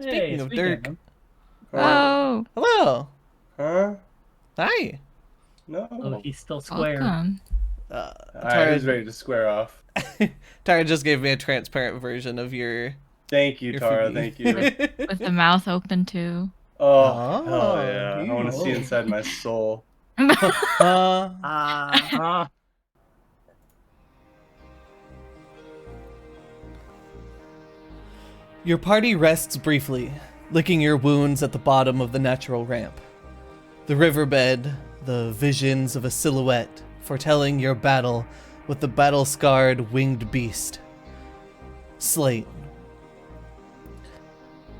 Speaking of Dirk, Oh, hello. Huh? Hi. Oh, No. he's still square. welcome. Alright, Tara, who's ready to square off? Tara just gave me a transparent version of your Thank you, Tara. figgy. Thank you. With the mouth open too. Oh, hell Oh, yeah. I want to see ew. inside my soul. Uh, Ah, your party rests briefly, licking your wounds at the bottom of the natural ramp. The riverbed, the visions of a silhouette foretelling your battle with the battle-scarred winged beast. Slate.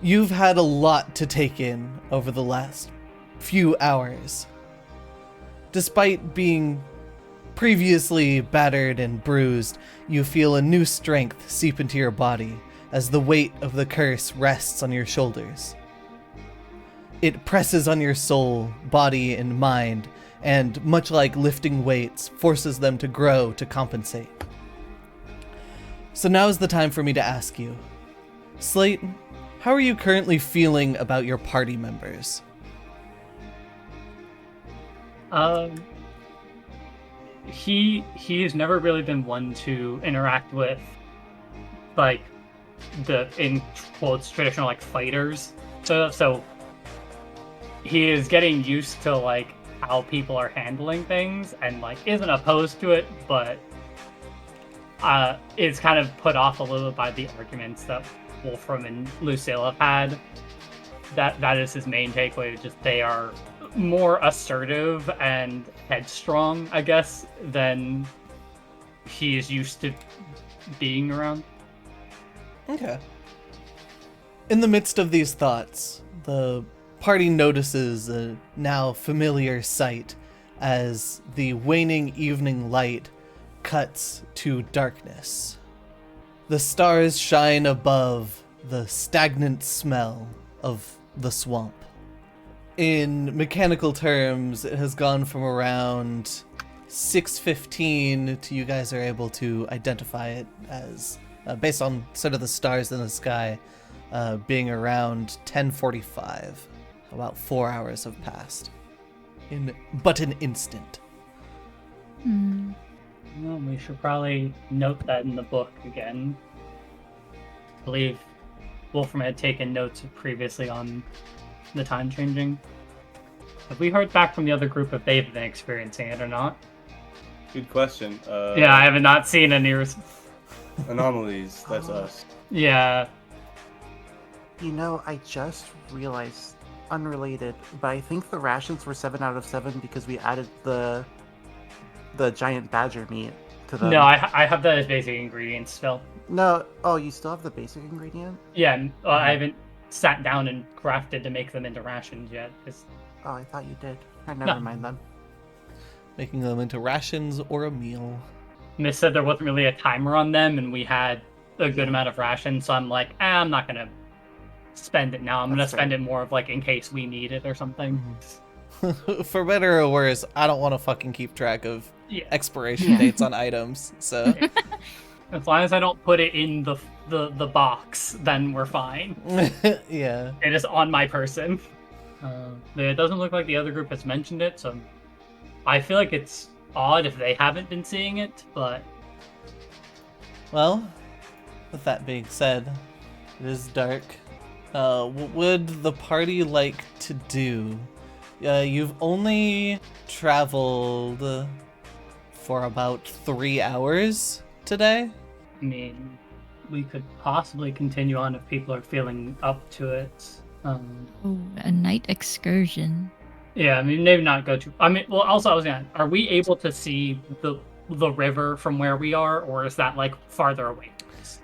You've had a lot to take in over the last few hours. Despite being previously battered and bruised, you feel a new strength seep into your body as the weight of the curse rests on your shoulders. It presses on your soul, body, and mind, and much like lifting weights, forces them to grow to compensate. So now is the time for me to ask you, Slate, how are you currently feeling about your party members? um, he's never really been one to interact with like the in quotes traditional like fighters. So he is getting used to like how people are handling things and like isn't opposed to it, but is kind of put off a little by the arguments that Wolfram and Lucille have had. That is his main takeaway. Just they are more assertive and headstrong, I guess, than he is used to being around. Okay. In the midst of these thoughts, the party notices a now familiar sight as the waning evening light cuts to darkness. The stars shine above the stagnant smell of the swamp. In mechanical terms, it has gone from around 6:15 to you guys are able to identify it as, based on sort of the stars in the sky, being around 10:45. About 4 hours have passed. In but an instant. Hmm. Well, we should probably note that in the book again. I believe Wolfram had taken notes previously on the time changing. Have we heard back from the other group if they've been experiencing it or not? Good question. Yeah, I have not seen any. Anomalies. That's us. Yeah, You know, I just realized, unrelated, but I think the rations were 7 out of 7 because we added the giant badger meat to them. no, I have that as basic ingredients still. No, oh, you still have the basic ingredient? Yeah, I haven't sat down and crafted to make them into rations yet. 'Cause Oh, I thought you did. Never No. mind then. Making them into rations or a meal. Miss said there wasn't really a timer on them, and we had a good amount of rations, so I'm like, I'm not gonna spend it now. I'm gonna That's spend fair. it more of like in case we need it or something. For better or worse, I don't want to fucking keep track of Yeah, expiration dates on items, so as long as I don't put it in the box, then we're fine. yeah. It is on my person. It doesn't look like the other group has mentioned it, so I feel like it's odd if they haven't been seeing it, but Well, with that being said, it is dark. What would the party like to do? You've only traveled for about 3 hours today. I mean, we could possibly continue on if people are feeling up to it. Oh, a night excursion. Yeah, I mean, maybe not go to. I mean, well, also I was gonna. Are we able to see the river from where we are, or is that like farther away?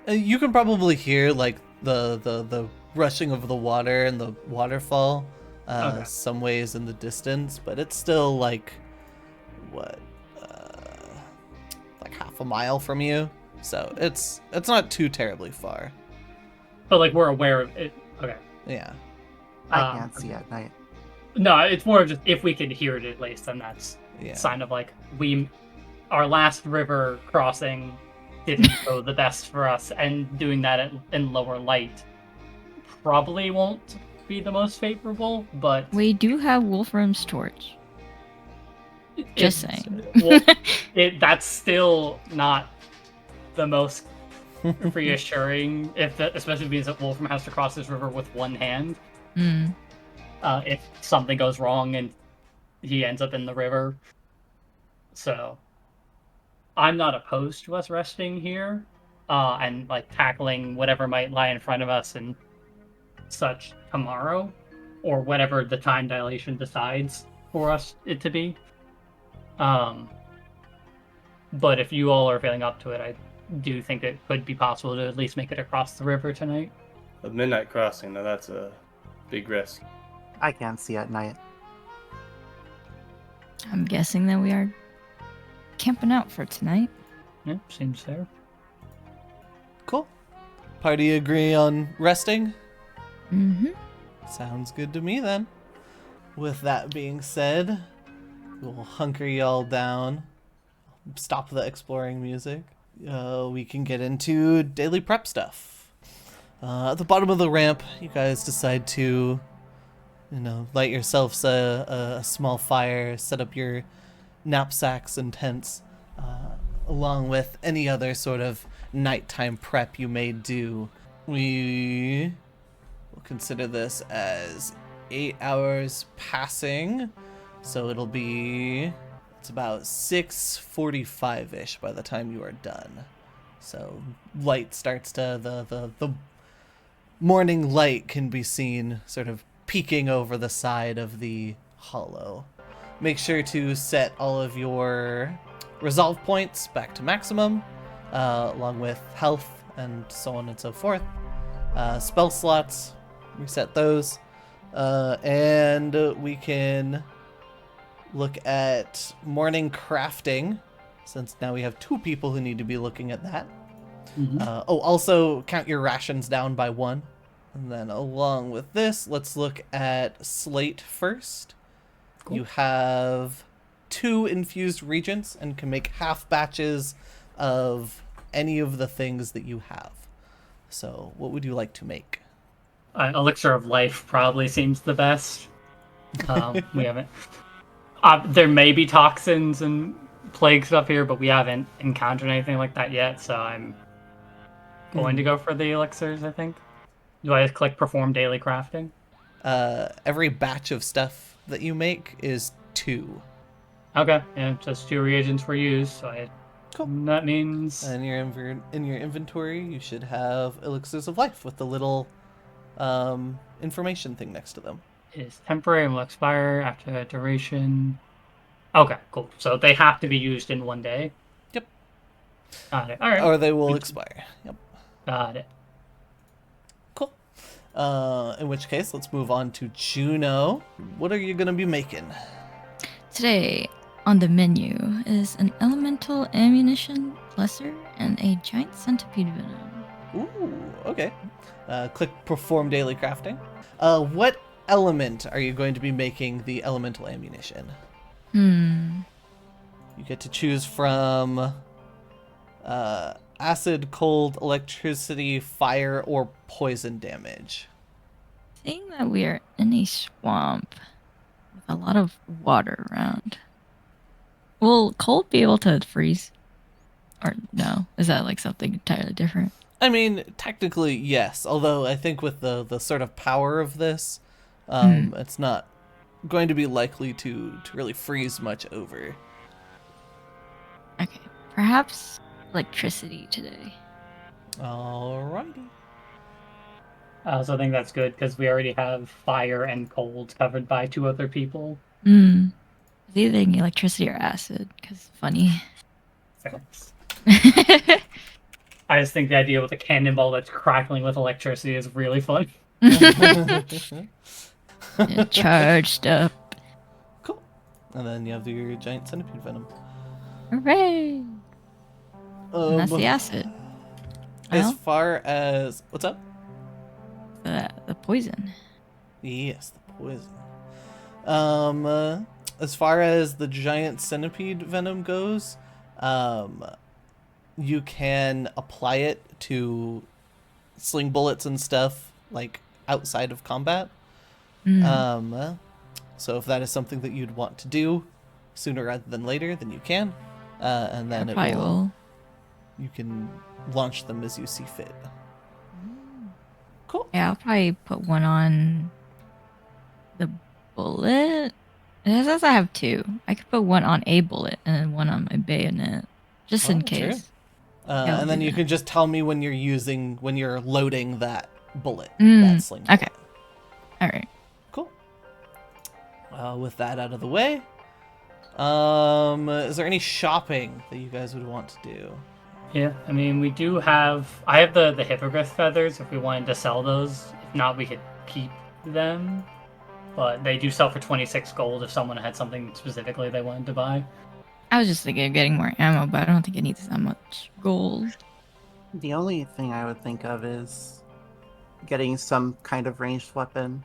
You can probably hear like the rushing of the water and the waterfall Okay. some ways in the distance, but it's still like what like half a mile from you. So it's not too terribly far. But like we're aware of it. Okay. Yeah. I can't see at night. No, it's more of just if we could hear it at least, then that's Yeah. a sign of like our last river crossing didn't go the best for us, and doing that in lower light probably won't be the most favorable, but We do have Wolfram's torch. Just it's- saying. well, that's still not the most reassuring, especially because Wolfram has to cross this river with one hand. Hmm. If something goes wrong and he ends up in the river. So I'm not opposed to us resting here, and like tackling whatever might lie in front of us and such tomorrow, or whatever the time dilation decides for us it to be. But if you all are feeling up to it, I do think it could be possible to at least make it across the river tonight. A midnight crossing, now that's a big risk. I can't see at night. I'm guessing that we are camping out for tonight. Yeah, seems fair. Cool. Party agree on resting? Mm-hmm. Sounds good to me then. With that being said, we'll hunker y'all down. Stop the exploring music. We can get into daily prep stuff. At the bottom of the ramp, you guys decide to, light yourselves a small fire, set up your knapsacks and tents, along with any other sort of nighttime prep you may do. We will consider this as 8 hours passing, so it's about 6:45-ish by the time you are done. So light starts to, the morning light can be seen sort of peeking over the side of the hollow. Make sure to set all of your resolve points back to maximum, along with health and so on and so forth. Spell slots, reset those. And we can look at morning crafting, since now we have 2 people who need to be looking at that. Also count your rations down by 1. And then along with this, let's look at slate first. Cool. You have 2 infused regents and can make half batches of any of the things that you have. So what would you like to make? Elixir of Life probably seems the best. We haven't. There may be toxins and plague stuff here, but we haven't encountered anything like that yet, so I'm going to go for the elixirs, I think. Do I click Perform Daily Crafting? Every batch of stuff that you make is 2. Okay, yeah, just 2 reagents were used, so Cool. that means... And in your inventory, you should have elixirs of life with the little information thing next to them. Is temporary and will expire after a duration. Okay, cool. So they have to be used in 1 day? Yep. Got it. Alright. Or they will expire. Yep. Got it. Cool. In which case, let's move on to Juno. What are you going to be making? Today on the menu is an elemental ammunition lesser and a giant centipede venom. Ooh, okay. Click Perform Daily Crafting. What element are you going to be making the elemental ammunition? You get to choose from acid, cold, electricity, fire, or poison damage. Seeing that we are in a swamp with a lot of water around, will cold be able to freeze? Or no? Is that like something entirely different? I mean, technically, yes. Although I think with the sort of power of this, it's not going to be likely to really freeze much over. Okay, perhaps electricity today. Alrighty. I also think that's good because we already have fire and cold covered by 2 other people. It's either electricity or acid, because funny. Thanks. I just think the idea with a cannonball that's crackling with electricity is really fun. Yeah, charged up. Cool. And then you have your giant centipede venom. Hooray! And that's the acid. As Well, far as what's up? the poison. Yes, the poison. As far as the giant centipede venom goes, you can apply it to sling bullets and stuff, like outside of combat. Mm. So if that is something that you'd want to do sooner rather than later, then you can. And then I probably will. you can launch them as you see fit. Cool. Yeah, I'll probably put one on the bullet. It says I have two. I could put one on a bullet and then one on my bayonet, just in Oh, true. case. Yeah, I'll And then do you that. can just tell me when you're loading that bullet, that sling bullet. Okay. All right. Cool. With that out of the way, is there any shopping that you guys would want to do? Yeah, I mean, we do have. I have the hippogriff feathers. If we wanted to sell those, if not, we could keep them. But they do sell for 26 gold if someone had something specifically they wanted to buy. I was just thinking of getting more ammo, but I don't think it needs that much gold. The only thing I would think of is getting some kind of ranged weapon,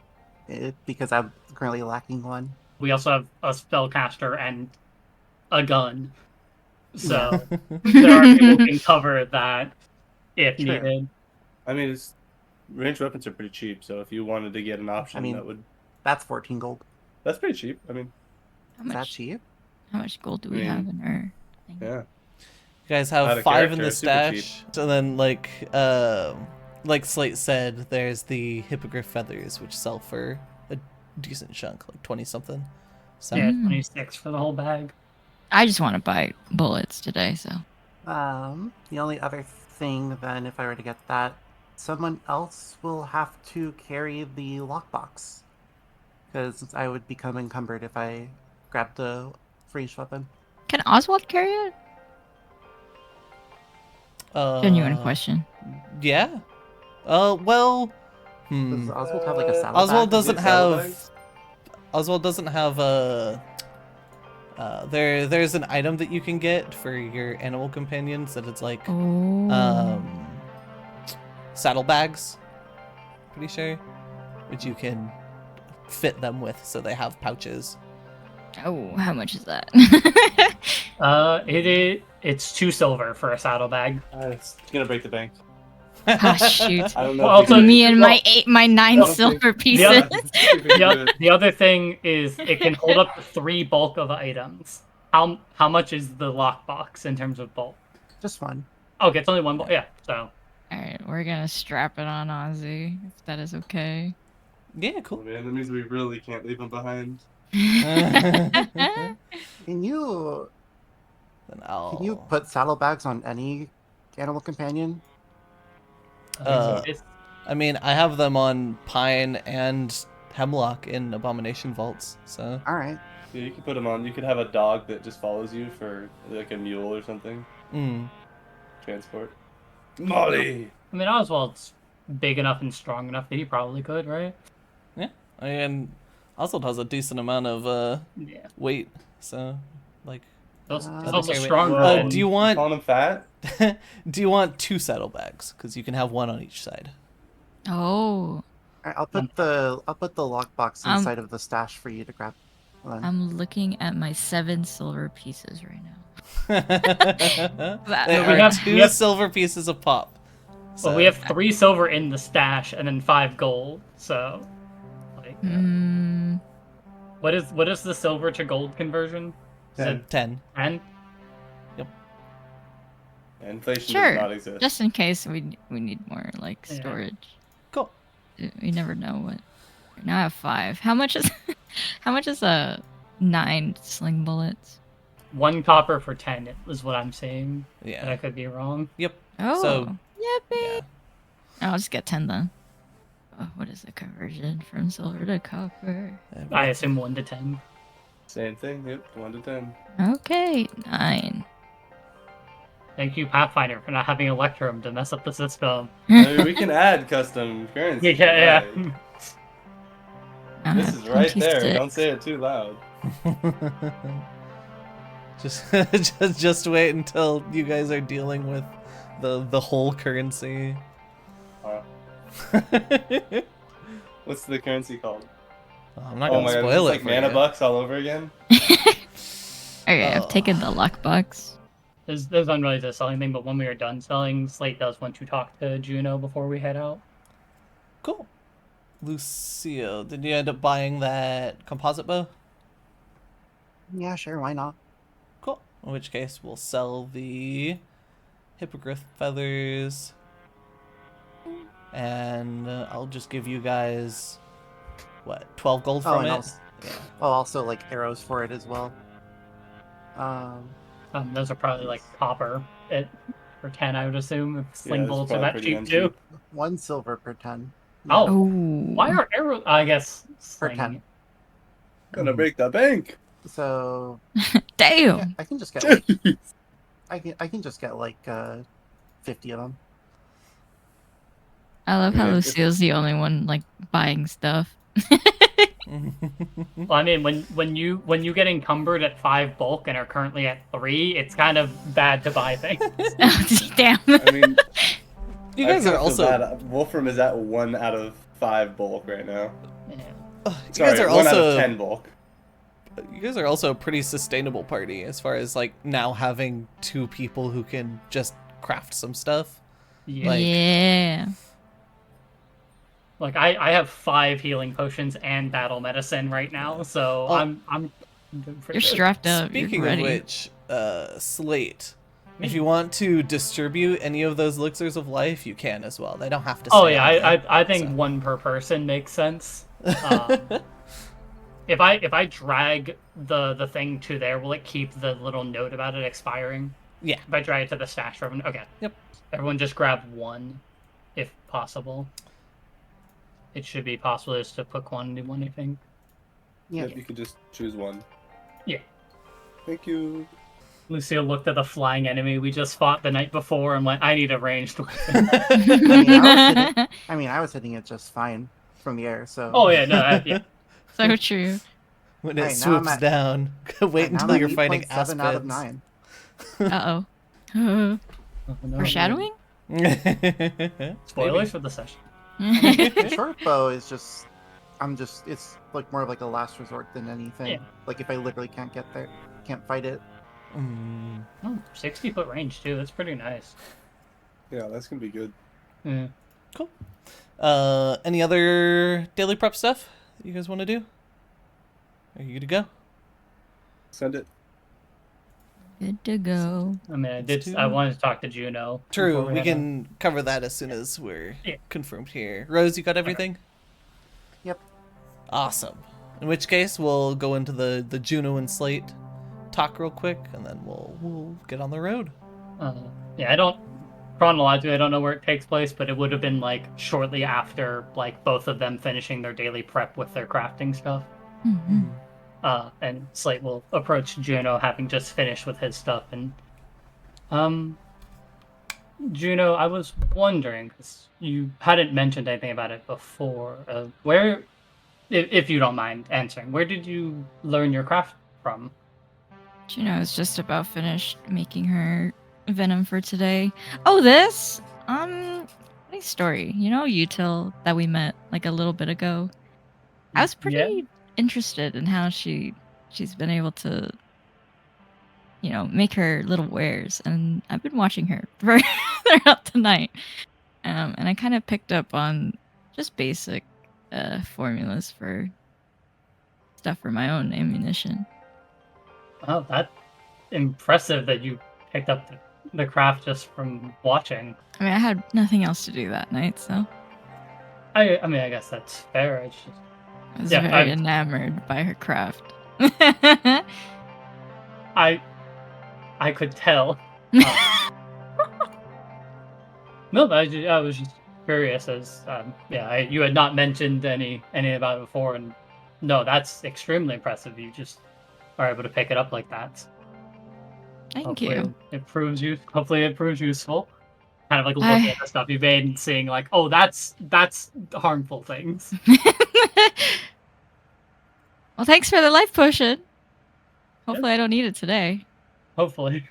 because I'm currently lacking one. We also have a spellcaster and a gun, so there are people who can cover that if True. needed. I mean, ranged weapons are pretty cheap, so if you wanted to get an option, I mean, that would That's 14 gold. that's pretty cheap. I mean, How Is that much? cheap? How much gold do we I mean, have in our thing? yeah. You guys Out have of 5 in character, the super cheap. stash. So then, like Slate said, there's the hippogriff feathers, which sell for a decent chunk, like 20 something. So Yeah, Mm. 26 for the whole bag. I just want to buy bullets today, so. The only other thing then, if I were to get that, someone else will have to carry the lockbox, because I would become encumbered if I grabbed the ranged weapon. Can Oswald carry it? Genuine question. Yeah. Well. Does Oswald have like a saddle Oswald bag? doesn't Get saddlebags? have. Oswald doesn't have a. There's an item that you can get for your animal companions that it's like Oh. saddlebags. Pretty sure, which you can fit them with, so they have pouches. Oh, how much is that? It's 2 silver for a saddlebag. It's gonna break the bank. Ah, shoot. I don't know. Well, if we also, can- Me and well, my 9 well, silver the pieces. other- if we can do it. The other thing is it can hold up to 3 bulk of items. How much is the lockbox in terms of bulk? Just one. Okay, it's only 1 bulk. Yeah, so Alright, we're gonna strap it on Ozzy, if that is okay. Yeah, Oh, cool. man, that means we really can't leave him behind. Can you Then I'll. can you put saddlebags on any animal companion? it's, I mean, I have them on Pine and Hemlock in Abomination Vaults, so. All right. Yeah, you could put him on. You could have a dog that just follows you for like a mule or something. Transport. Molly. I mean, Oswald's big enough and strong enough that he probably could, right? Yeah. And Oswald has a decent amount of Yeah. weight, so like. He's Uh, also okay, wait. stronger. Do you want? Calling him fat? Do you want 2 saddlebags? Because you can have one on each side. Oh. All right, I'll put the lockbox inside of the stash for you to grab. Then. I'm looking at my 7 silver pieces right now. They we are have- 2 we have- silver pieces of pop. But we have 3 silver in the stash and then 5 gold. So, like, Mm, what is the silver to gold conversion? Is 10. it 10. 10? Inflation Sure. does not exist. just in case we need more like Yeah. storage. Cool. We never know what. Now I have 5. How much is how much is 9 sling bullets? 1 copper for 10 is what I'm saying. But I Yeah. could be wrong. Yep. Oh. So, Yippee. yeah. I'll just get 10 then. Oh, what is the conversion from silver to copper? I assume 1 to 10. Same thing. Yep. 1 to 10. Okay, 9. Thank you, Pathfinder, for not having Electrum to mess up the system. I mean, we can add custom currency. Yeah. I This have is right there. 26. Don't say it too loud. just wait until you guys are dealing with the whole currency. What's the currency called? I'm not Oh gonna my god, spoil it's it like for mana you. bucks all over again? Okay, I've taken the lockbox. There's not really the selling thing, but when we are done selling, Slate does want to talk to Juno before we head out. Cool. Lucio, did you end up buying that composite bow? Yeah, sure, why not? Cool. In which case, we'll sell the hippogriff feathers. And I'll just give you guys, what, 12 gold Oh, from and it? also, Yeah. also like arrows for it as well. Those are probably like copper for 10, I would assume. If sling it's bolts are probably that pretty cheap too. uncheap. 1 silver per 10. Oh, Oh. why are arrows? I guess Per slinging. 10. Gonna break the bank. So Damn. yeah, I can just get like I can just get like 50 of them. I love how Yeah, Lucille's the only one like buying stuff. Well, I mean, when you get encumbered at 5 bulk and are currently at 3, it's kind of bad to buy things. Damn. I mean, You guys I are kinda feel also bad. Wolfram is at 1 out of 5 bulk right now. Yeah. you Sorry, guys are 1 out of also 10 bulk. you guys are also a pretty sustainable party as far as like now having 2 people who can just craft some stuff. Yeah. Like- yeah. Like I have 5 healing potions and battle medicine right now, so Oh. I'm doing pretty You're good. strapped up. Speaking You're of ready. which, Slate, if you want to distribute any of those elixirs of life, you can as well. They don't have to. Oh stay yeah, on you, I think so. 1 per person makes sense. If I drag the thing to there, will it keep the little note about it expiring? Yeah. If I drag it to the stash for everyone, okay. Yep. Everyone just grab 1, if possible. It should be possible just to put quantity 1, I think. Yeah. Yep, you can just choose 1. Yeah. Thank you. Lucille looked at the flying enemy we just fought the night before and went, I need a ranged weapon. I was hitting it just fine from the air, so Oh yeah, no, yeah. So true. When it Alright, now I'm swoops at- down, wait now until I'm at you're fighting 8.7 out of aspids. 9. Uh-oh. Oh, no, Foreshadowing? Spoilers for the session. The short bow is just it's like more of like a last resort than anything. Yeah. Like if I literally can't get there, can't fight it. Mm. Oh, 60-foot range too. That's pretty nice. Yeah, that's gonna be good. Yeah. Cool. Any other daily prep stuff that you guys want to do? Are you good to go? Send it. Good to go. I mean, Let's do- I wanted to talk to Juno. True, before we head can cover that as soon as we're Yeah. confirmed here. Rose, you got everything? Yep. Awesome. In which case, we'll go into the Juno and Slate talk real quick, and then we'll get on the road. Yeah, I don't chronologically. I don't know where it takes place, but it would have been like shortly after like both of them finishing their daily prep with their crafting stuff. Mm-hmm. And Slate will approach Juno having just finished with his stuff. And Juno, I was wondering, 'cause you hadn't mentioned anything about it before. Where, if you don't mind answering, where did you learn your craft from? Juno is just about finished making her venom for today. Oh, this? Funny story. You know Util that we met like a little bit ago? I was pretty interested in how she's been able to, make her little wares, and I've been watching her throughout the night. And I kind of picked up on just basic formulas for stuff for my own ammunition. Oh, that's impressive that you picked up the craft just from watching. I mean, I had nothing else to do that night, so I mean, I guess that's fair. It's just, I was Yeah, very I- enamored by her craft. I could tell. No, but I was just curious as you had not mentioned any about it before, and no, that's extremely impressive. You just are able to pick it up like that. Thank Hopefully you. Hopefully it proves useful. Kind of like looking at the stuff you've made and seeing like, oh, that's harmful things. Well, thanks for the life potion. Hopefully, I don't need it today. Hopefully.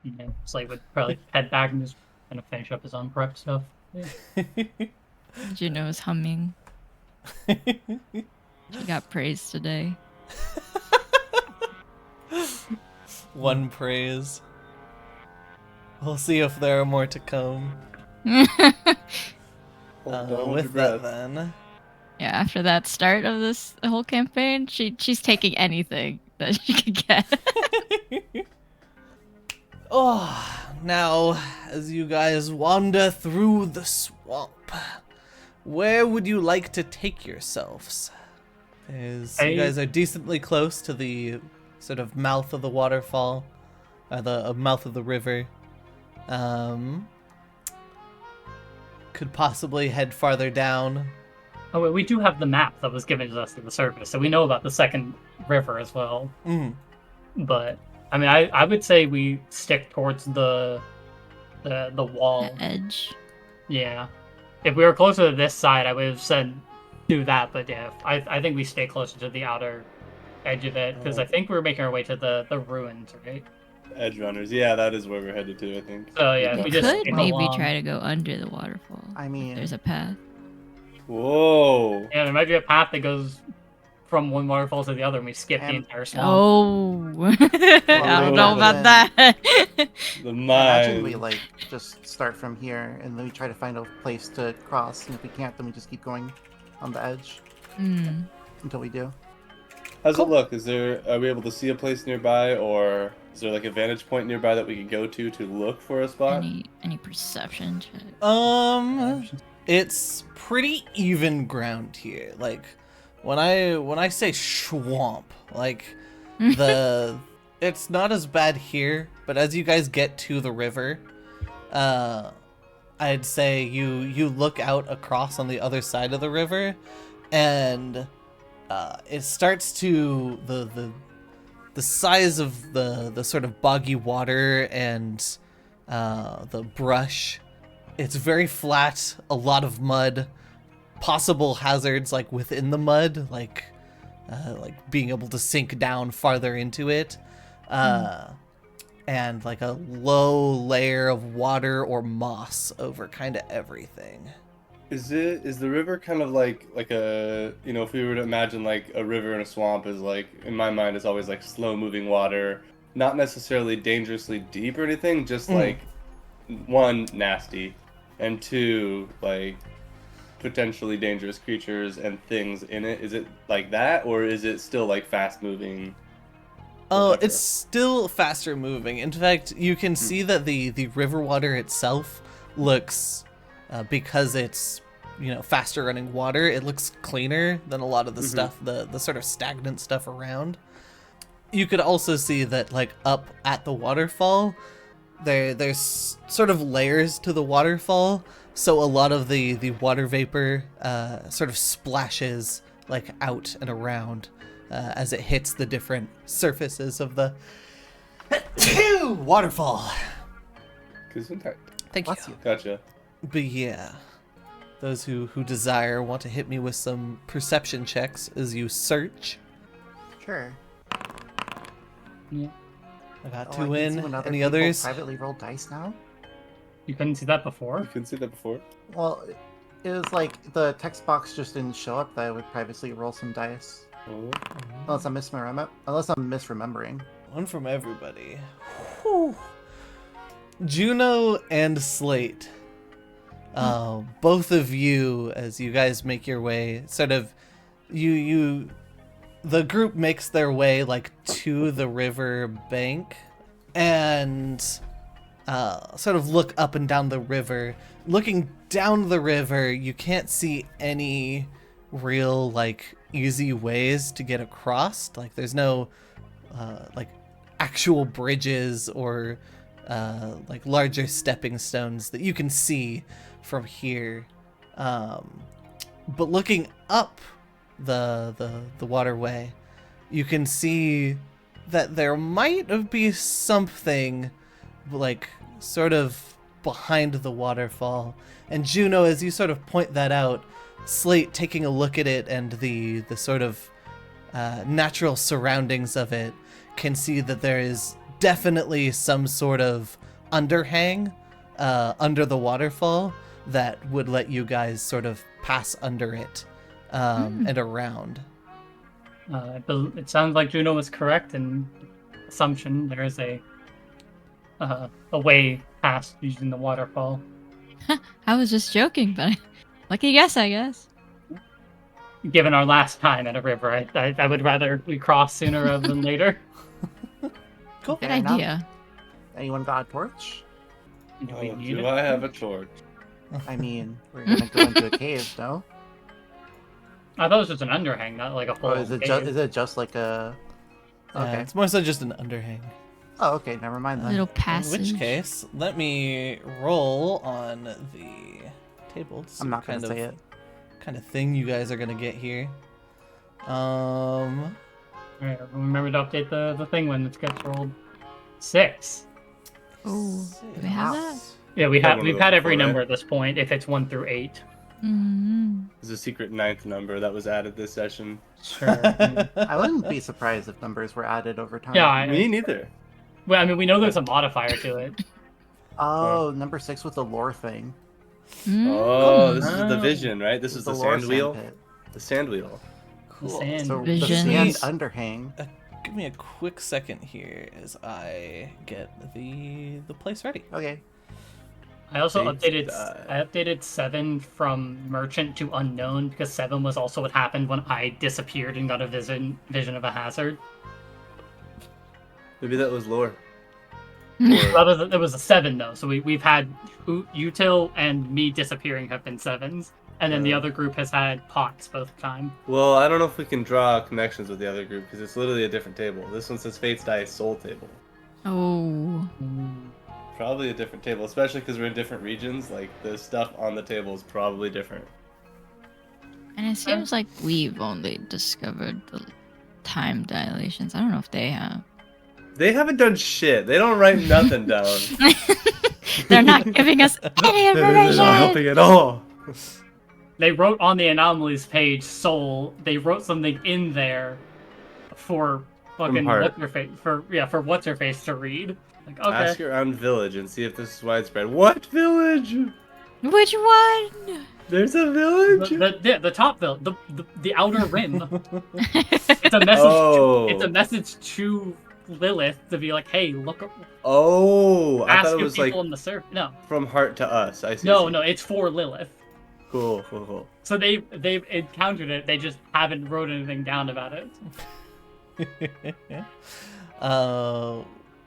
Yeah, Slate would probably head back and just kind of finish up his own prep stuff. Yeah. Juno's humming. She got praise today. One praise. We'll see if there are more to come. Hold with your that, breath. then. Yeah, after that start of this whole campaign, she's taking anything that she could get. Oh, now, as you guys wander through the swamp, where would you like to take yourselves? You guys are decently close to the sort of mouth of the waterfall, or the mouth of the river. Could possibly head farther down. Oh, wait, we do have the map that was given to us through the service, so we know about the second river as well. But I mean, I would say we stick towards the wall The edge. Yeah, if we were closer to this side, I would have said do that. But yeah, I think we stay closer to the outer edge of it because I think we're making our way to the ruins, right? Edge runners. Yeah, that is where we're headed to, I think. So yeah, We if we just could skip maybe along. try to go under the waterfall. I if mean, there's a path. Whoa. Yeah, there might be a path that goes from one waterfall to the other, and we skip the entire swamp. Oh, I don't know about that. The imagine we mind. just start from here and then we try to find a place to cross, and if we can't, then we just keep going on the edge until we do. How's it look? Are we able to see a place nearby, or is there like a vantage point nearby that we can go to look for a spot? Any perception check? It's pretty even ground here. Like, when I say swamp, like it's not as bad here, but as you guys get to the river, I'd say you look out across on the other side of the river, and it starts to the size of the sort of boggy water and the brush. It's very flat, a lot of mud, possible hazards like within the mud, like being able to sink down farther into it, and like a low layer of water or moss over kind of everything. Is the river kind of like a, if we were to imagine like a river in a swamp is like, in my mind, is always like slow moving water, not necessarily dangerously deep or anything, just like one, nasty, and two, like potentially dangerous creatures and things in it. Is it like that, or is it still like fast moving? Oh, it's still faster moving. In fact, you can see that the river water itself looks, because it's faster running water, it looks cleaner than a lot of the stuff, the sort of stagnant stuff around. You could also see that like up at the waterfall, there's sort of layers to the waterfall, so a lot of the water vapor sort of splashes like out and around as it hits the different surfaces of the waterfall. Thank you. Gotcha. But yeah, those who desire want to hit me with some perception checks as you search. Sure. Yeah. I got Oh, two I can see in. when other Any people others? privately roll dice now? You couldn't see that You before? couldn't see that before? Well, it was like the text box just didn't show up that I would privately roll some dice. Oh. Unless I'm misremembering. One from everybody. Whew. Juno and Slate. Both of you, as you guys make your way, sort of, the group makes their way like to the river bank, and sort of look up and down the river. Looking down the river, you can't see any real like easy ways to get across. Like there's no like actual bridges or like larger stepping stones that you can see from here. But looking up the waterway, you can see that there might be something like sort of behind the waterfall. And Juno, as you sort of point that out, Slate, taking a look at it and the sort of natural surroundings of it, can see that there is definitely some sort of underhang under the waterfall that would let you guys sort of pass under it and around. It sounds like Juno was correct in assumption. There is a way past using the waterfall. I was just joking, but Lucky guess, I guess. Given our last time at a river, I would rather we cross sooner rather than later. Cool. Good Fair enough. idea. Anyone got a torch? Do we Oh, need do it? I have a torch? I mean, we're gonna go into a cave, no? I thought it was just an underhang, not like a full Or is it just like a? Yeah, Okay. it's more so just an underhang. Oh, okay. Never mind then. Little In passage. which case, let me roll on the table to see I'm not what gonna kind say of it. kind of thing you guys are gonna get here. Alright, remember to update the thing when it gets rolled. 6. Oh, do we have that? Yeah, Had one of we've those had every before, number right? at this point, if it's 1 through 8. Mm-hmm. There's a secret 9th number that was added this session. Sure. I wouldn't be surprised if numbers were added over time. Yeah, Me neither. well, I mean, we know there's a modifier to it. Oh, number 6 with the lore thing. Oh, this is Oh. the vision, right? This is the lore sand wheel. sandpit. The sand wheel. cool. Sand. So Vision. the sand underhang. Give me a quick second here as I get the place ready. Okay. I also Dates updated. die. I updated 7 from merchant to unknown because 7 was also what happened when I disappeared and got a vision of a hazard. Maybe that was lore. That was a 7 though, so we've had Util and me disappearing have been 7s, and then the other group has had pots both time. Well, I don't know if we can draw connections with the other group because it's literally a different table. This one says Fate's Dice Soul Table. Oh. Probably a different table, especially because we're in different regions. Like, the stuff on the table is probably different. And it seems like we've only discovered the time dilations. I don't know if they have. They haven't done shit. They don't write nothing down. They're not giving us any They're not information. helping at all. They wrote on the anomalies page soul. They wrote something in there for fucking Heart. what's her face for what's her face to read. Like Ask okay, around village and see if this is widespread. What village? Which one? There's a village? the top the outer rim. It's a message. Oh. It's a message to Lilith to be like, hey, look. Oh, I Ask thought it if was people like in the server. No, from heart to us. I see. no, it's for Lilith. Cool. So they've encountered it. They just haven't wrote anything down about it.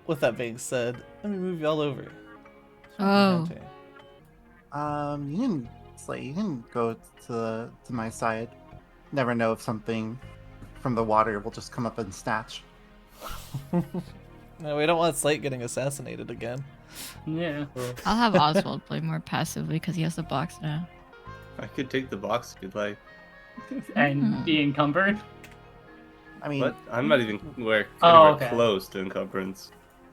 With that being said, let me move y'all over. Oh. You can go to my side. Never know if something from the water will just come up and snatch. No, we don't want Slate getting assassinated again. Yeah. I'll have Oswald play more passively because he has the box now. I could take the box if you'd like. And be encumbered. I mean, But I'm not even anywhere okay. close to encumbrance.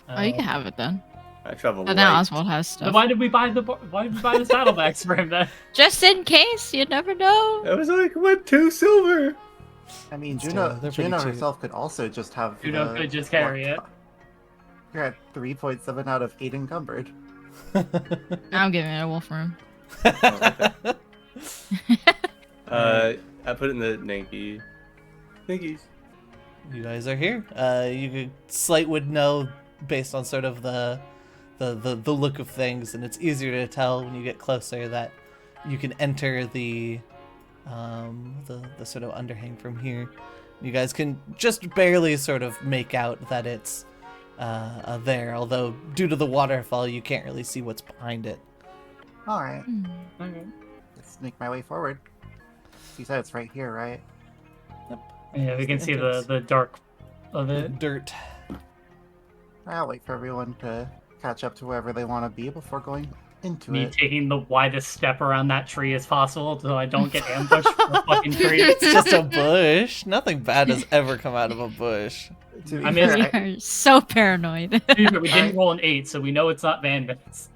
Oh, you can have it then. I travel But now light. Oswald has So stuff. why did we buy the saddlebags for him then? Just in case, you never know. It was like, what, 2 silver? I mean, Still, Juno they're pretty cheap. herself could also just have. Juno could just carry it. You're at 3.7 out of 8 encumbered. I'm giving it a wolf room. I put it in the Nanky. Thinkies. You guys are here. Slate would know based on sort of the look of things, and it's easier to tell when you get closer that you can enter the sort of underhang from here. You guys can just barely sort of make out that it's there, although due to the waterfall you can't really see what's behind it. Alright, Okay. let's make my way forward. You said it's right here, right? Yeah, we can see entrance. the dark of The it. dirt. I'll wait for everyone to catch up to wherever they want to be before going into Me it. taking the widest step around that tree as possible so I don't get ambushed from the fucking tree. It's just a bush. Nothing bad has ever come out of a bush. To be I mean, fair, We are so paranoid. But we didn't roll an 8, so we know it's not bandits.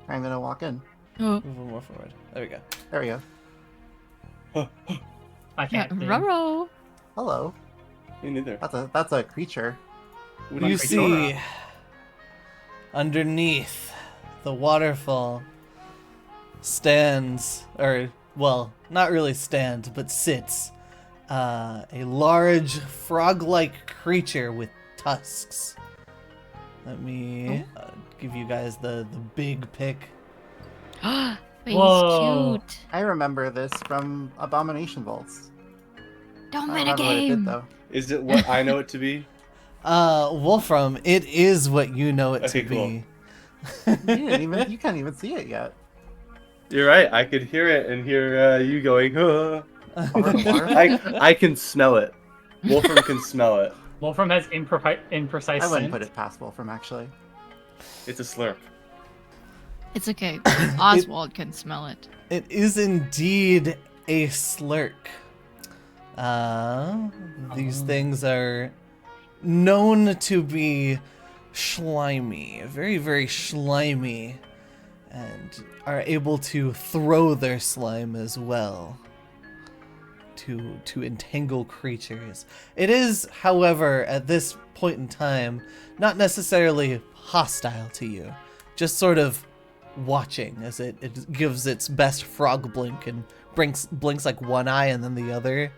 I'm gonna walk in. Oh, Move more forward. There we go. There we go. I yeah, can't. see. ruh-roh. Hello. Me neither. That's a creature. What do you see underneath the waterfall stands, or, well, not really stands, but sits a large frog-like creature with tusks. Let me give you guys the big pic. But Whoa. he's cute. I remember this from Abomination Vaults. Don't I don't remember what it did metagame. though. Is it what I know it to be? Wolfram, it is what you know it Okay, to cool. be. You can't even see it yet. You're right. I could hear it and hear you going. Over the water? I can smell it. Wolfram can smell it. Wolfram has imprecise I wouldn't scent. put it past Wolfram, actually. It's a slurp. It's okay. Oswald can smell it. It is indeed a slurk. These things are known to be slimy, very, very slimy, and are able to throw their slime as well to entangle creatures. It is, however, at this point in time, not necessarily hostile to you, just sort of watching as it gives its best frog blink and blinks like one eye and then the other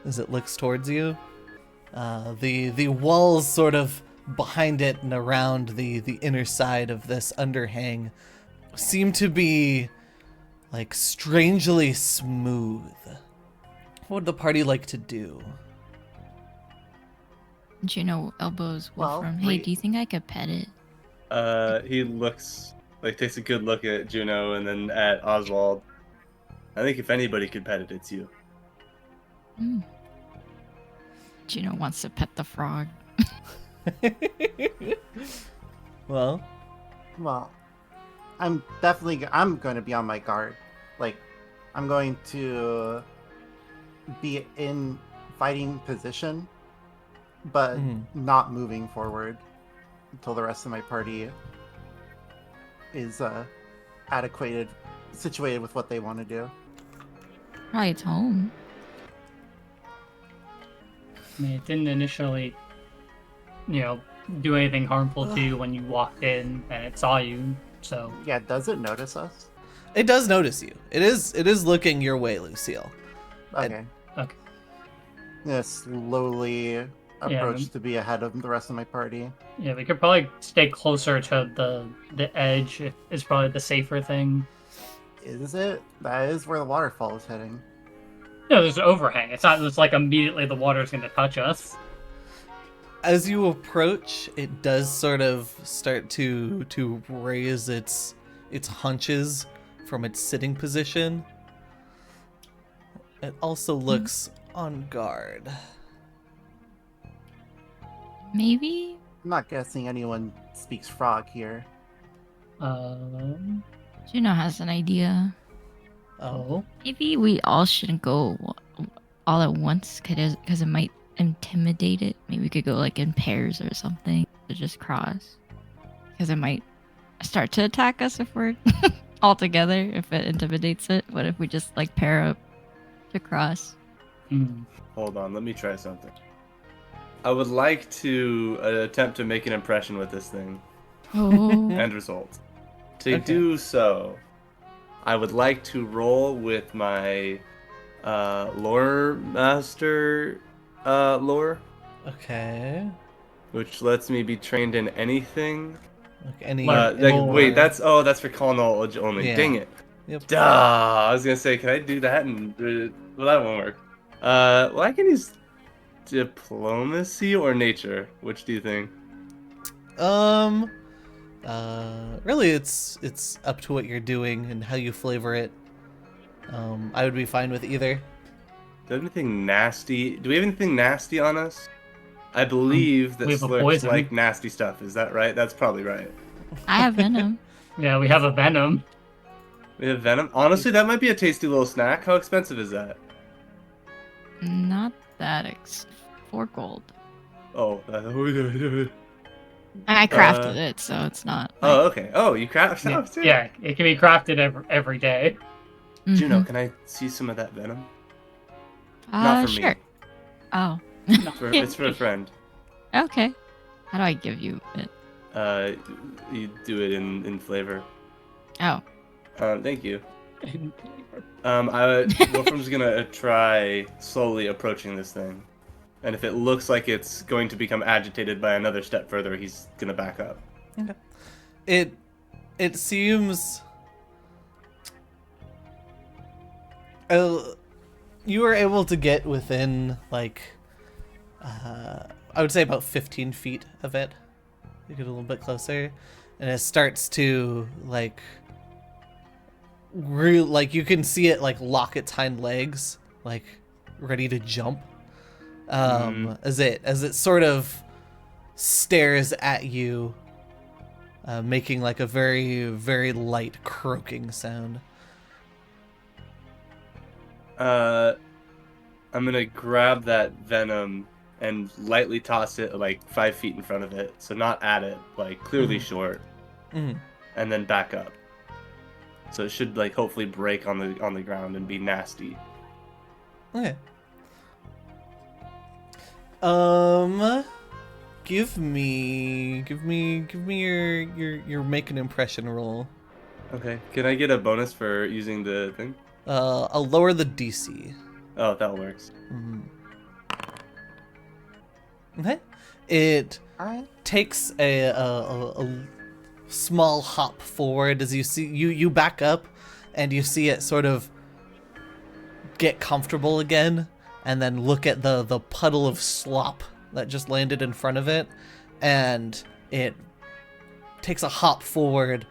as it looks towards you. The walls sort of behind it and around the inner side of this underhang seem to be like strangely smooth. What would the party like to do? Juno elbows Well, Wolfram. Hey, wait. do you think I could pet it? He looks like takes a good look at Juno and then at Oswald. I think if anybody could pet it, it's you. Mm. Juno wants to pet the frog. Well, Well, I'm going to be on my guard. Like, I'm going to be in fighting position, but not moving forward until the rest of my party is situated with what they want to do. Probably it's home. I mean, it didn't initially, do anything harmful to you when you walked in and it saw you. So Yeah, does it notice us? it does notice you. It is looking your way, Lucille. Okay. okay. I'm gonna slowly approach Yeah. to be ahead of the rest of my party. Yeah, we could probably stay closer to the edge. Is probably the safer thing. Is it? That is where the waterfall is heading. No, there's an overhang. It's not just like immediately the water's going to touch us. As you approach, it does sort of start to raise its hunches from its sitting position. It also looks on guard. Maybe? I'm not guessing anyone speaks frog here. Juno has an idea. Oh. Maybe we all shouldn't go all at once because it might intimidate it. Maybe we could go like in pairs or something to just cross. Because it might start to attack us if we're all together, if it intimidates it. What if we just like pair up to cross? Hold on, let me try something. I would like to attempt to make an impression with this thing. Oh. End result. To Okay. do so, I would like to roll with my lore master lore, Okay. which lets me be trained in anything. Like any. Wait, that's for call knowledge only. Yeah. Dang it. Yep. Duh. I was gonna say, can I do that? And well, that won't work. Well, I can use diplomacy or nature. Which do you think? Really, it's up to what you're doing and how you flavor it. I would be fine with either. Do we have anything nasty? Do we have anything nasty on us? I believe that We have a slurps poison. like nasty stuff. Is that right? That's probably right. I have venom. Yeah, we have a venom. We have venom. Honestly, that might be a tasty little snack. How expensive is that? Not that 4 gold. Oh, I crafted it, so it's not. oh, okay. Oh, you craft stuff too. Yeah, it can be crafted every day. Juno, Mhm. can I see some of that venom? Not for Sure. me. Oh. It's for a friend. Okay. How do I give you it? You do it in flavor. Oh. Thank you. Wolfram's gonna try slowly approaching this thing, and if it looks like it's going to become agitated by another step further, he's gonna back up. Okay. It seems You were able to get within, like, I would say about 15 feet of it. You get a little bit closer, and it starts to, like, like you can see it, like, lock its hind legs, like, ready to jump. As it sort of stares at you, making, like, a very, very light croaking sound. I'm gonna grab that venom and lightly toss it like 5 feet in front of it, so not at it, like clearly short, and then back up. So it should like hopefully break on the ground and be nasty. Okay. Give me your make an impression roll. Okay, can I get a bonus for using the thing? I'll lower the DC. Oh, that works. Okay. It Alright. takes a small hop forward as you see you back up, and you see it sort of get comfortable again, and then look at the puddle of slop that just landed in front of it, and it takes a hop forward,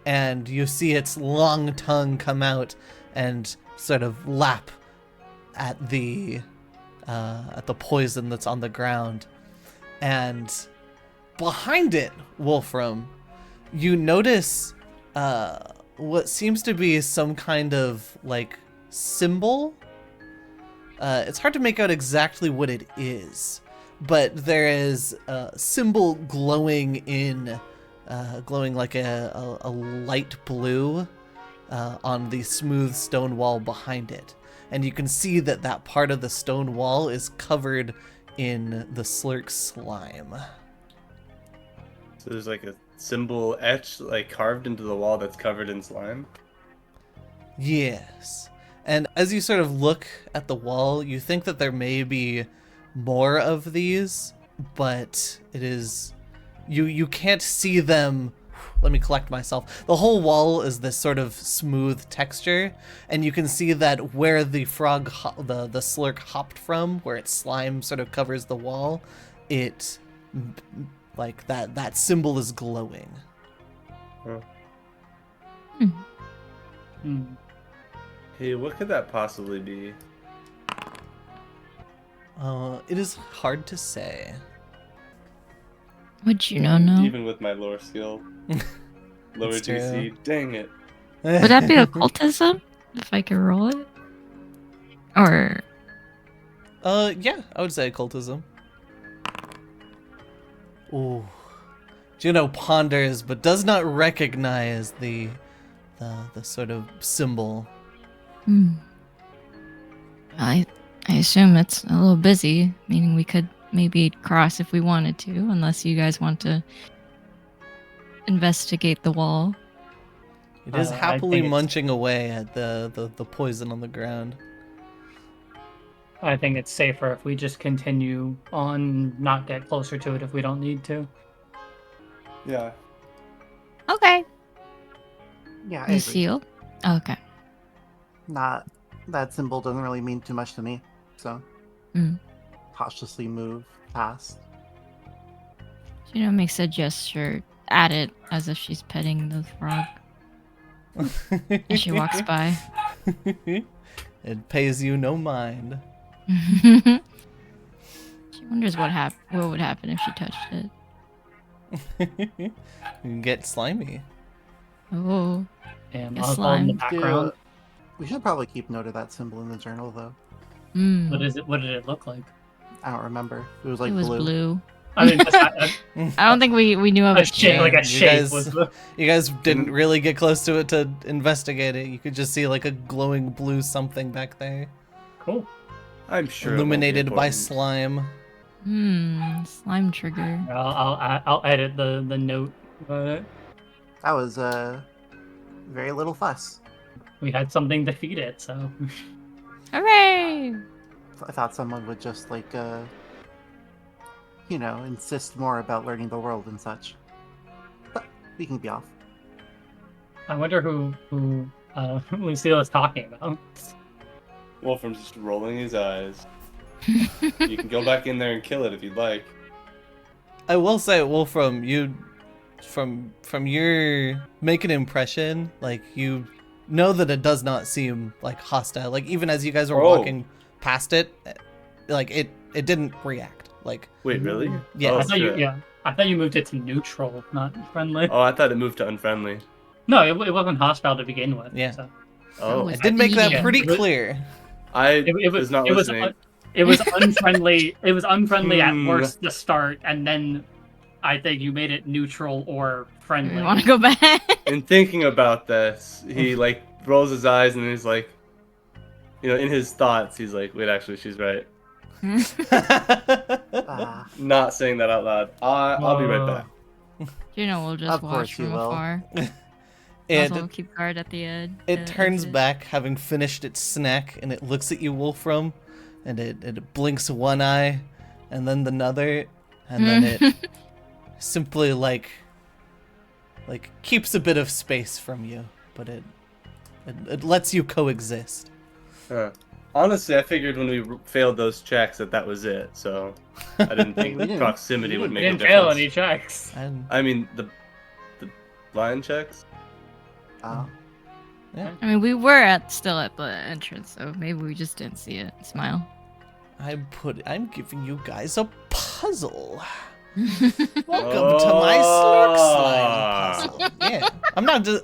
and you see its long tongue come out and sort of lap at the poison that's on the ground. And behind it, Wolfram, you notice what seems to be some kind of, like, symbol. It's hard to make out exactly what it is, but there is a symbol glowing like a light blue on the smooth stone wall behind it. And you can see that part of the stone wall is covered in the slurk slime. So there's like a symbol etched, like carved into the wall that's covered in slime? Yes. And as you sort of look at the wall, you think that there may be more of these, but it is... You can't see them. Let me collect myself. The whole wall is this sort of smooth texture, and you can see that where the frog, the slurk hopped from, where its slime sort of covers the wall, it, like, that symbol is glowing. Huh. Hmm. Hey, what could that possibly be? It is hard to say. Would you know? Even with my lore skill. Lower It's true. DC. Dang it. Would that be occultism? If I could roll it? Or... Yeah, I would say occultism. Ooh. Juno ponders, but does not recognize the sort of symbol. I assume it's a little busy, meaning we could maybe cross if we wanted to, unless you guys want to investigate the wall. It is I happily think it's- munching away at the poison on the ground. I think it's safer if we just continue on, not get closer to it if we don't need to. Yeah. Okay. Yeah, I You agree. seal? Okay. Not that symbol doesn't really mean too much to me, so cautiously move past. Makes a gesture at it as if she's petting the frog as she walks by. It pays you no mind. She wonders what would happen if she touched it. You can get slimy. Oh. And Yes, I'll call in the slime. background. We should probably keep note of that symbol in the journal, though. What is it? What did it look like? I don't remember. It was like It was blue. I mean, just I don't think we knew of a its shape, like a You shape guys- was the. You guys didn't really get close to it to investigate it. You could just see like a glowing blue something back there, Cool. I'm sure. it won't be illuminated by important. slime. Slime trigger. I'll edit the note. But That was very little fuss. we had something to feed it, so Hooray! I thought someone would just like insist more about learning the world and such. But we can be off. I wonder who Lucille is talking about. Wolfram's just rolling his eyes. You can go back in there and kill it if you'd like. I will say, Wolfram, you, from your make an impression, like you know that it does not seem like hostile. Like even as you guys were Oh. walking past it, like it didn't react. Like Wait, really? Yeah. Oh, I thought shit. I thought you moved it to neutral, not friendly. Oh, I thought it moved to unfriendly. No, it wasn't hostile to begin with. Yeah. So. Oh, I did make that Yeah. pretty It was- clear. I It was not it was listening. it was unfriendly. It was unfriendly at Hmm. worst to start, and then I think you made it neutral or friendly. We want to go back. In thinking about this, he like rolls his eyes and he's like, you know, in his thoughts, he's like, wait, actually, she's right. Ah, Not saying that out loud. I'll be right back. We'll just Of watch course you from will. afar. And Also, we'll keep guard at the end. it turns back, having finished its snack, and it looks at you, Wolfram, and it blinks one eye, and then another, and then it simply like keeps a bit of space from you, but it lets you coexist. Huh. Honestly, I figured when we failed those checks that was it, so I didn't think We didn't. proximity would You make a didn't fail difference. any checks. And I mean, the blind checks? oh. I mean, we were still at the entrance, so maybe we just didn't see it. Smile. I'm giving you guys a puzzle. Welcome to my slurk slime puzzle. Yeah, I'm not just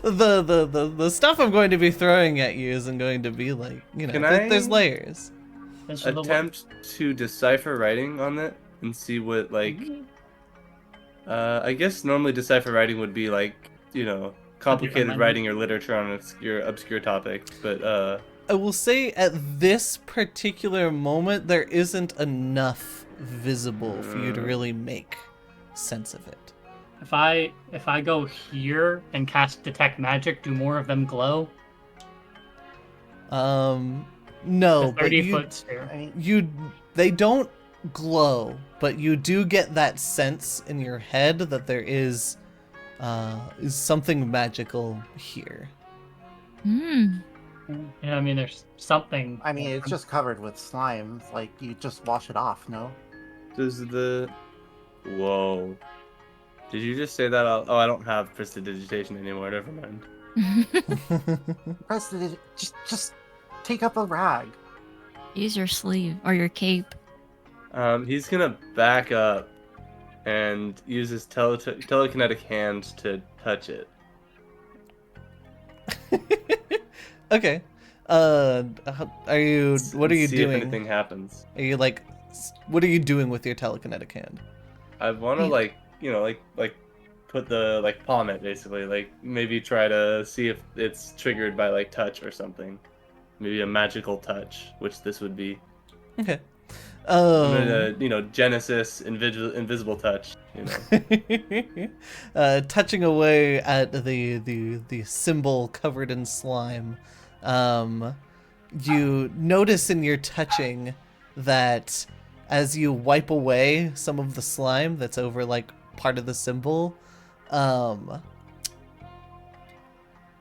the stuff I'm going to be throwing at you isn't going to be like, you know, Can there's I- layers. This is the Attempt to decipher writing on it and see what, like, I guess normally decipher writing would be like, you know, complicated language. writing or literature on an obscure topic, but I will say at this particular moment there isn't enough visible for you to really make sense of it. If I go here and cast detect magic, do more of them glow? No, The but 30-foot sphere. I mean, they don't glow, but you do get that sense in your head that there is something magical here. Hmm. Yeah, I mean, there's something. I mean, it's just covered with slime. Like, you just wash it off, no? does the... Whoa. Did you just say that out? Oh, I don't have prestidigitation anymore, never mind. President, just take up a rag. Use your sleeve or your cape. He's gonna back up and use his telekinetic hand to touch it. Okay. Are you? What are you See doing? if anything happens. Are you like? What are you doing with your telekinetic hand? I want to Yeah. like put the palm it basically, like maybe try to see if it's triggered by like touch or something. Maybe a magical touch, which this would be. Okay. I'm gonna, Genesis invisible touch. Touching away at the symbol covered in slime, you notice in your touching that as you wipe away some of the slime that's over like part of the symbol,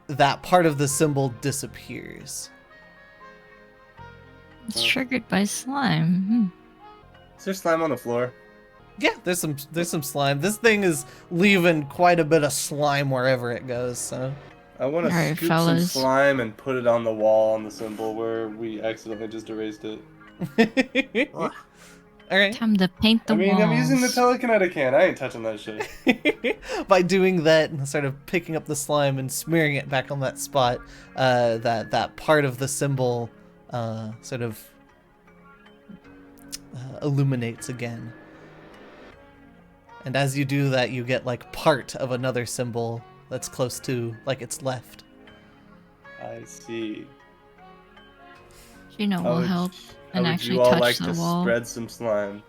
that part of the symbol disappears. It's triggered by slime. Is there slime on the floor? Yeah, there's some slime. This thing is leaving quite a bit of slime wherever it goes. So. I want to Alright, scoop fellas. some slime and put it on the wall on the symbol where we accidentally just erased it. Ugh. All right. Time to paint the I mean, walls. I'm using the telekinetic hand. I ain't touching that shit. By doing that and sort of picking up the slime and smearing it back on that spot, that part of the symbol sort of illuminates again. And as you do that, you get like part of another symbol that's close to like its left. I see. How will help How and would actually you all touch like the to wall. spread some slime?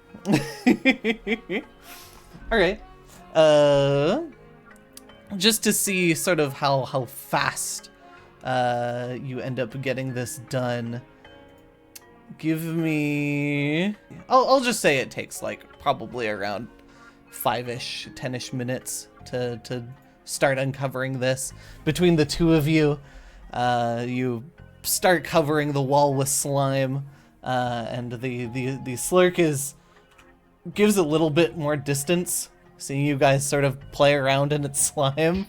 All right. Just to see sort of how fast you end up getting this done. Give me. I'll just say it takes like probably around 5-ish, 10-ish minutes to start uncovering this. Between the two of you, you start covering the wall with slime, and the slurk gives a little bit more distance, seeing you guys sort of play around in its slime,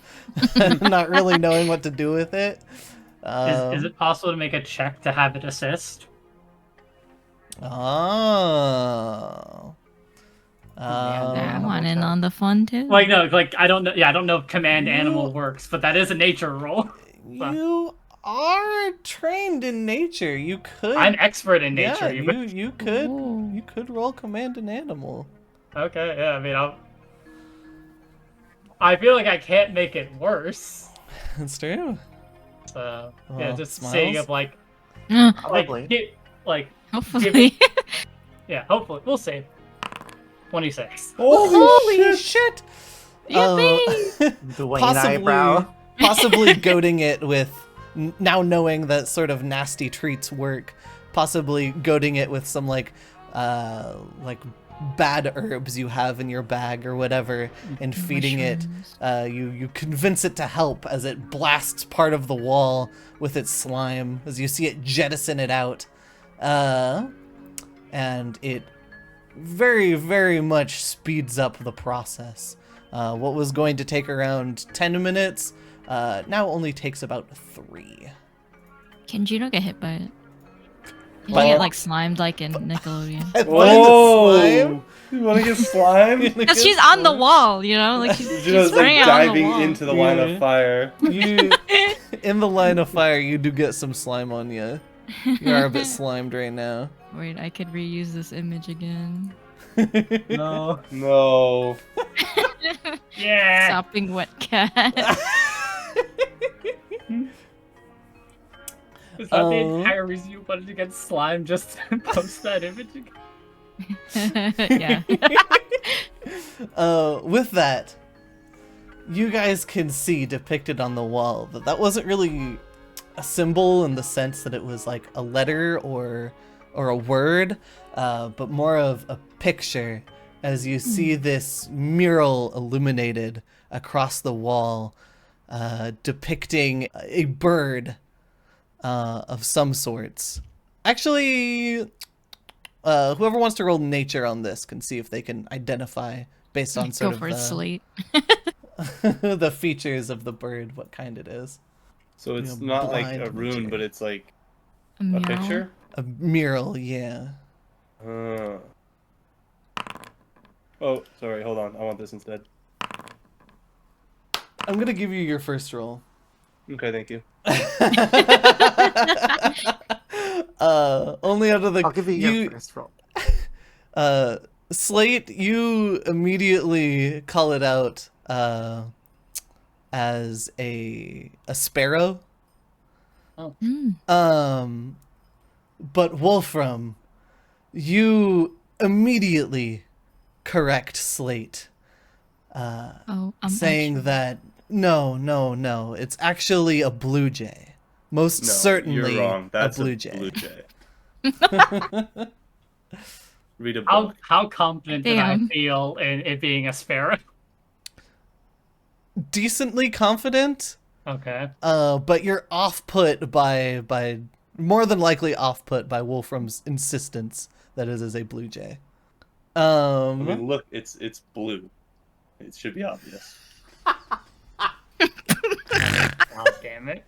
not really knowing what to do with it. Is it possible to make a check to have it assist? Oh. I want in check. on the fun too. Like no, like I don't know. Yeah, I don't know if command animal works, but that is a nature roll. You are trained in nature. You could. I'm expert in Yeah, nature. even. you could roll command an animal. Okay, yeah. I mean, I feel like I can't make it worse. That's true. So yeah, Well, just smiles? saying of like Probably. Hopefully. yeah. Hopefully, we'll see. 26. Holy shit! Yippee! Dwayne Possibly- eyebrow. Possibly goading it with, now knowing that sort of nasty treats work, possibly goading it with some like bad herbs you have in your bag or whatever, and feeding Mushrooms. it. You convince it to help as it blasts part of the wall with its slime, as you see it jettison it out. And it very, very much speeds up the process. What was going to take around 10 minutes now only takes about 3. Can Juno get hit by it? Can By you it? get like slimed like in Nickelodeon? Oh, you want to get slime? Because she's on the wall, you know, like she's Juno's like spraying on the diving wall. into the line of fire. You, in the line of fire, you do get some slime on you. You are a bit slimed right now. Wait, I could reuse this image again. No. No. Yeah. Sopping wet cat. Is that the entire reason you wanted to get slime just to post that image again? Yeah. With that, you guys can see depicted on the wall that wasn't really a symbol in the sense that it was like a letter or a word, but more of a picture, as you see this mural illuminated across the wall, depicting a bird of some sorts. Actually, whoever wants to roll nature on this can see if they can identify based on sort Go of for a slate. the features of the bird, what kind it is. So it's You know, not like blind a rune, nature. but it's like A a meow. picture? A mural, yeah. Oh, sorry, hold on. I want this instead. I'm gonna give you your first roll. Okay, thank you. Only out of the I'll give you your first roll. Slate, you immediately call it out as a sparrow. Mm. But Wolfram, you immediately correct Slate, Oh, I'm saying actually- that no, it's actually a blue jay. Most No, certainly you're wrong. That's a blue jay. Blue jay. Read a How book. how confident did I Damn. feel in it being a sparrow? Decently confident, Okay. but you're off-put by more than likely off-put by Wolfram's insistence that it is a blue jay. I mean, look, it's blue. It should be obvious. God damn it.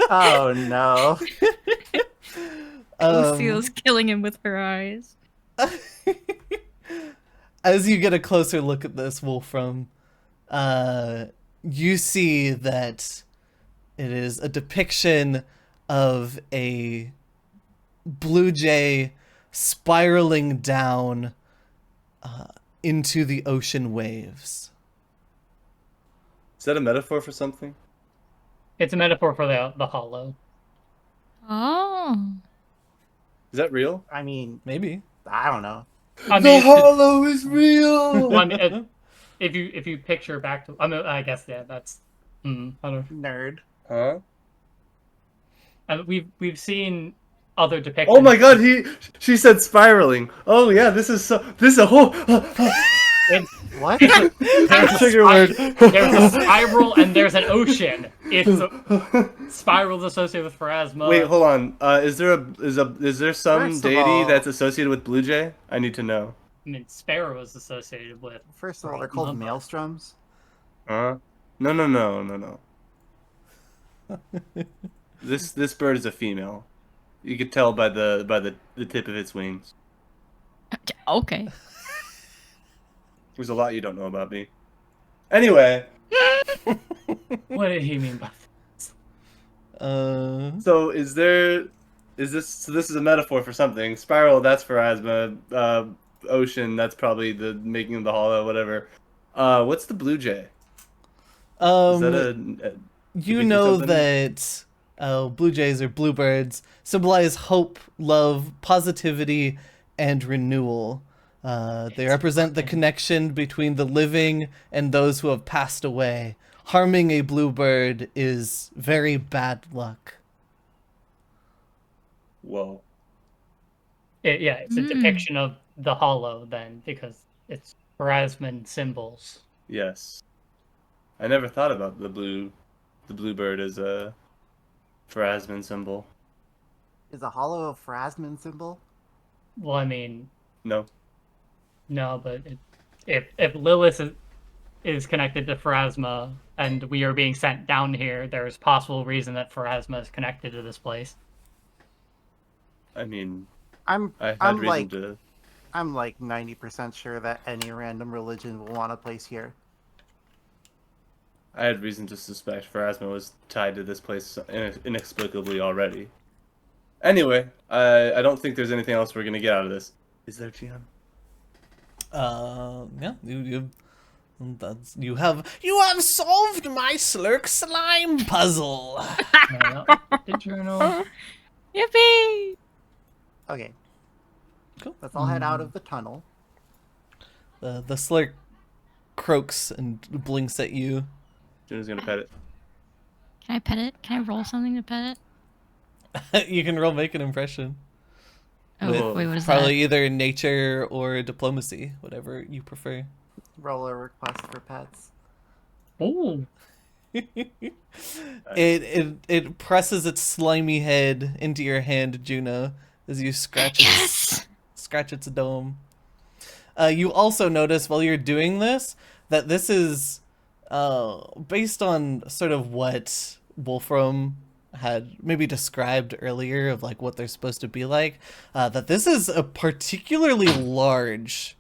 Oh no. Lucille's killing him with her eyes. As you get a closer look at this, Wolfram, you see that it is a depiction of a blue jay spiraling down into the ocean waves. Is that a metaphor for something? It's a metaphor for the hollow. Oh. Is that real? I mean, Maybe. I don't know. I mean, The it's- hollow is real. well, I mean, if you picture back to, I mean, I guess yeah, that's. I don't know. Nerd. Huh? We've seen other depictions. Oh my God! She said spiraling. Oh yeah, this is a whole. What? There's a, Trigger word. there's a spiral and there's an ocean. Spirals associated with Pharasma. Wait, hold on. Is there some First of deity all- that's associated with Blue Jay? I need to know. I mean, Sparrow is associated with. First of all, they're called Pharasma, but- maelstroms. No. This bird is a female. You could tell by the tip of its wings. Okay. There's a lot you don't know about me. Anyway, What did he mean by so this is a metaphor for something. Spiral, that's Pharasma. Ocean, that's probably the making of the hollow, whatever. What's the Blue Jay? Is that you depicting know something? that blue jays or bluebirds symbolize hope, love, positivity, and renewal. They represent the connection between the living and those who have passed away. Harming a bluebird is very bad luck. Whoa. it's a depiction of the hollow then, because it's Pharasman symbols. Yes. I never thought about the bluebird as a Pharasman symbol. Is a hollow a Pharasman symbol? Well, I mean, No. no, but if Lilith is connected to Pharasma and we are being sent down here, there's possible reason that Pharasma is connected to this place. I mean, I'm I had I'm reason like to. I'm like 90% sure that any random religion will want a place here. I had reason to suspect Pharasma was tied to this place inexplicably already. Anyway, I don't think there's anything else we're gonna get out of this. Is there, Gian? Yeah, you have solved my slurk slime puzzle. Did you know? Yippee! Okay, Cool. let's all head out of the tunnel. The slurk croaks and blinks at you. Juna's gonna pet it. Can I pet it? Can I roll something to pet it? You can roll make an impression. Oh, With wait, what is probably either nature or diplomacy, whatever you prefer. Roll a request for pets. Oh, It presses its slimy head into your hand, Juno, as you scratch scratch its dome. You also notice while you're doing this that this is based on sort of what Wolfram had maybe described earlier of like what they're supposed to be like, that this is a particularly large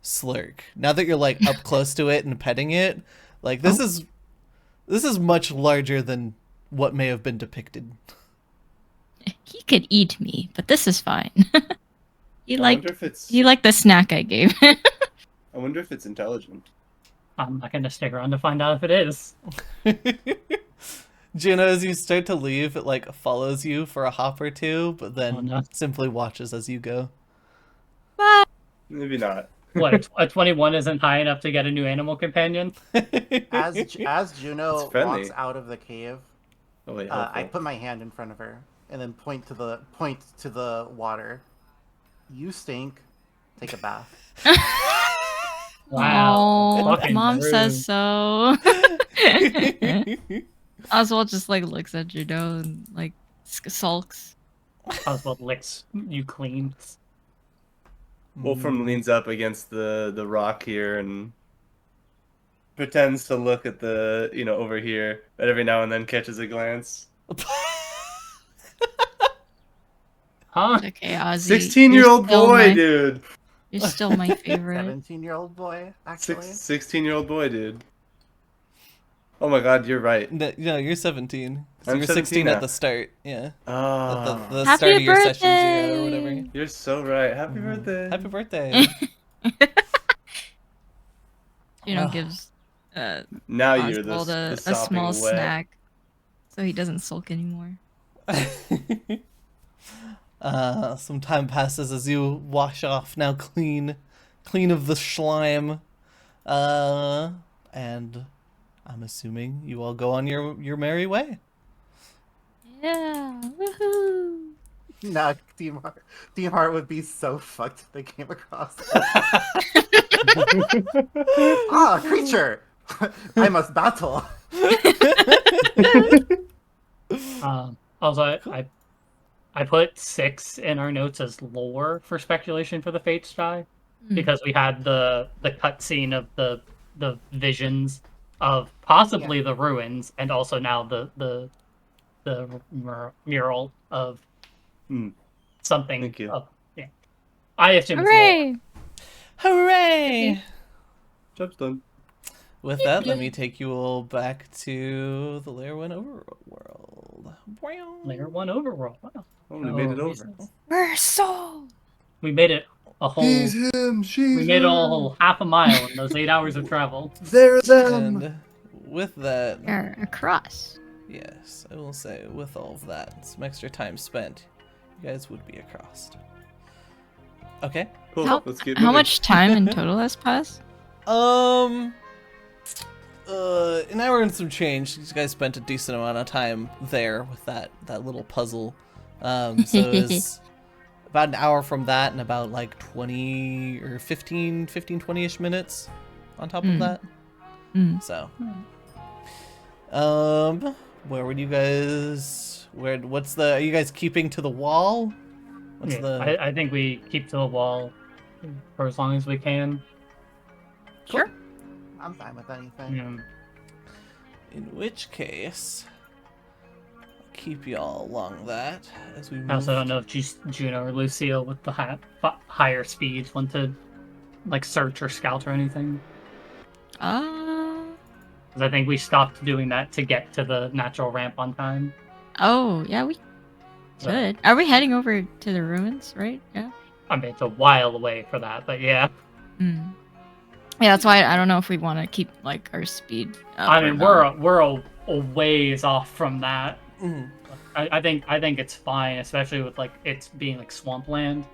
slurk. Now that you're like up close to it and petting it, like this is much larger than what may have been depicted. He could eat me, but this is fine. he I liked wonder if it's. he liked the snack I gave him. I wonder if it's intelligent. I'm not gonna stick around to find out if it is. Juno, as you start to leave, it like follows you for a hop or two, but then Oh, no. simply watches as you go. Maybe not. What, a 21 isn't high enough to get a new animal companion? As Juno It's friendly. walks out of the cave, Oh wait, I helpful. put my hand in front of her and then point to the water. You stink. Take a bath. Wow. Oh, Fucking Mom rude. says so. Oswald just like looks at Judo and like sulks. Oswald licks you clean. Wolfram leans up against the rock here and pretends to look at the over here, but every now and then catches a glance. Huh? Okay, Ozzy. 16-year-old you're still boy, my- dude. You're still my favorite. 17-year-old boy, actually. 16-year-old boy, dude. Oh my god, you're right. No, you're 17. So I'm you're 17 16 now. at the start. Yeah. Oh, The Happy start of your session birthday! 0 or whatever. you're so right. Happy birthday. Happy birthday. Gives Now you're Oswald the a sopping small wet. snack, so he doesn't sulk anymore. Some time passes as you wash off now clean of the slime. And I'm assuming you all go on your merry way. Yeah, woohoo! Nah, Team Heart would be so fucked if they came across. Ah, creature! I must battle. Also, I put 6 in our notes as lore for speculation for the Fates die, because we had the cutscene of the visions of possibly the ruins, and also now the mural of something. Thank you. Yeah, I assume it's lore. Hooray! Hooray! Job's done. With that, let me take you all back to the Layer 1 overworld. Layer 1 overworld. Wow. Oh, we made it over. We're so. We made it a whole. He's him, she's We made it a her. whole half a mile in those 8 hours of travel. They're them. And with that, You're across. yes, I will say, with all of that, some extra time spent, you guys would be across. Okay. Cool. How, Let's keep how moving. much time in total has passed? An hour and some change. These guys spent a decent amount of time there with that little puzzle. So it's about an hour from that and about like 20 or 15, 20-ish minutes on top of that. So, where would you guys, are you guys keeping to the wall? What's Yeah, I think we keep to the wall for as long as we can. Sure. I'm fine with anything. Yeah. In which case, I'll keep y'all along that as we move. I also don't know if Juno or Lucille with the higher speeds want to like search or scout or anything. Because I think we stopped doing that to get to the natural ramp on time. Oh, yeah, we should. Are we heading over to the ruins, right? Yeah. I mean, it's a while away for that, but yeah. Yeah, that's why I don't know if we want to keep like our speed up. I or mean, not. we're a ways off from that. Mhm. I think it's fine, especially with like it's being like swampland.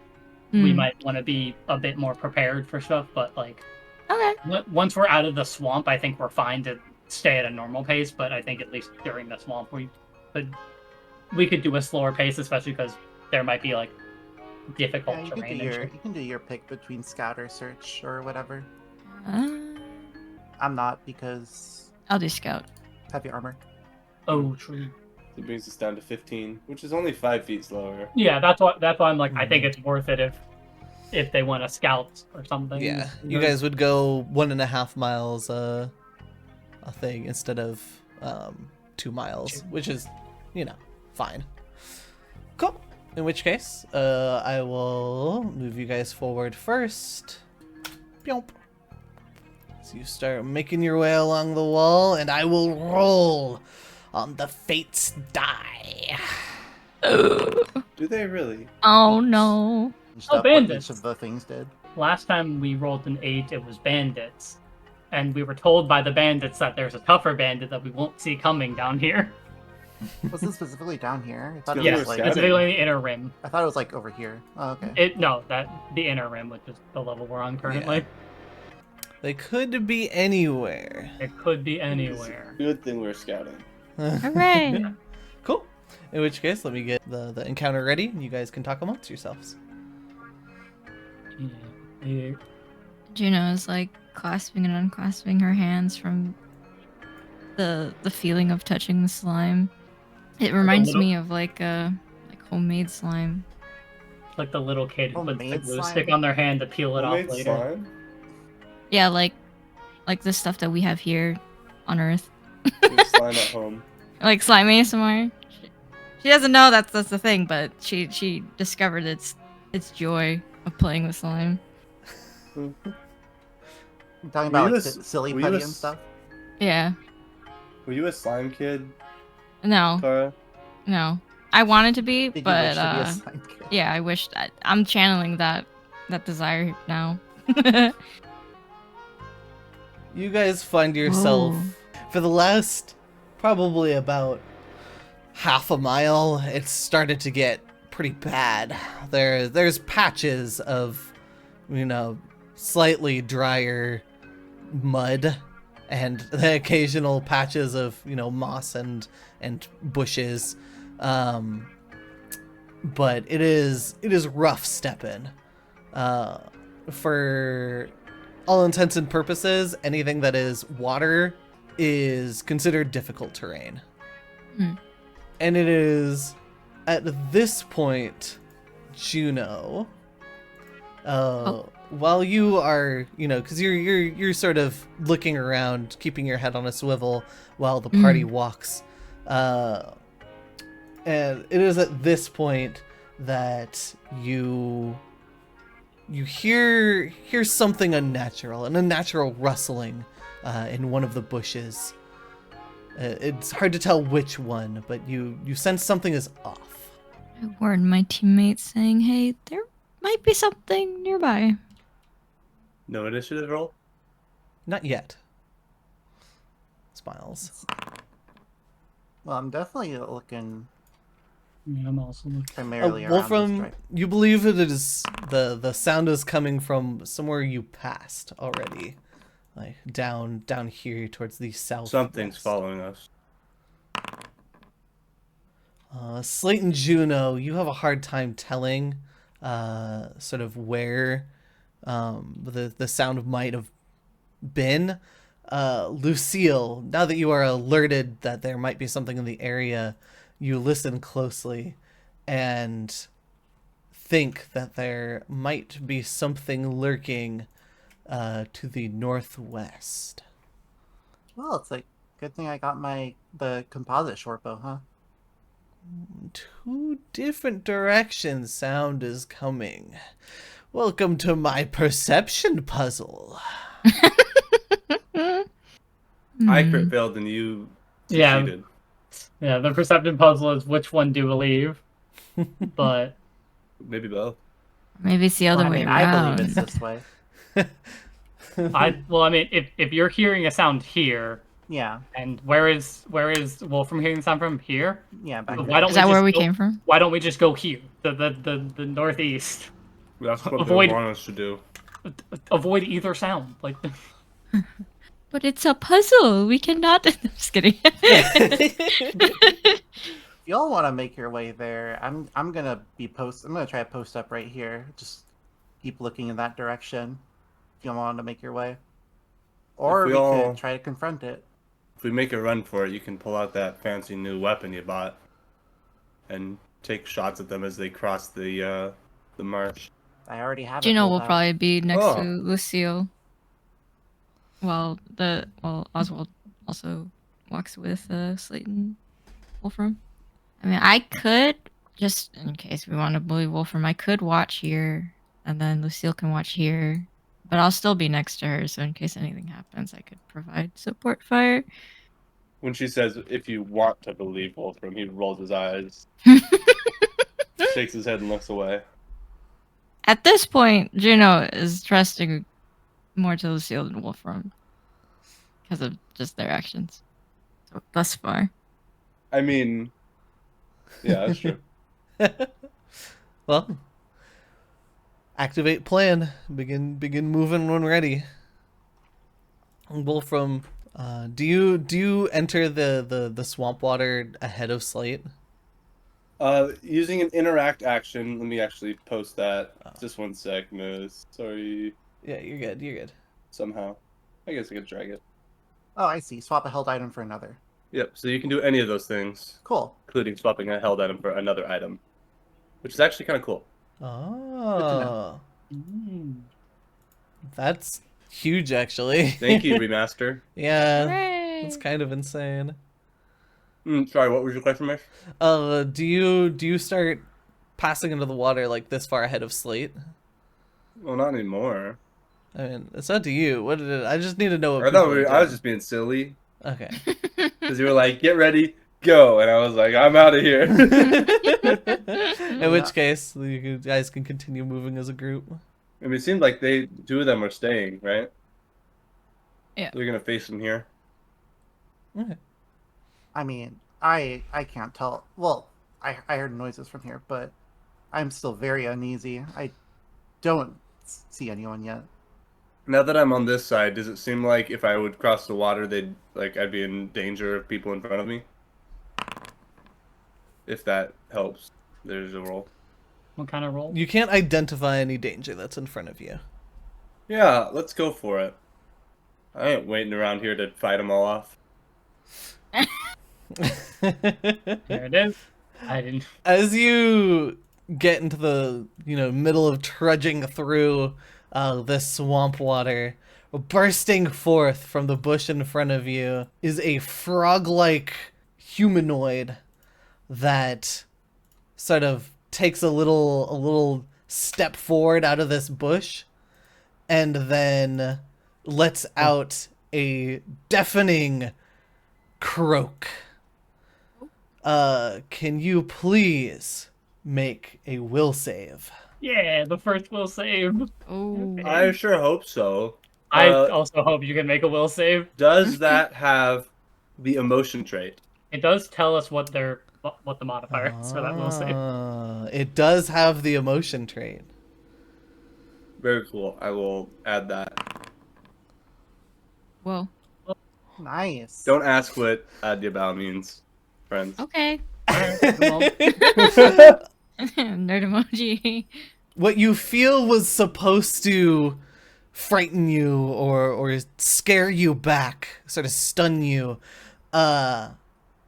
We might want to be a bit more prepared for stuff, but like Okay. once we're out of the swamp, I think we're fine to stay at a normal pace. But I think at least during the swamp, we could do a slower pace, especially because there might be like difficult Yeah, you can terrain. do and your shit. you can do your pick between scout or search or whatever. Uh, I'm not because I'll do scout. heavy armor. Oh, true. It brings us down to 15, which is only 5 feet slower. Yeah, that's why I'm like, I think it's worth it if they want to scout or something. Yeah, you guys would go 1.5 miles a thing instead of 2 miles, which is, fine. Cool. In which case, I will move you guys forward first. Pyomp. So you start making your way along the wall, and I will roll on the Fates die. Do they really? Oh no. Just Oh, up what bandits. each of the things did. Last time we rolled an 8, it was bandits. And we were told by the bandits that there's a tougher bandit that we won't see coming down here. Was it specifically down here? I thought Yeah, it Yes, was like scouting. specifically in the inner rim. I thought it was like over here. Oh, okay. The inner rim, which is the level we're on currently. They could be anywhere. It could be anywhere. Good thing we're scouting. Hooray. Cool. In which case, let me get the encounter ready, and you guys can talk amongst yourselves. Yeah. Juno is like clasping and unclasping her hands from the feeling of touching the slime. It reminds little- me of like homemade slime. Like the little kid who puts the Homemade glue slime? stick on their hand to peel it off Homemade later. slime? Yeah, like the stuff that we have here on Earth. There's slime at home. Like slime ASMR. She doesn't know that's the thing, but she discovered its joy of playing with slime. I'm talking Were about you like a- silly were you putty a and s- stuff. Yeah. Were you a slime kid, No. Tara? No. I wanted to be, Did you but wish to be a slime kid? yeah, I wish that I'm channeling that desire now. You guys find yourself for the last probably about half a mile. It's started to get pretty bad. There's patches of, slightly drier mud, and the occasional patches of moss and bushes. But it is rough stepping. For all intents and purposes, anything that is water is considered difficult terrain. Hmm. And it is at this point, Juno, while you are, because you're sort of looking around, keeping your head on a swivel while the party walks, and it is at this point that you hear something unnatural, an unnatural rustling in one of the bushes. It's hard to tell which one, but you sense something is off. I warned my teammates saying, hey, there might be something nearby. No initiative roll? Not yet. Smiles. Well, I'm definitely looking Yeah, I'm also looking. primarily around Wolfram, this direction. you believe it is the sound is coming from somewhere you passed already, like down here towards the south. Something's following us. Slate and Juno, you have a hard time telling sort of where the sound might have been. Lucille, now that you are alerted that there might be something in the area, you listen closely and think that there might be something lurking to the northwest. Well, it's like good thing I got the composite shortbow, huh? Two different directions sound is coming. Welcome to my perception puzzle. I crit failed and you Yeah. succeeded. Yeah, the perception puzzle is which one do you believe? But Maybe both. Maybe it's the other Well, I way mean, around. I believe it's this way. I mean, if you're hearing a sound here, Yeah, and where is Wolfram hearing the sound from? Here? yeah. Back Why here. don't Is that we where just we go- came from? Why don't we just go here, the northeast? That's what Avoid- they want us to do. Avoid either sound. Like, But it's a puzzle. We cannot. I'm just kidding. If y'all want to make your way there, I'm gonna I'm gonna try to post up right here. Just keep looking in that direction. If y'all want to make your way, or we we all- could try to confront it. If we make a run for it, you can pull out that fancy new weapon you bought and take shots at them as they cross the marsh. I already have it. Juno pulled will out. probably be next Oh. to Lucille. While Oswald also walks with Slayton Wolfram. I mean, I could, just in case we want to bully Wolfram, I could watch here, and then Lucille can watch here. But I'll still be next to her, so in case anything happens, I could provide support fire. When she says, if you want to believe Wolfram, he rolls his eyes, shakes his head, and looks away. At this point, Juno is trusting more to Lucille than Wolfram because of just their actions. So thus far. I mean, yeah, that's true. Well, activate plan. Begin moving when ready. Wolfram, do you enter the swamp water ahead of Slate? Using an interact action, let me actually post that. Just one sec, Moose. Sorry, Yeah, you're good. You're good. somehow. I guess I could drag it. Oh, I see. Swap a held item for another. Yep, so you can do any of those things, Cool. including swapping a held item for another item, which is actually kind of cool. Oh, that's huge, actually. Thank you, Remaster. Yeah, Hooray! that's kind of insane. Sorry, what was your question, Mish? Do you start passing into the water like this far ahead of Slate? Well, not anymore. I mean, it's up to you. What did it? I just need to know what I thought people are I was doing. just being silly Okay. because you were like, "Get ready, go," and I was like, "I'm out of here." In which case, you guys can continue moving as a group. I mean, it seemed like two of them are staying, right? Yeah. They're gonna face them here. Okay. I mean, I can't tell. Well, I heard noises from here, but I'm still very uneasy. I don't see anyone yet. Now that I'm on this side, does it seem like if I would cross the water, I'd be in danger of people in front of me? If that helps, there's a roll. what kind of roll? You can't identify any danger that's in front of you. Yeah, let's go for it. I ain't waiting around here to fight them all off. There it is. I didn't. As you get into the middle of trudging through this swamp water, bursting forth from the bush in front of you is a frog-like humanoid that sort of takes a little step forward out of this bush and then lets out a deafening croak. Can you please make a will save? Yeah, the first will save. Oh. I sure hope so. I also hope you can make a will save. Does that have the emotion trait? It does tell us what the modifier is for that will save. It does have the emotion trait. Very cool. I will add that. Whoa. Nice. Don't ask what Diabao means, friends. Okay. Well, Nerd emoji. What you feel was supposed to frighten you or scare you back, sort of stun you,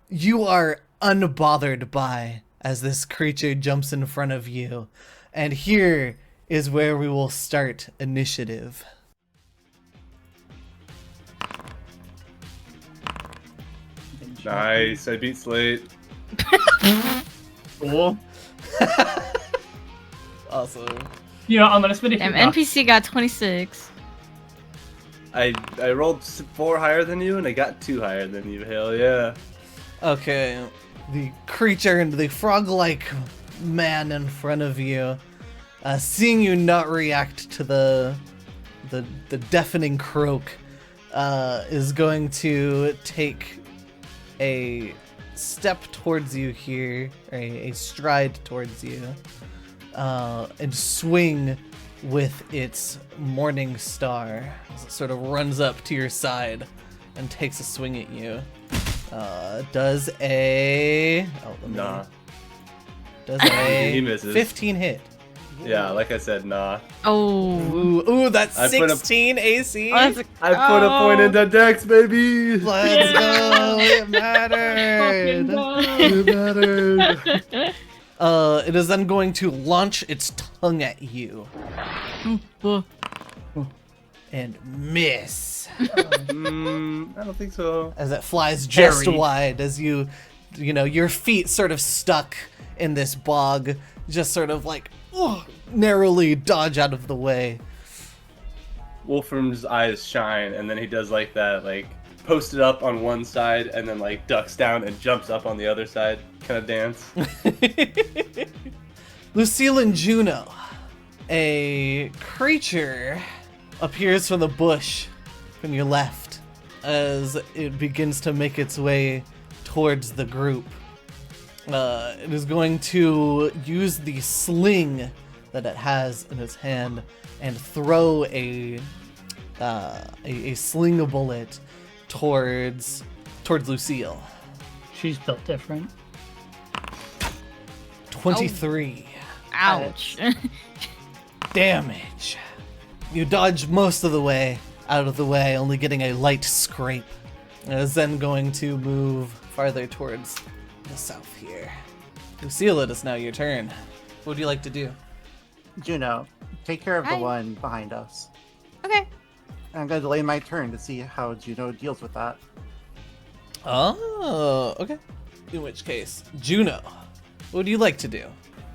you are unbothered by as this creature jumps in front of you. And here is where we will start initiative. Nice. I beat Slate. cool. Awesome. You know, I'm gonna spend a Damn, few bucks. NPC got 26. I rolled 4 higher than you, and I got 2 higher than you. Hell yeah. Okay, the creature and the frog-like man in front of you, seeing you not react to the deafening croak, is going to take a step towards you here, a stride towards you, and swing with its morning star as it sort of runs up to your side and takes a swing at you. Does a Nah. does a He misses. 15 hit. Yeah, like I said, nah. Oh. Ooh, that's I put a- 16 AC. Oh, that's I put a point into Dex, baby. Let's go. It Fucking mattered. go. It mattered. It is then going to launch its tongue at you and miss I don't think so. as it flies just Very. wide as your feet sort of stuck in this bog, just sort of like narrowly dodge out of the way. Wolfram's eyes shine, and then he does like that, like posted up on one side, and then like ducks down and jumps up on the other side, kind of dance. Lucille and Juno, a creature appears from the bush from your left as it begins to make its way towards the group. It is going to use the sling that it has in its hand and throw a sling bullet towards Lucille. She's built different. 23 Ouch. damage. You dodge most of the way out of the way, only getting a light scrape. It is then going to move farther towards the south here. Lucille, it is now your turn. What would you like to do? Juno, take care of the Hi. one behind us. Okay. I'm going to delay my turn to see how Juno deals with that. Oh, okay. In which case, Juno, what would you like to do?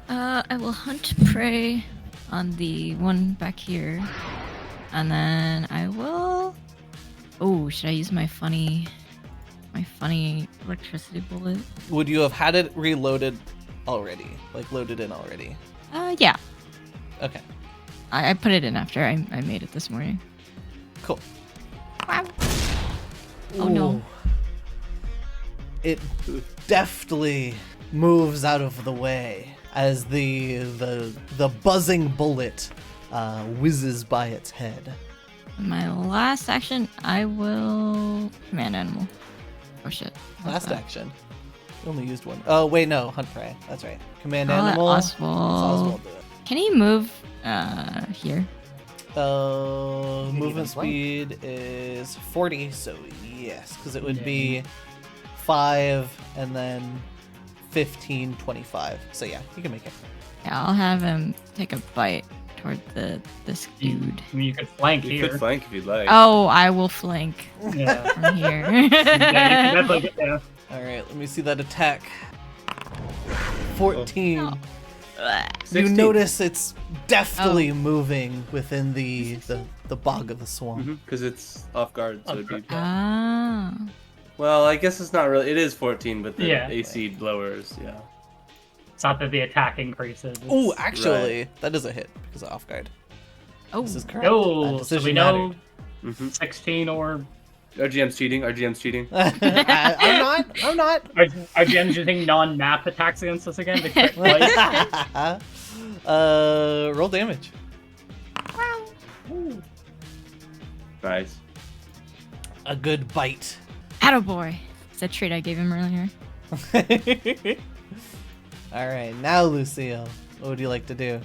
I will hunt prey on the one back here. And then I will... Oh, should I use my funny electricity bullet? Would you have had it reloaded already? Like loaded in already? Yeah. Okay, I put it in after I made it this morning. cool. Wow. Oh no. Ooh. It deftly moves out of the way as the buzzing bullet whizzes by its head. My last action, I will command animal. Oh shit. What's Last that? action. You only used one. Oh wait, no, hunt prey. That's right. Command I'll let animal. Oswald- Let's Oswald do it. Can he move here? Movement even blink. speed is 40, so yes, because it would Yeah. be 5 and then 15, 25. So yeah, you can make it. Yeah, I'll have him take a bite toward this dude. I mean, you could flank You here. could flank if you'd like. Oh, I will flank Yeah. from here. Yeah, you can definitely get there. All right, let me see that attack. 14. Oh. You 16. notice it's deftly moving within the bog of the swamp. Because it's off guard, so it'd be. Ah. Well, I guess it's not really. It is 14, but the Yeah. AC lowers. Yeah. It's not that the attack increases. it's- Oh, actually, that is a hit because of off guard. Oh. This is correct. That No, so decision we know Mm-hmm. 16 or Our GM's cheating. Our GM's cheating. I'm not. are GMs using non-map attacks against us again? To crit twice? Roll damage. Nice. A good bite. Attaboy. It's that trait I gave him earlier. All right, now Lucille, what would you like to do?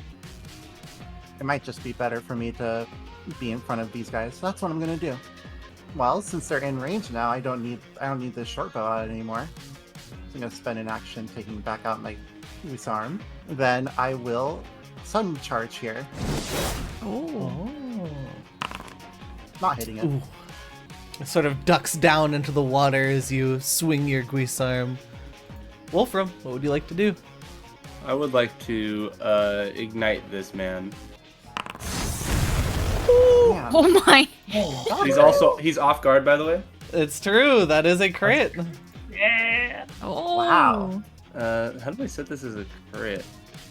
It might just be better for me to be in front of these guys. So that's what I'm gonna do. Well, since they're in range now, I don't need this short bow out anymore. So I'm gonna spend an action taking back out my disarm. Then I will sun charge here. Oh. Not hitting it. Ooh. It sort of ducks down into the water as you swing your guisarme. Wolfram, what would you like to do? I would like to ignite this man. Yeah. Oh my. He's off guard, by the way. It's true, that is a crit. Yeah. Oh. Wow. How do I set this as a crit?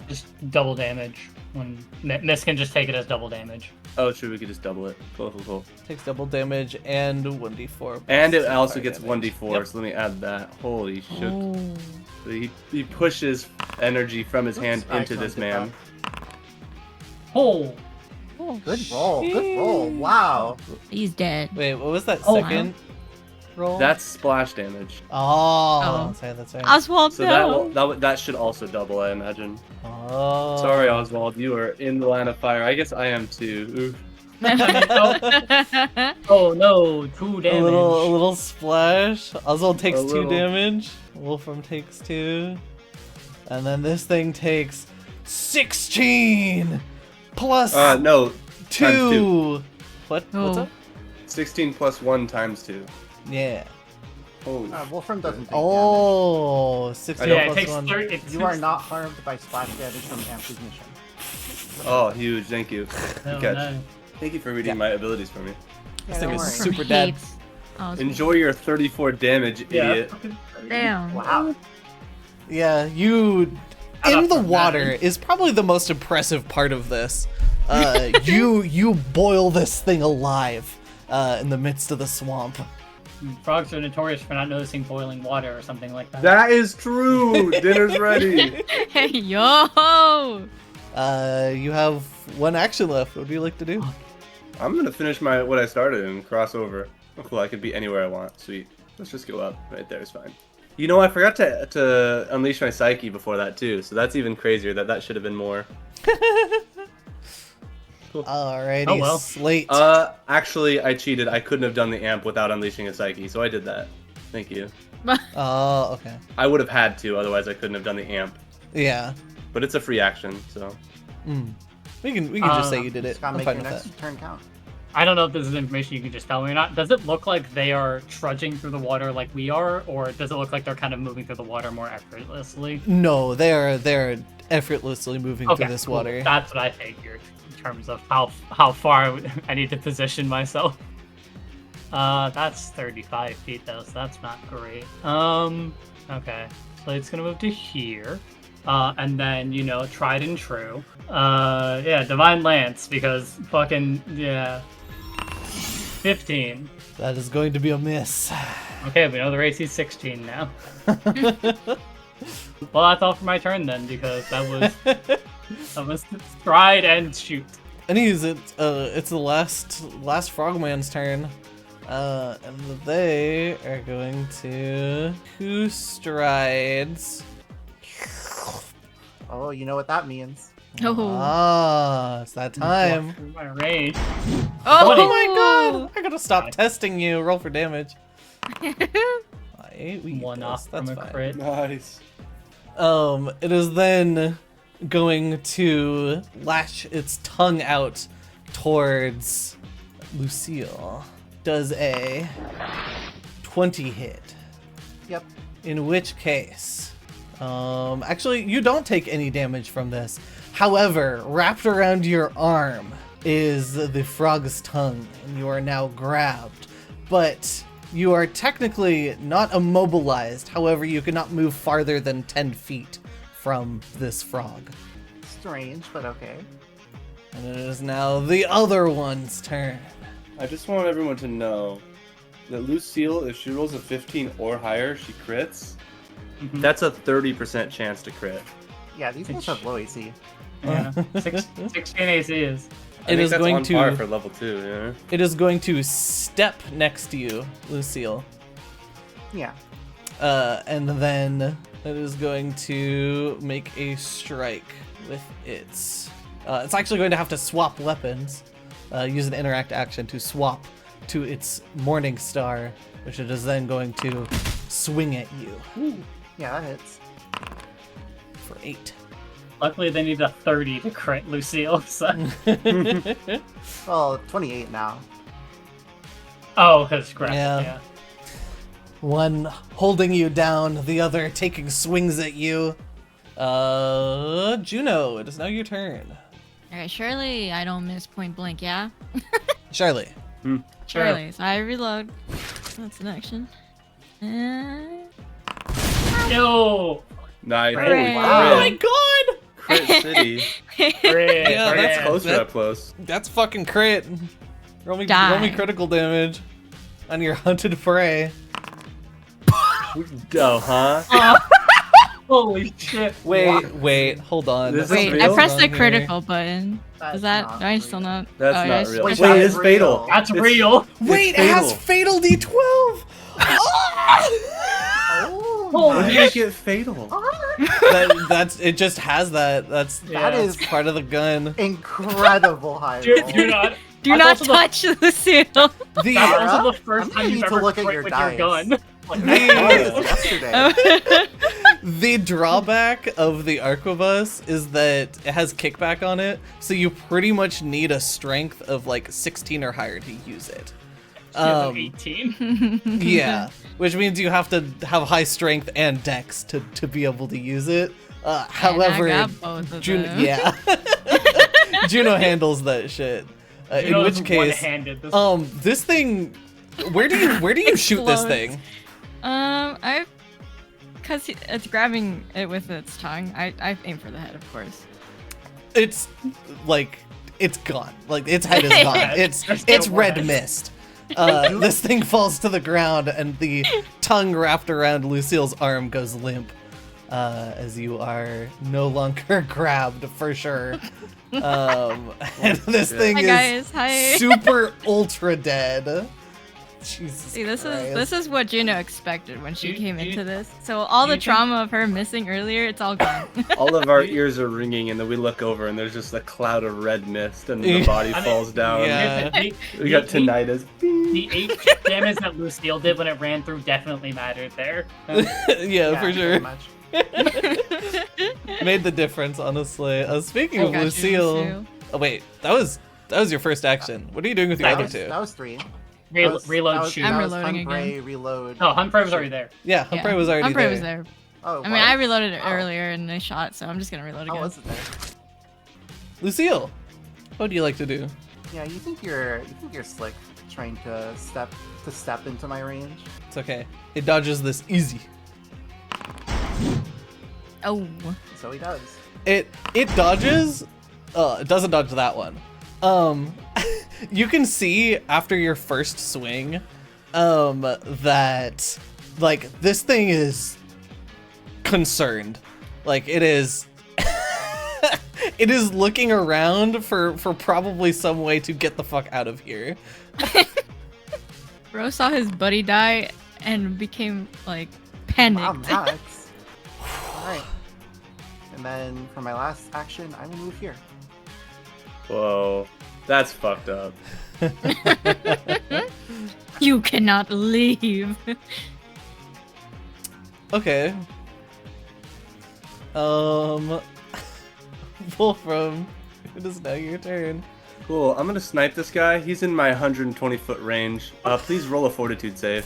Just double damage. When Miss can just take it as double damage. Oh, sure, we could just double it. Cool. Takes double damage and 1d4. And it plus also fire gets damage. 1d4, Yep. so let me add that. Holy shit. Oh. So he pushes energy from his hand I into this accidentally man. Oh, Oh. Good roll. Good roll. Wow. He's dead. Wait, what was that Oh, second roll? That's splash damage. Oh, Oh. that's right. Oswald, So no. that should also double, I imagine. Oh. Sorry, Oswald, you are in the line of fire. I guess I am too. Oof. oh no, 2 A damage. little splash. Oswald takes A 2 little. damage. Wolfram takes 2. And then this thing takes 16 plus No. 2. times 2. What's Oh. up? 16 plus 1 times 2. Yeah. Holy. Wolfram doesn't take Oh, 16 Yeah, it plus takes 1. 30. damage. You are not harmed by splash damage from ammunition. Oh, huge. Thank you. No, Good catch. no. Thank you for reading Yeah. my abilities for me. This thing don't is worry. super dead. Oswald. Enjoy your 34 damage, Yeah. idiot. Damn. Wow. Yeah, you How in about the for water that? is probably the most impressive part of this. You boil this thing alive in the midst of the swamp. Frogs are notorious for not noticing boiling water or something like that. That is true. Dinner's ready. Hey, yo! You have 1 action left. What do you like to do? I'm gonna finish what I started and cross over. Oh, cool. I can be anywhere I want. Sweet. Let's just go up. Right there is fine. You know, I forgot to unleash my psyche before that too. So that's even crazier. That should have been more. Alrighty, Oh, well. Slate. Actually, I cheated. I couldn't have done the amp without unleashing a psyche, so I did that. Thank you. Oh, okay. I would have had to, otherwise I couldn't have done the amp. Yeah. But it's a free action, so. We can just say you did it. Just gotta I'm make fine your with next that. turn count. I don't know if this is information you can just tell me or not. Does it look like they are trudging through the water like we are, or does it look like they're kind of moving through the water more effortlessly? No, they're effortlessly moving through this cool. water. That's what I figured in terms of how far I need to position myself. That's 35 feet though, so that's not great. Okay. So it's gonna move to here. And then, tried and true. Yeah, Divine Lance, because fucking, yeah. 15. That is going to be a miss. Okay, we know the AC is 16 now. Well, that's all for my turn then, because that was stride and shoot. Anyways, it's the last frogman's turn. And they are going to 2 strides. Oh, you know what that means. Oh. Ah, it's that time. Through my range. Oh 20. my god! I gotta stop testing you. Roll for damage. 8, we eat One this. off That's from a fine. crit. Nice. It is then going to lash its tongue out towards Lucille. Does a 20 hit? Yep. In which case, actually, you don't take any damage from this. However, wrapped around your arm is the frog's tongue, and you are now grabbed. But you are technically not immobilized. However, you cannot move farther than 10 feet from this frog. Strange, but okay. And it is now the other one's turn. I just want everyone to know that Lucille, if she rolls a 15 or higher, she crits. Mhm. That's a 30% chance to crit. Yeah, these ones have low AC. Yeah. 16 AC is. I It think is that's going on to- par for level 2, yeah. It is going to step next to you, Lucille. Yeah. And then it is going to make a strike with its... it's actually going to have to swap weapons. Use an interact action to swap to its Morning Star, which it is then going to swing at you Yeah, that hits. for 8. Luckily, they need a 30 to crit Lucille. So. Well, 28 now. Oh, because grapple. Yeah. Yeah. One holding you down, the other taking swings at you. Juno, it is now your turn. Alright, surely I don't miss point blank, yeah? Charlie. Surely. So I reload. That's an action. And... Yo. Nice. Right. Holy Wow. Oh my crit. god! Crit City. Crit. Yeah, That's Crit. close that- up close. That's fucking crit. Roll me Die. critical damage on your hunted prey. Oh, huh? Holy shit. Wait, hold on. This is Wait, I real? pressed the Wrong here. critical button. That's Is that... not Do I still real. not... That's oh, not yes. real. Wait, Wait, that's it's fatal. real. That's It's- real. Wait, it has fatal D12. Oh, When Holy did my- it get fatal? That's it. Just has that. That's Yeah. That is part of the gun. incredible high Do, roll. do not. Do That's not also touch Lucille! The That's Sarah, also the first I'm time gonna you've need to ever look at crit your with dice. your gun. Like, That was yesterday. the drawback of the Arquebus is that it has kickback on it, so you pretty much need a strength of like 16 or higher to use it. she has an 18. Yeah, which means you have to have high strength and dex to be able to use it. However, And I got both of Juno, them. yeah, Juno handles that shit. You In know, which it's case, one-handed. this thing, where do you shoot this Explodes. thing? Because it's grabbing it with its tongue, I aim for the head, of course. It's like it's gone. Like its head is gone. Yeah, it's there's it's no more red head. mist. This thing falls to the ground, and the tongue wrapped around Lucille's arm goes limp, as you are no longer grabbed for sure. And this shit. thing Hi is guys, hi. super ultra dead. Jesus See, this Christ. is what Juno expected when she Do- came do you- into this. So all do the you think- trauma of her missing earlier, it's all gone. All of our ears are ringing, and then we look over, and there's just a cloud of red mist, and the body I mean, falls down. yeah. We got tinnitus. The 8 damage that Lucille did when it ran through definitely mattered there. Yeah, for sure. pretty much. Made the difference, honestly. Speaking I of got you, Lucille. Lucille. Oh wait, that was your first action. What are you doing with the That other was- two? That was 3. Reload shoot. I'm that was reloading Hunt, Bray, again. reload. Oh, Hunt Prey was already there. Yeah, Humphrey was already Humphrey there. was there. Oh, I mean, I what? reloaded it Oh. earlier and I shot, so I'm just gonna reload Oh, again. was it there? Lucille, what do you like to do? Yeah, you think you're slick trying to step into my range. It's okay. It dodges this easy. Oh. So he does. It dodges. It doesn't dodge that one. You can see after your first swing, that like this thing is concerned. Like it is. It is looking around for probably some way to get the fuck out of here. Bro saw his buddy die and became like Wow, panicked. Max. Alright. And then for my last action, I will move here. Whoa, that's fucked up. You cannot leave. Okay. Wolfram, it is now your turn. Cool, I'm gonna snipe this guy. He's in my 120 foot range. Please roll a fortitude save.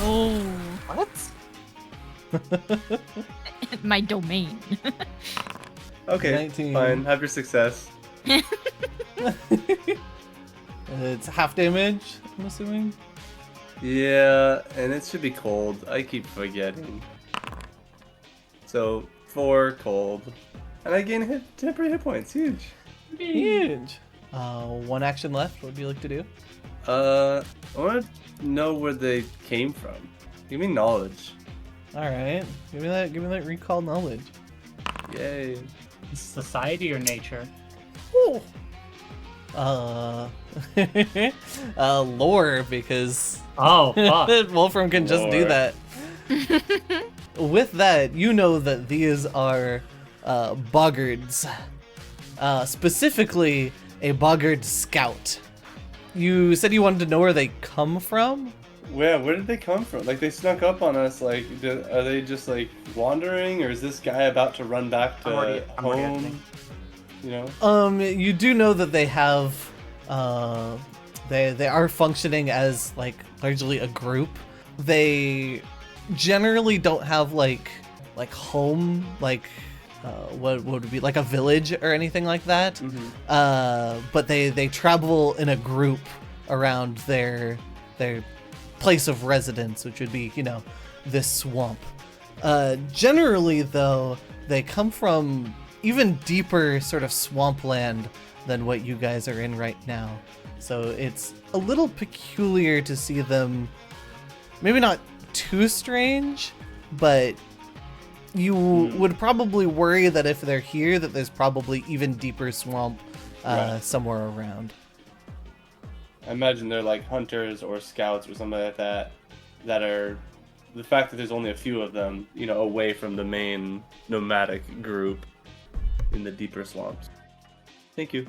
Oh, What? my domain. Okay, 19. fine. Have your success. It's half damage, I'm assuming. Yeah, and it should be cold. I keep forgetting. So, 4 cold. And I gain temporary hit points. Huge. Huge. One action left. What would you like to do? I want to know where they came from. Give me knowledge. All right. Give me that recall knowledge. Yay. Society or nature? Ooh. Lore, because Oh, fuck. Wolfram can just do Lore. that. With that, you know that these are boggards. Specifically, a boggard scout. You said you wanted to know where they come from? Where did they come from? Like, they snuck up on us. Like, are they just, like, wandering? Or is this guy about to run back to I'm already home? editing. You know? You do know that they have, they are functioning as, like, largely a group. They generally don't have, like home, like, what would it be, like a village or anything like that. Mm-hmm. But they travel in a group around their place of residence, which would be, this swamp. Generally, though, they come from even deeper sort of swampland than what you guys are in right now. So it's a little peculiar to see them, maybe not too strange, but you would probably worry that if they're here, that there's probably even deeper swamp Right. somewhere around. I imagine they're like hunters or scouts or something like that. That are the fact that there's only a few of them, away from the main nomadic group in the deeper swamps. Thank you.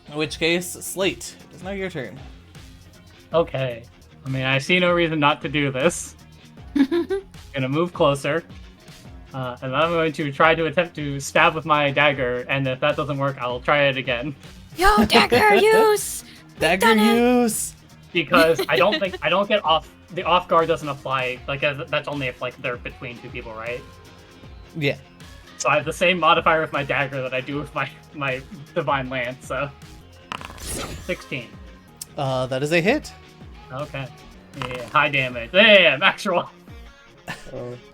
In which case, Slate, it's now your turn. Okay. I mean, I see no reason not to do this. Gonna move closer. And I'm going to try to attempt to stab with my dagger, and if that doesn't work, I'll try it again. Yo, dagger use. Dagger done it. use! Because I don't get the off guard doesn't apply, that's only if, they're between two people, right? Yeah. So I have the same modifier with my dagger that I do with my divine lance, so 16. That is a hit. Okay. Yeah, high damage. Yeah, max roll.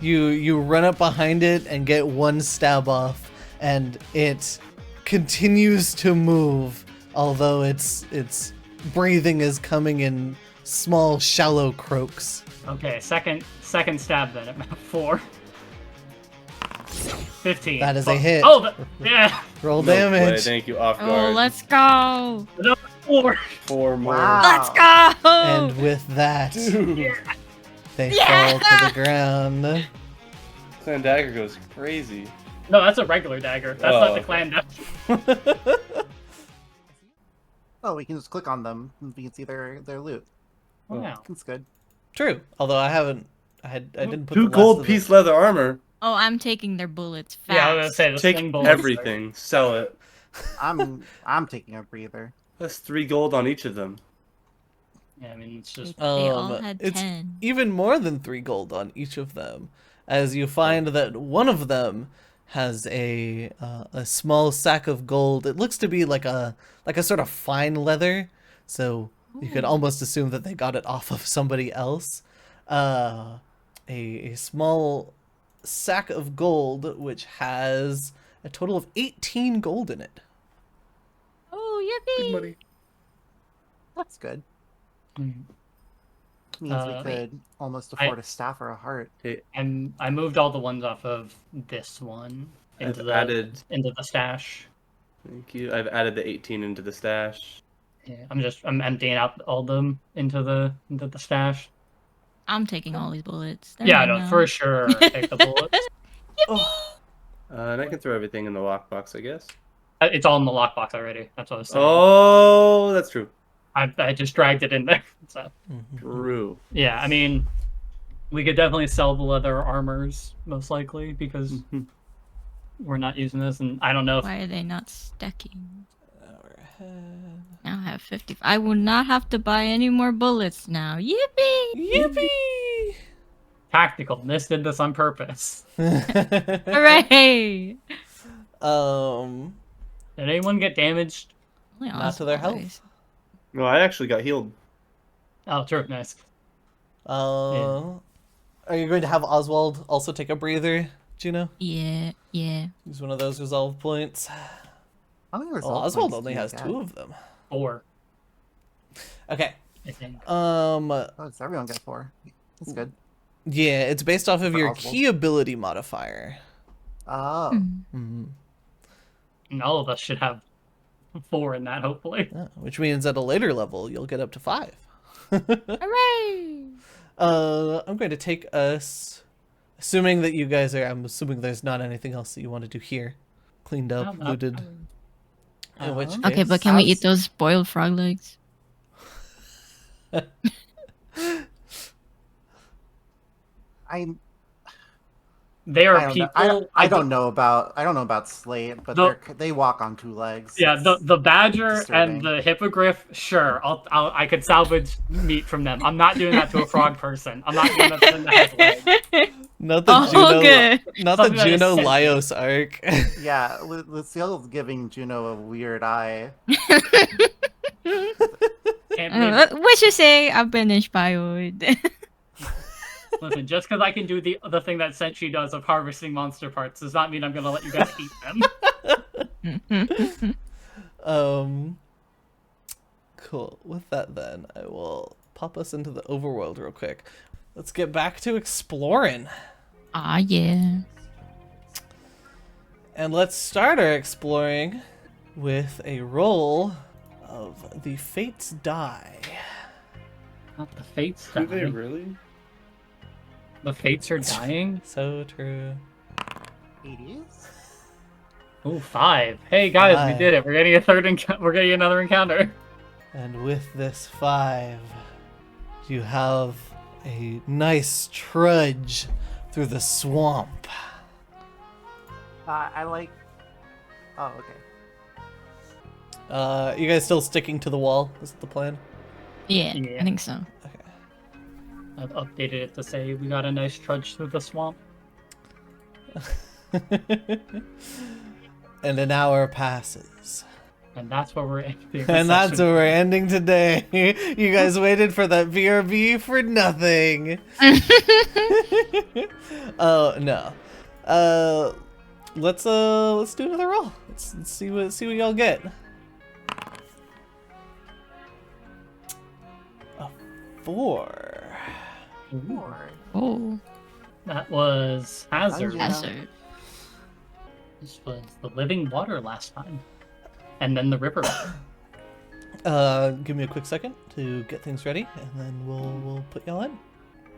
You run up behind it and get one stab off, and it continues to move, although its breathing is coming in small, shallow croaks. Okay, second stab then at 4. 15. That is a hit. Oh, yeah. Roll No play, damage. thank you, off Oh, guard. let's go. Another 4. 4 more. Wow. Let's go. And with that, Dude, they Yeah. fall to the ground. Clan Dagger goes crazy. No, that's a regular dagger. That's Oh, not the okay. clan dagger. Oh, we can just click on them and we can see their loot. Wow. That's good. True. Although I didn't put 2 the last gold of piece leather armor. Oh, I'm taking their bullets fast. Yeah, I was gonna say the Take sling bullets. everything. Sell it. I'm taking a breather. That's 3 gold on each of them. Yeah, I mean it's just They all it. had It's 10. even more than 3 gold on each of them, as you find that one of them has a small sack of gold. It looks to be like a sort of fine leather, so you could almost assume that they got it off of somebody else. A small sack of gold which has a total of 18 gold in it. Oh, Big yippee. money. That's good. Hmm. Means we Wait. could almost afford a staff or a heart. And I moved all the ones off of this one into the stash. Thank you. I've added the 18 into the stash. Yeah, I'm emptying out all them into the stash. I'm taking all these bullets. They're Yeah, mine no, now. for sure. Take the bullets. Oh, And I can throw everything in the lockbox, I guess. It's all in the lockbox already. That's what I was saying. Oh, that's true. I just dragged it in there. So True. yeah, I mean, we could definitely sell the leather armors most likely because we're not using this, and I don't know if Why are they not stacking? Hour ahead. Now I have 50. I will not have to buy any more bullets now. Yippee! Yippee! tactical. This did this on purpose. Hooray! Did anyone get damaged? Only Not to their Oswald health. is. No, I actually got healed. Oh, true. Nice. Are you going to have Oswald also take a breather, Juno? Yeah. Use one of those resolve points. How many Well, resolve Oswald points only do you has get? 2 of them. 4, Okay. I think. Oh, does everyone get 4? That's good. Yeah, it's based off of For your Oswald. key ability modifier. Oh. Mm-hmm. And all of us should have 4 in that, hopefully. Which means at a later level, you'll get up to 5. Hooray! I'm going to take us, assuming that you guys are, I'm assuming there's not anything else that you want to do here. Cleaned up, No, looted. In which case, Okay, but can we eat Sounds- those boiled frog legs? They are I don't know. people. I don't know about Slate, but they walk on 2 legs. Yeah, It's the badger disturbing. and the hippogriff. Sure, I could salvage meat from them. I'm not doing that to a frog person. I'm not doing that to the head leg. not the Oh, Juno, good. not the Something that is Juno sentient. Laios arc. Yeah, Lucille's giving Juno a weird eye. Can't believe What you say? I've been inspired. Listen, just because I can do the thing that Senshi does of harvesting monster parts does not mean I'm gonna let you guys eat them. Cool. With that then, I will pop us into the overworld real quick. Let's get back to exploring. Ah, yeah. And let's start our exploring with a roll of the Fates die. Not the fates Do they dying. really? The fates are dying. So true. 80s? Oh, 5. Hey guys, 5. we did it. We're getting a we're getting another encounter. And with this 5, you have a nice trudge through the swamp. I like... Oh, okay. You guys still sticking to the wall? Is the plan? Yeah, Yeah. I think so. I've updated it to say we got a nice trudge through the swamp. And an hour passes. And that's where we're ending. And that's where we're ending today. You guys waited for that BRB for nothing. Oh no. Let's do another roll. Let's see what y'all get. A 4. Oh, That was Hazard. Yeah. hazard. This was the living water last time. And then the river. Give me a quick second to get things ready, and then we'll put y'all in.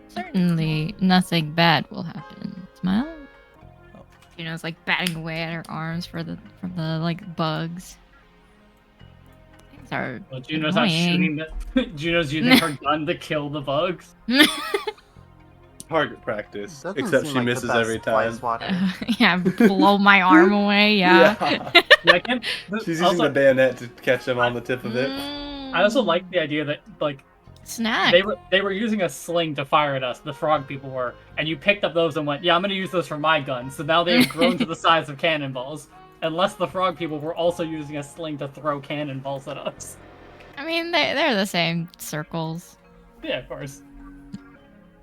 Certainly nothing bad will happen. Smile. You know, it's like batting away at her arms from the like bugs. Things are Well, Juno's not annoying. shooting the... Juno's using her gun to kill the bugs. Target practice. Doesn't Except seem she like the misses best every time. fly swatter. Yeah, blow my arm away. Yeah. Yeah, I can't... She's also, using the bayonet to catch him on the tip of it. I also like the idea that, like, snack. they were using a sling to fire at us, the frog people were, and you picked up those and went, yeah, I'm gonna use those for my gun. So now they've grown to the size of cannonballs. Unless the frog people were also using a sling to throw cannonballs at us. I mean, they're the same circles. Yeah, of course.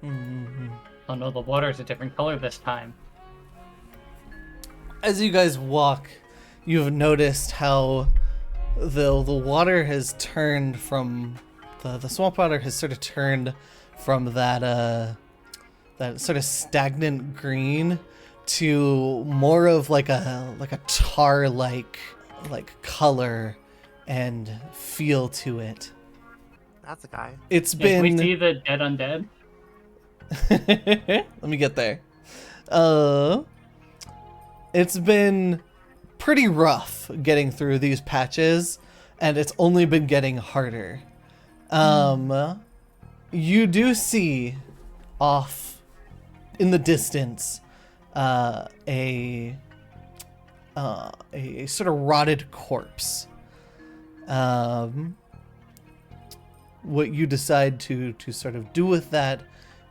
Mm-hmm. Oh no, the water's a different color this time. As you guys walk, you've noticed how the water has turned from the swamp water has sort of turned from that sort of stagnant green to more of like a tar like color and feel to it. That's a guy. It's Yeah, can we been see the dead undead? Let me get there. It's been pretty rough getting through these patches, and it's only been getting harder. You do see off in the distance a sort of rotted corpse. What you decide to sort of do with that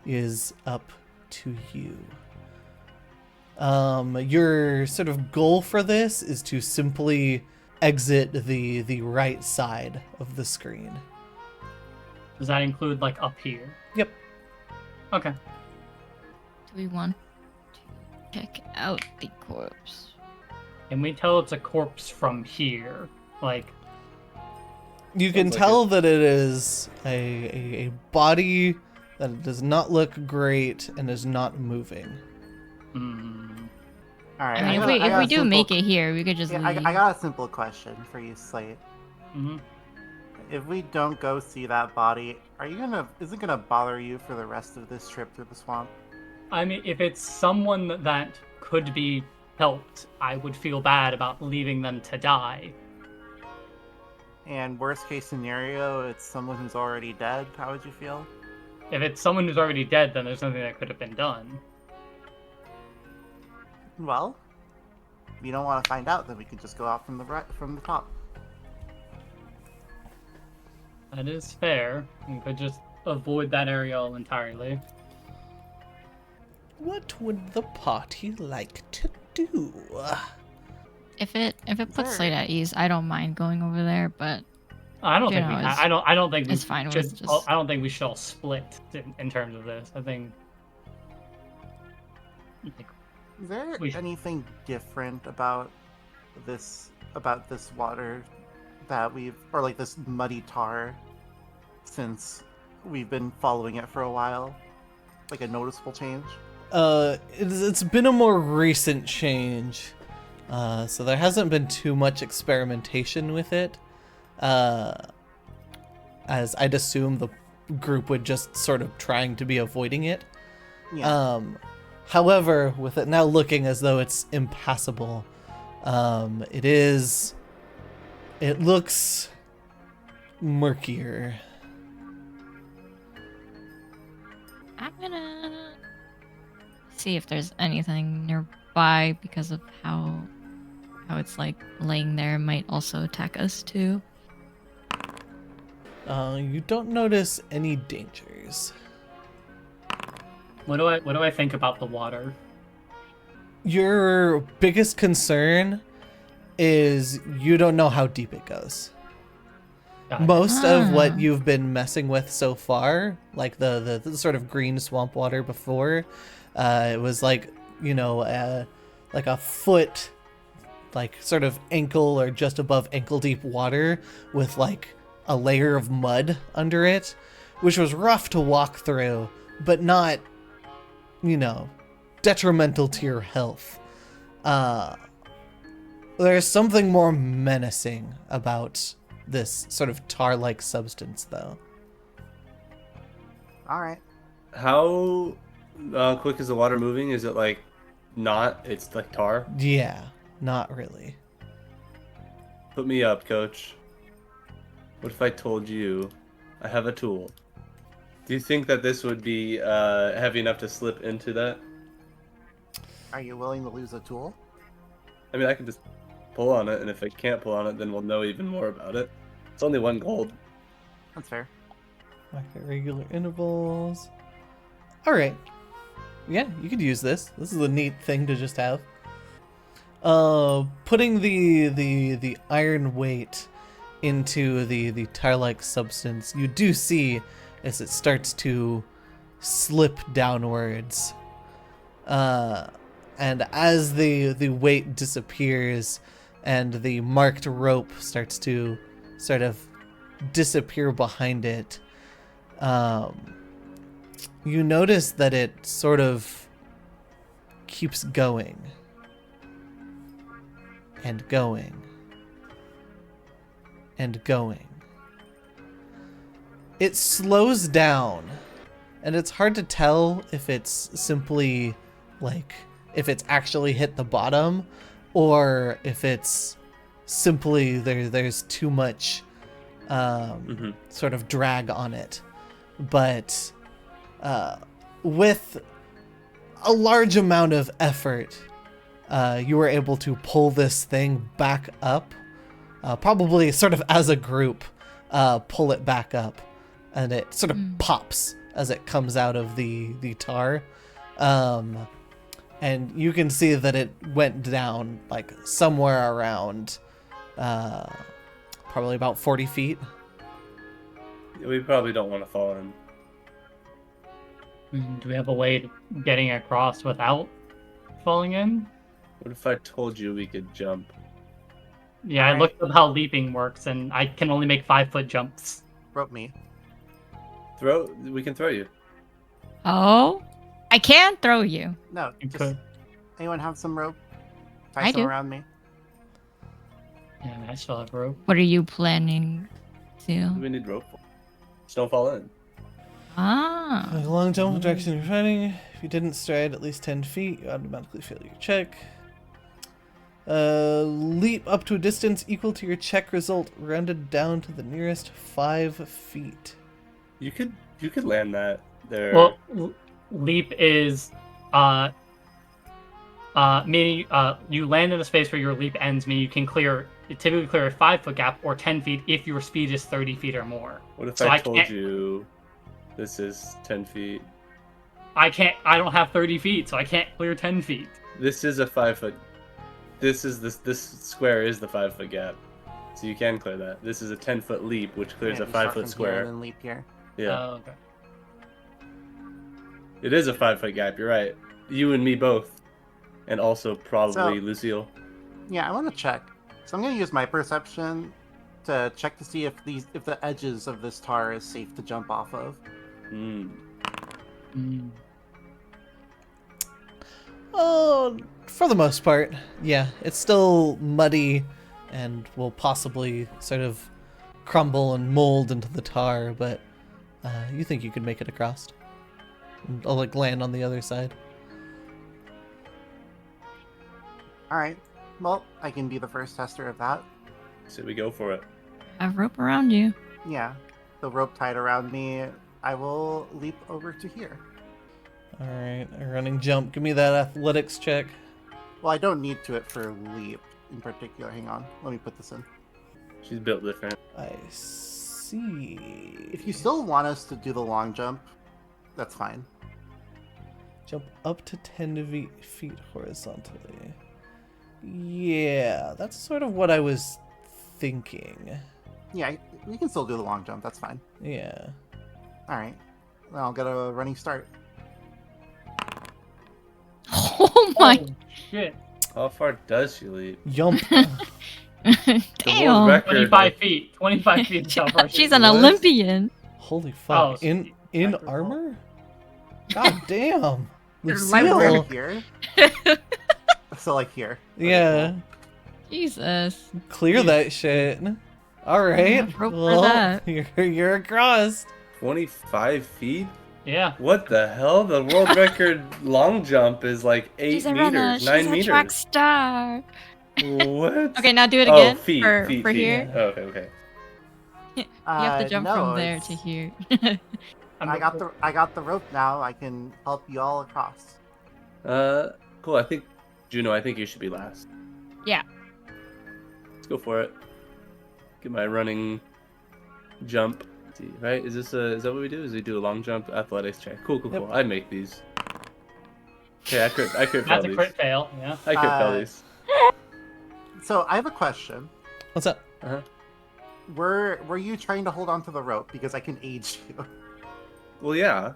is up to you. Your sort of goal for this is to simply exit the right side of the screen. Does that include like up here? Yep. Okay. Do we want to check out the corpse? Can we tell it's a corpse from here? Like, You can Sounds like tell that it is a body that does not look great and is not moving. All right. I mean, got if we a do simple- make it here, we could just Yeah, leave. I got a simple question for you, Slate. mhm. If we don't go see that body, is it gonna bother you for the rest of this trip through the swamp? I mean, if it's someone that could be helped, I would feel bad about leaving them to die. And worst case scenario, it's someone who's already dead. How would you feel? If it's someone who's already dead, then there's nothing that could have been done. Well, if you don't want to find out, then we can just go out from the top. That is fair. We could just avoid that area entirely. What would the party like to do? If it puts Sure. Slate at ease, I don't mind going over there, but I don't You think know, we. it's- I don't think we it's fine with should. just- I don't think we should all split in terms of this. I think. Like, Is there We- anything different about this water that or like this muddy tar since we've been following it for a while? Like a noticeable change? It's been a more recent change, so there hasn't been too much experimentation with it, as I'd assume the group would just sort of trying to be avoiding it. Yeah. However, with it now looking as though it's impassable, it looks murkier. I'm gonna see if there's anything nearby because of how it's like laying there might also attack us too. You don't notice any dangers. what do I think about the water? Your biggest concern is you don't know how deep it goes. Got it. Most of Ah. what you've been messing with so far, like the sort of green swamp water before, it was like, like a foot, like sort of ankle or just above ankle deep water with like a layer of mud under it, which was rough to walk through, but not, detrimental to your health. There's something more menacing about this sort of tar-like substance, though. All right. How quick is the water moving? Is it like not? It's like tar? Yeah, not really. Put me up, coach. What if I told you I have a tool? Do you think that this would be heavy enough to slip into that? Are you willing to lose a tool? I mean, I can just pull on it, and if I can't pull on it, then we'll know even more about it. It's only 1 gold. That's fair. Like at regular intervals. All right. Yeah, you could use this. This is a neat thing to just have. Putting the iron weight into the tar-like substance, you do see as it starts to slip downwards. And as the weight disappears and the marked rope starts to sort of disappear behind it, you notice that it sort of keeps going and going and going. It slows down, and it's hard to tell if it's simply like if it's actually hit the bottom or if it's simply there's too much sort of drag on it. But with a large amount of effort, you were able to pull this thing back up, probably sort of as a group, pull it back up, and it sort of pops as it comes out of the tar. And you can see that it went down like somewhere around probably about 40 feet. We probably don't want to fall in. Do we have a way of getting across without falling in? What if I told you we could jump? Yeah, I looked up how leaping works, and I can only make 5-foot jumps. Rope me. We can throw you. Oh, I can throw you. No, You just could. anyone have some rope? Tie I some do. around me. Yeah, I still have rope. What are you planning to? We need rope. Just don't fall in. Ah. A long jump in the direction you're running. If you didn't stride at least 10 feet, you automatically fail your check. Leap up to a distance equal to your check result, rounded down to the nearest 5 feet. You could land that there. Well, leap is meaning you land in a space where your leap ends, meaning you can typically clear a 5-foot gap or 10 feet if your speed is 30 feet or more. What if so I I told can't- you this is 10 feet? I don't have 30 feet, so I can't clear 10 feet. This is a 5-foot. This square is the 5-foot gap, so you can clear that. This is a 10-foot leap, which clears Yeah, a you start 5-foot from here square. and then leap here. Yeah, Okay. it is a 5-foot gap. You're right. You and me both, and also probably So- Lucille. Yeah, I want to check. So I'm going to use my perception to check to see if the edges of this tar is safe to jump off of. Mm. Oh, for the most part, yeah. It's still muddy and will possibly sort of crumble and mold into the tar, but you think you could make it across. And I'll like land on the other side. All right. Well, I can be the first tester of that. So we go for it. Have rope around you. Yeah. The rope tied around me. I will leap over to here. All right, a running jump. Give me that athletics check. Well, I don't need to it for leap in particular. Hang on. Let me put this in. She's built different. I see. If you still want us to do the long jump, that's fine. Jump up to 10 feet horizontally. Yeah, that's sort of what I was thinking. Yeah, we can still do the long jump. That's fine. Yeah. All right. Then I'll get a running start. Oh my. Oh, shit. How far does she leap? Yump. The world Damn. record. 25 feet. 25 feet. is how far she She's an What? Olympian. Holy fuck. Oh, in Back to armor? God damn. There's Lucille. level. Here. So like here. Yeah. Jesus. Clear that shit. All right. have rope for Well, that. you're across. 25 feet? Yeah. What the hell? The world record long jump is like 8 She's a meters, runner. 9 She's meters. a track star. What? Okay, now do it Oh, again feet, for feet. here. Oh, okay. You have to jump no, from there it's- to here. I got the rope now. I can help you all across. Cool. I think Juno. I think you should be last. Yeah. Let's go for it. Get my running jump. Let's see, right? Is that what we do? Is we do a long jump athletics check? Cool. Yep. I make these. Okay, I crit fail That's a these. crit fail. Yeah. I crit fail Uh, these. So I have a question. What's up? Were you trying to hold on to the rope because I can aid you? Well, yeah.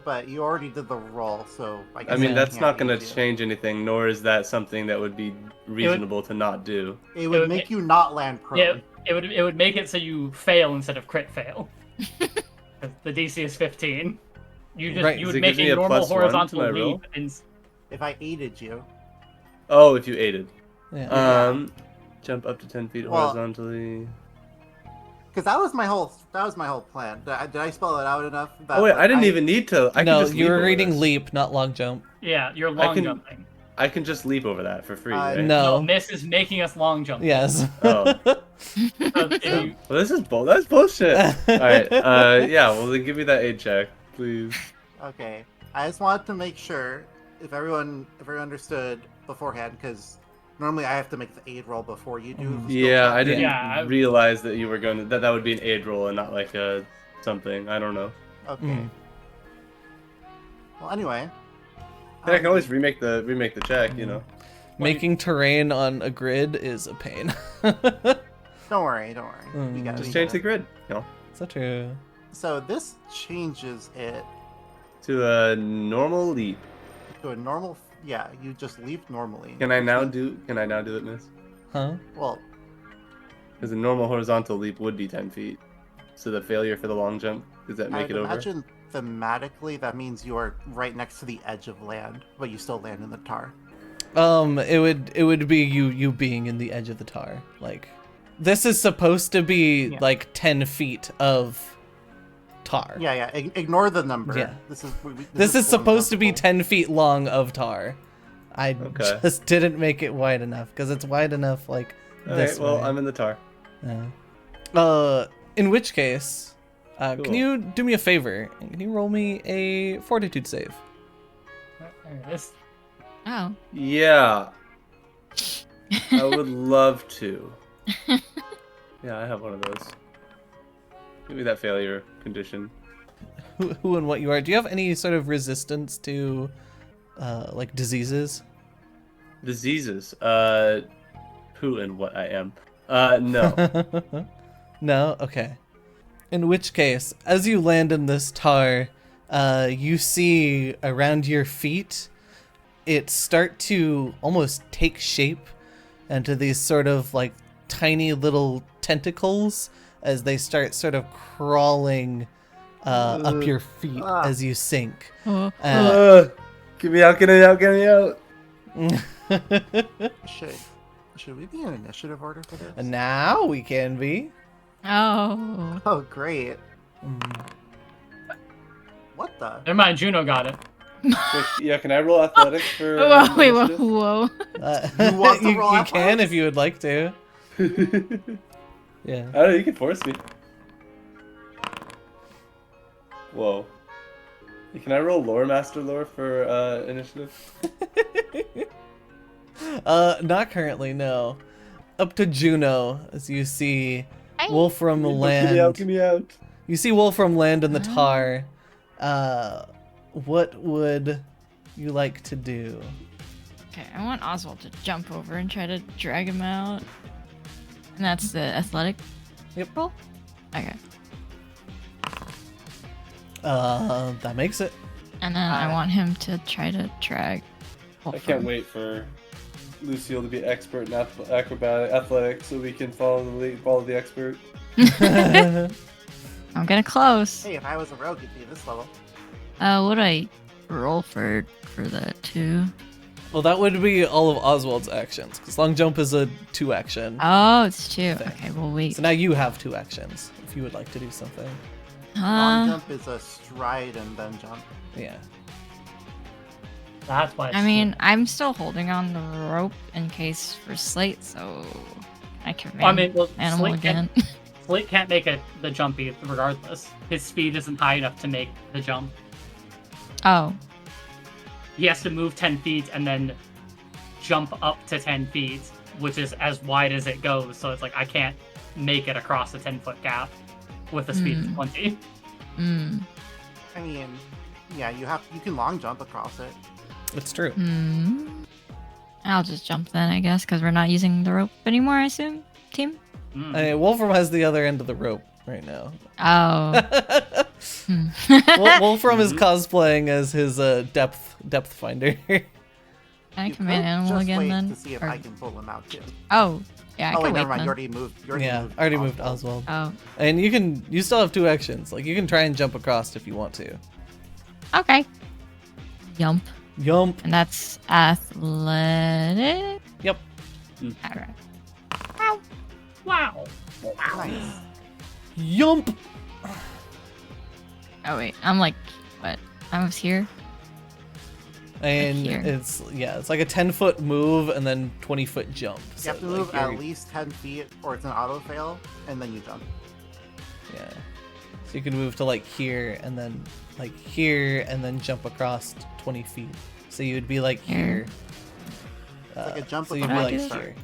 But you already did the roll, so I guess I mean, Yeah. that's can't not going to aid you. change anything, nor is that something that would be reasonable to not do. It would would make you not land prone. Yeah. It would make it so you fail instead of crit fail. 'Cause the DC is 15. Right, You does would it make give me a a normal +1 to horizontal my roll? leap and If I aided you, Oh, if you aided. Yeah. Jump up to 10 feet Well- horizontally. Because that was my whole plan. Did I spell it out enough? Oh wait, I didn't even need to. I no, can just you leap were over reading this. leap, not long jump. Yeah, you're long jumping. I can just leap over that for free, right? No. Miss is making us long jump. Yes. Oh. So if you- Well, that's bullshit. All right. Yeah. Well, then give me that aid check, please. Okay. I just wanted to make sure if everyone understood beforehand, because normally I have to make the aid roll before you do. the skill Yeah, check. I didn't Yeah. realize that you were going to that would be an aid roll and not like a something. I don't know. Okay. Mm. Well, anyway. I can always remake the check, you know. Making terrain on a grid is a pain. Don't worry. We got it. Just we change got the it. grid, you know, Is that true? So this changes it to a normal leap. to a normal. Yeah, you just leap normally. Can I now do it, Miss? Huh? Well, Because a normal horizontal leap would be 10 feet. So the failure for the long jump, does that make I'd it over? imagine thematically that means you are right next to the edge of land, but you still land in the tar. It would be you being in the edge of the tar. Like, this is supposed to be Yeah. like 10 feet of tar. Yeah. Ignore the number. Yeah. This This is supposed to be uncomfortable. 10 feet long of tar. I Okay. just didn't make it wide enough because it's wide enough like this Alright, well, way. I'm in the tar. In which case, Cool. can you do me a favor? Can you roll me a fortitude save? This Oh. Yeah. I would love to. Yeah, I have one of those. Give me that failure condition. Who and what you are? Do you have any sort of resistance to, like diseases? Diseases. Who and what I am. No. No? Okay. In which case, as you land in this tar, you see around your feet it start to almost take shape into these sort of like tiny little tentacles as they start sort of crawling up your feet as you sink. Get me out, get me out, get me out. Should we be in initiative order for this? And now we can be. Oh. Oh, great. What the? never mind, Juno got it. Yeah, can I roll athletics for Whoa, wait, whoa, initiative? whoa. You want to roll you can athletics? if you would like to. Yeah. I don't know, you can force me. Whoa. Can I roll lore master lore for initiative? Not currently, no. Up to Juno, as you see Hey. Wolfram Get me out, land. get me out. You see Wolfram land in the tar. What would you like to do? Okay, I want Oswald to jump over and try to drag him out. And that's the athletic roll? Okay. That makes it. And then I want him to try to drag I Wolfram. can't wait for Lucille to be expert in acrobatic athletics so we can follow the expert. I'm getting close. Hey, if I was a rogue, it'd be this level. What do I roll for that too? Well, that would be all of Oswald's actions, because long jump is a 2 action. Oh, it's 2. Thing. Okay, well wait. So now you have 2 actions, if you would like to do something. Long jump is a stride and then jump. Yeah. That's why. I mean, I'm still holding on the rope in case for Slate, so I can I mean, well, animal Slate again. Slate can't make the jump regardless. His speed isn't high enough to make the jump. Oh, He has to move 10 feet and then jump up to 10 feet, which is as wide as it goes. So it's like I can't make it across a 10-foot gap with a speed of 20. mm. I mean, yeah, you can long jump across it. It's true. I'll just jump then, I guess, because we're not using the rope anymore, I assume, team? Wolfram has the other end of the rope right now. Oh. Wolfram is cosplaying as his depth finder. Can I You command could animal just again wait then? to see if Or- I can pull him out too. Oh, yeah, I Oh can wait, wait never mind. then. You already moved. Already moved Oswald. Oh, And you still have 2 actions. Like, you can try and jump across if you want to. okay. Yump. Yump. And that's athletic. Yep. Alright. Wow. Nice. Yump! Oh wait, I'm like, what? I was here. And here. it's like a 10-foot move and then 20-foot jump. You So, have to like, move you're- at least 10 feet, or it's an auto fail, and then you jump. Yeah. So you can move to like here and then like here and then jump across 20 feet. So you would be like here. like a jump so with you'd a be running like start. here.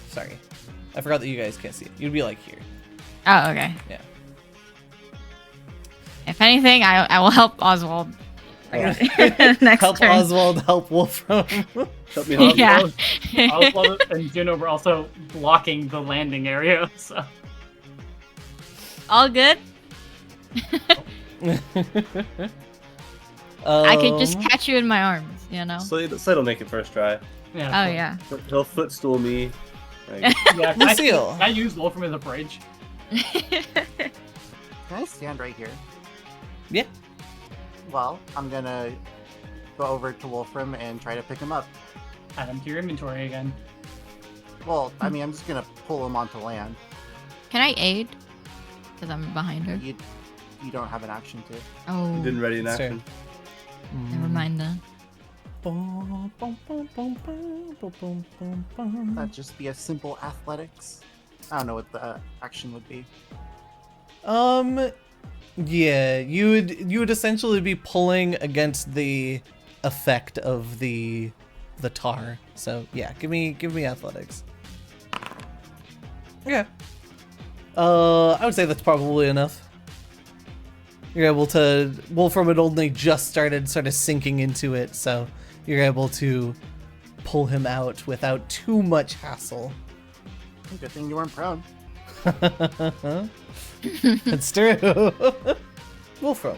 Sorry. I forgot that you guys can't see it. You'd be like here. Oh, okay. Yeah. If anything, I will help Oswald. Next help turn. Oswald, help Wolfram. Help me help. Yeah. Oswald and Juno were also blocking the landing area, so All good. I could just catch you in my arms, you know. Slate'll make it first try. yeah. Oh yeah. He'll footstool me. Like, Yeah, Lucille. can I use Wolfram as a bridge? Can I stand right here? Yeah. Well, I'm gonna go over to Wolfram and try to pick him up. Add him to your inventory again. Well, I mean, I'm just gonna pull him onto land. Can I aid? Because I'm behind her. You don't have an action to. Oh, didn't ready in That's action. never mind then. That'd just be a simple athletics. I don't know what the action would be. Yeah, you would essentially be pulling against the effect of the tar. So yeah, give me athletics. Yeah. I would say that's probably enough. You're able to Wolfram had only just started sort of sinking into it, so you're able to pull him out without too much hassle. Good thing you weren't prone. It's true. Wolfram.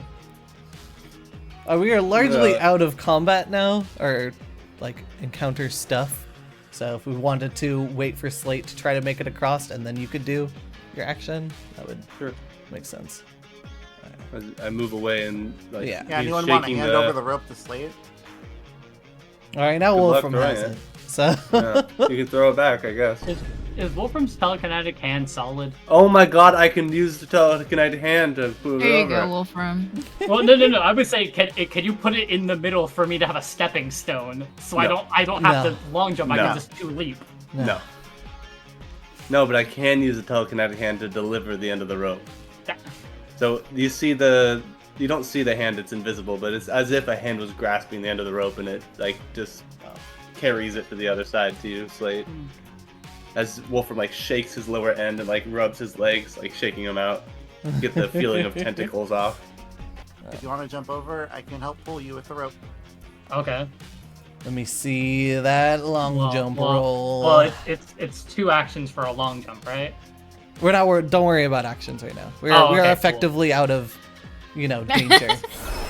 We are largely Yeah. out of combat now, or like encounter stuff. So if we wanted to wait for Slate to try to make it across, and then you could do your action, that would Sure. make sense. I move away and like Yeah. Yeah, he's anyone want to shaking hand over the rope to Slate? All right, now Good luck Wolfram throwing has it. it. So Yeah, you can throw it back, I guess. Is Wolfram's telekinetic hand solid? Oh my god, I can use the telekinetic hand to move There it you over. go, Wolfram. Well, no. I would say, can you put it in the middle for me to have a stepping stone, so No. I don't have No. to long jump. I No. can just do leap. No. No, but I can use the telekinetic hand to deliver the end of the rope. So you don't see the hand, it's invisible, but it's as if a hand was grasping the end of the rope and it like just carries it to the other side to you, Slate. As Wolfram like shakes his lower end and like rubs his legs, like shaking them out. Get the feeling of tentacles off. If you want to jump over, I can help pull you with the rope. Okay. let me see that long jump roll. Well, it's 2 actions for a long jump, right? We're not. Don't worry about actions right now. We Oh, are okay, cool. effectively out of, danger.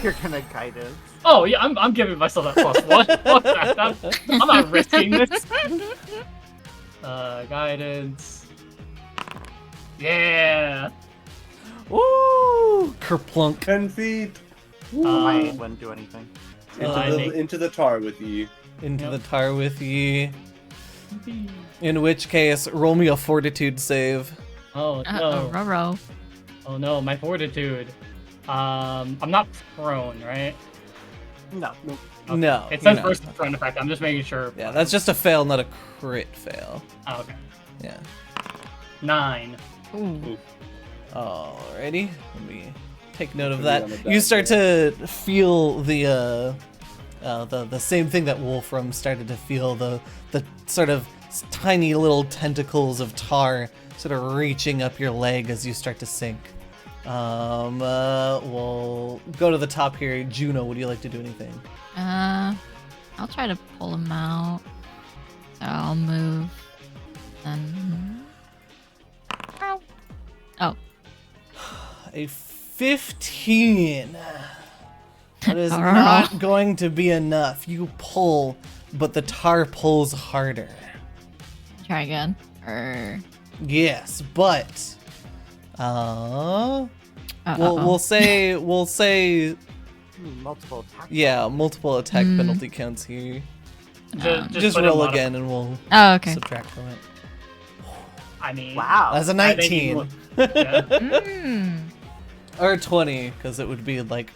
You're gonna guide us. Oh yeah, I'm giving myself that +1. Fuck that. I'm not risking this. Guidance. Yeah. Woo! Kerplunk. 10 feet My aid wouldn't do anything. into the tar with you. Into Yep. the tar with ye. In which case, roll me a fortitude save. Oh Uh-oh, no. row. Oh no, my fortitude. I'm not prone, right? No. Okay. No. It says you're not. first prone effect. I'm just making sure. Yeah, that's just a fail, not a crit fail. Oh, okay. Yeah. 9. Ooh. Alrighty. Let me take note of Put it on that. the You back start to feel the same thing that Wolfram started to feel, the sort of tiny little tentacles of tar sort of reaching up your leg as you start to sink. We'll go to the top here. Juno, would you like to do anything? I'll try to pull him out. So I'll move. Then. Ow. Oh. A 15. That is Alright. not going to be enough. You pull, but the tar pulls harder. Try again. Or. Yes, but we'll Uh-oh. say Multiple attacks. yeah, multiple attack penalty counts here. Just put a roll lot of- again and we'll Oh, okay. subtract from it. I mean, Wow. That's a I think he 19. would- yeah, Mm. Or 20, because it would be like,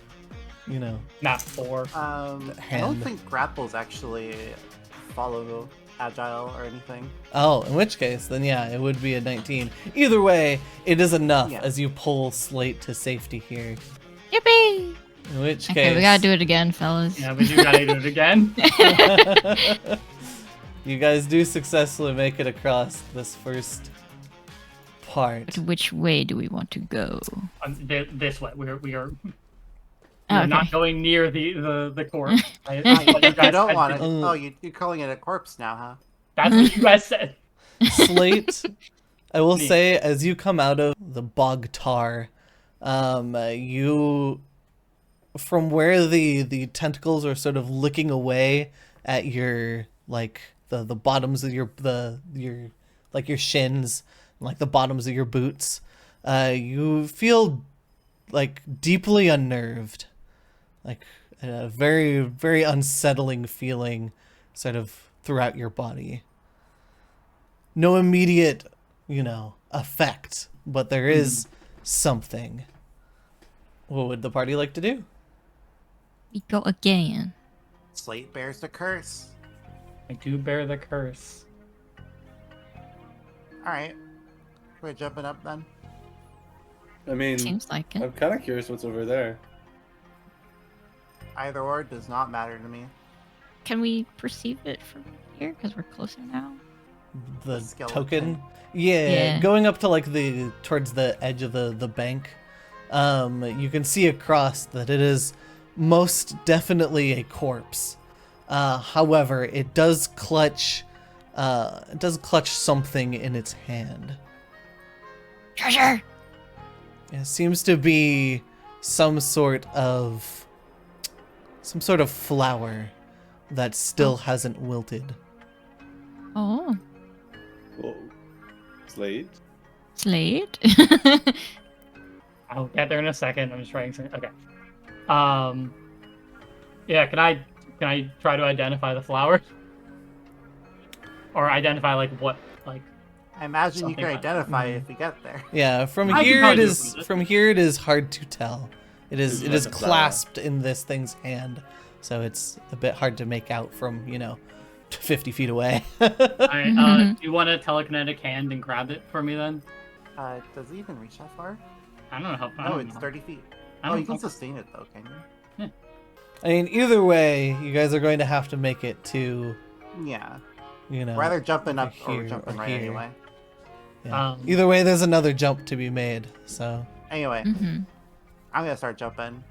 not 4. I Hand. don't think grapples actually follow agile or anything. Oh, in which case, then yeah, it would be a 19. Either way, it is enough Yeah. as you pull Slate to safety here. Yippee! In which Okay, case, we gotta do it again, fellas. Yeah, we do gotta do it again. you guys do successfully make it across this first part. But which way do we want to go? This way. We are Okay. not going near the corpse. Right? Oh, That's what you you guys don't said want to it. do. Oh, you're calling it a corpse now, huh? That's what you guys said. Slate, I will Me. say, as you come out of the bog tar, you, from where the tentacles are sort of licking away at your like the bottoms of your like your shins, like the bottoms of your boots, you feel like deeply unnerved, like a very very unsettling feeling, sort of throughout your body. No immediate, effect, but there is something. What would the party like to do? We go again. Slate bears the curse. I do bear the curse. Alright. We're jumping up then. I mean, Seems like it. I'm kind of curious what's over there. Either or does not matter to me. Can we perceive it from here? Because we're closer now. The skeleton. token? Yeah, going up to like towards the edge of the bank. You can see across that it is most definitely a corpse. However, it does clutch something in its hand. Treasure! It seems to be some sort of flower that still hasn't wilted. Oh, Whoa. Slate? Slade? I'll get there in a second. I'm just writing something. Okay. Yeah. Can I try to identify the flower? Or identify what I imagine you Something can like- identify if we get there. Yeah, from I can here it probably is do it. from here it is hard to tell. It is It's like a flower. clasped in this thing's hand, so it's a bit hard to make out from 50 feet away. do you want a telekinetic hand and grab it for me then? Does it even reach that far? I don't know how. I No, don't it's know. 30 feet. I Oh, don't you can know. sustain it though, can you? I mean, either way, you guys are going to have to make it to Yeah. We're We're either jumping up or here jumping or right here. anyway. Yeah. Um, Either way, there's another jump to be made. So Anyway, Mm-hmm. I'm gonna start jumping.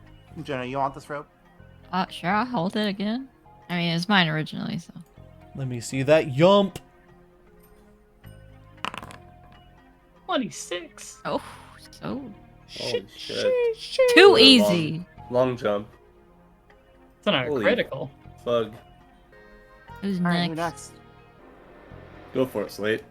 Jenna, you want this rope? Sure, I'll hold it again. I mean, it's mine originally, so. let me see that yump. 26. Oh, so. Holy shit. Too Long. easy. Long jump. It's not Holy- critical. Fug. Who's Alright, who next? next? Go for it, Slate.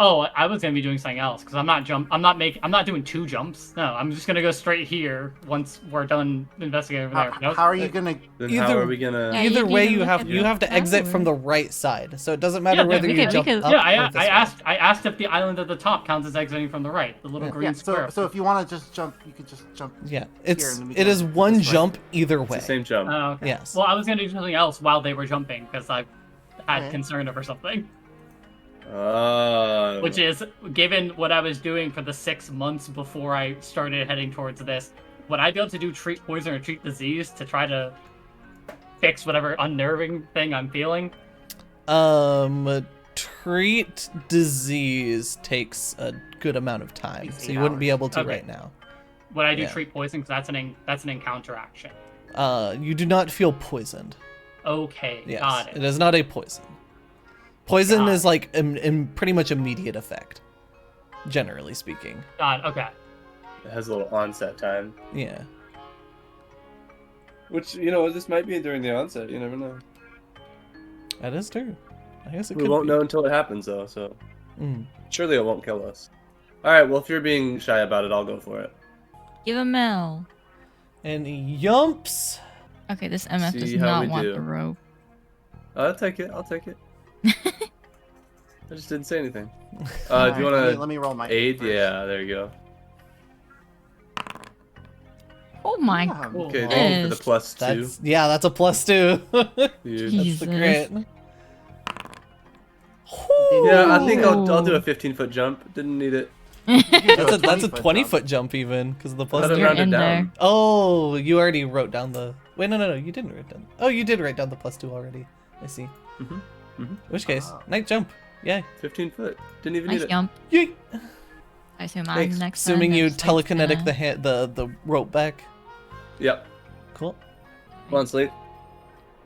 Oh, I was gonna be doing something else because I'm not doing 2 jumps. No, I'm just gonna go straight here once we're done investigating over there. How are you gonna? Then Either- how are we gonna... Yeah, Either you way, need to you look have at you the have to exit from the flower. right side. So it doesn't matter Yeah, whether we you could- jump we could- up Yeah, or this I way. asked if the island at the top counts as exiting from the right, the little Yeah. green Yeah. square. So if you want to just jump, you could just jump. Yeah, and then we it go is one this way. jump either It's way. the same jump. Oh, okay. Yes. Well, I was gonna do something else while they were jumping because I had Okay. concern over something. Oh. Which is, given what I was doing for the 6 months before I started heading towards this, would I be able to do treat poison or treat disease to try to fix whatever unnerving thing I'm feeling? Treat disease takes a good amount of time, Takes so 8 you wouldn't be hours. able to Okay. right now. Would I do Yeah. treat poison? Because that's an encounter action. You do not feel poisoned. Okay, Yes, got it it. is not a poison. Poison Got is like in pretty much immediate effect, generally speaking. Got it, okay. It has a little onset time. Yeah. Which, this might be during the onset. You never know. That is true. I guess it We could won't be. know until it happens, though, so... Mm. Surely it won't kill us. Alright, well, if you're being shy about it, I'll go for it. Give a Mel. And yumps. Okay, this MF does See how not we want do. the rope. I'll take it. I just didn't say anything. Do Alright, you want let to me roll my aid? first. Yeah, there you go. Oh my Yeah. Cool. Okay, thank you for the Yes. plus 2. That's a +2. Dude. That's the Jesus. crit. Yeah, I think I'll do a Ooh. 15-foot jump. Didn't need it. That's a 20-foot 20-foot jump even, because of the I had plus to two. You're round it in down. there. Oh, you already wrote down the. Wait, no, you didn't write down. Oh, you did write down the +2 already. I see. Mhm. Mhm. In which case, Oh. night jump. Yay. 15 foot. Didn't even Nice need it. jump. Yay. Thanks. I assume I'm next. Assuming then, you if Slate's telekinetic gonna- the rope back. Yep. Cool. Come on, Slate.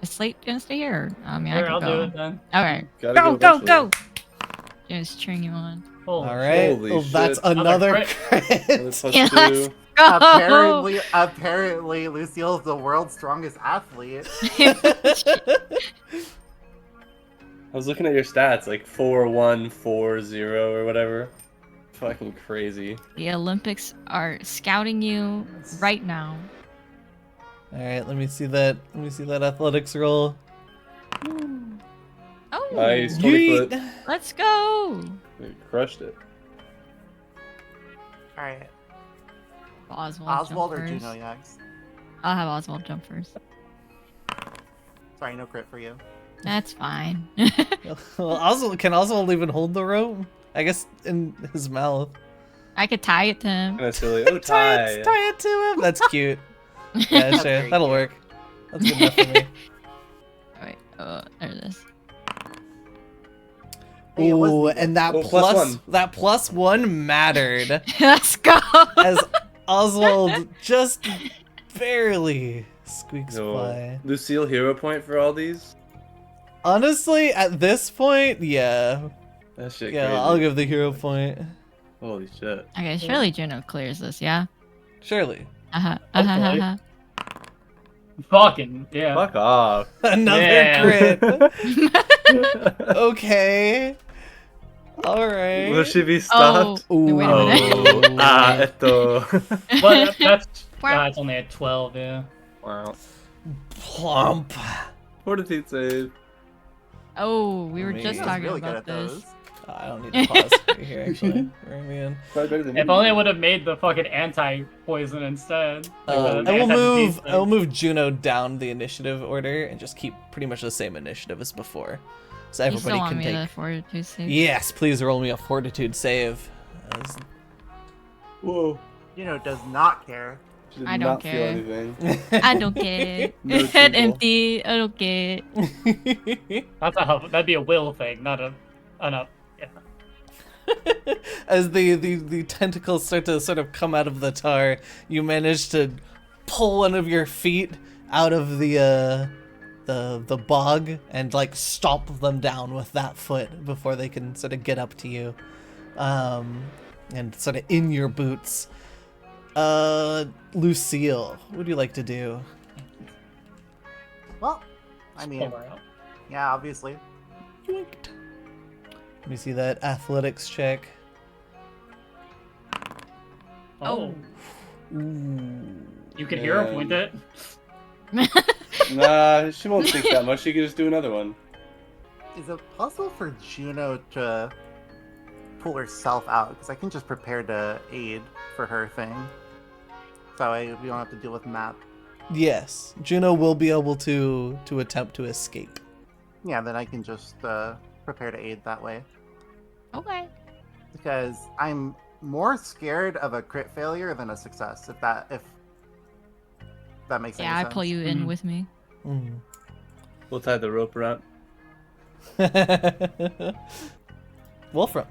Is Slate gonna stay here? I mean, I Here, could I'll go. do it then. Alright. Gotta Go, go, eventually. go! Just cheering you on. Holy All shit. right. Holy Well, that's shit. another Another crit. Another plus Yeah, 2. let's go! Apparently, Lucille's the world's strongest athlete. I was looking at your stats, like 4140 or whatever. Fucking crazy. The Olympics are scouting you right now. All right. Let me see that. Let me see that athletics roll. Oh, Nice. 20 foot. Yeet. let's go! You crushed it. Alright. Oswald, Oswald jump or first. Juno next? I'll have Oswald jump first. Sorry, no crit for you. That's fine. Well, Oswald, can Oswald even hold the rope? I guess in his mouth. I could tie it to him. Kind of silly. Oh, tie. Tie it to him. That's cute. Yeah, That's sure. very That'll cute. work. That's good enough for me. Wait, there it is. Hey, it was Ooh, needed. and that Oh, plus plus one. that +1 mattered Let's go! as Oswald just barely squeaks No. by. Lucille hero point for all these? Honestly, at this point, yeah. That shit Yeah, crazy. I'll give the hero point. Holy shit. Okay, surely Juno clears this, yeah? Surely. Uh-huh. Fucking, yeah. Fuck off. Another Yeah. crit. Okay. Alright. Will she be Oh, stopped? wait a minute. Oh. Esto. Well, that's only at 12, yeah. Wow. Plump. Fortitude save. Oh, we were Me. just He's talking really good about at this. those. I don't need to pause right here, actually. We're gonna be in. Probably better than If me. only I would have made the fucking anti-poison instead. Like the I will anti-disease move. I will thing. move Juno down the initiative order and just keep pretty much the same initiative as before, so You everybody still want can me take. to fortitude save? Yes, please roll me a fortitude save. As- Whoa. Juno does not care. She did I don't not care. feel anything. I don't get No it. Head tingle. empty. I don't get it. That'd be a will thing, not a yeah. As the tentacles start to sort of come out of the tar, you manage to pull one of your feet out of the bog and like stomp them down with that foot before they can sort of get up to you, and sort of in your boots. Lucille, what would you like to do? Well, I mean, Pull her out. yeah, obviously. Yoinked. Let me see that athletics check. Oh. Ooh. You could hero Man. point it. Nah, she won't think that much. She can just do another one. Is it possible for Juno to pull herself out? Because I can just prepare to aid for her thing. So we don't have to deal with Map. Yes, Juno will be able to attempt to escape. Yeah, then I can just prepare to aid that way. Okay. Because I'm more scared of a crit failure than a success. If that makes any Yeah, I sense. pull you in Mhm. with me. Mm. We'll tie the rope around. Wolfram.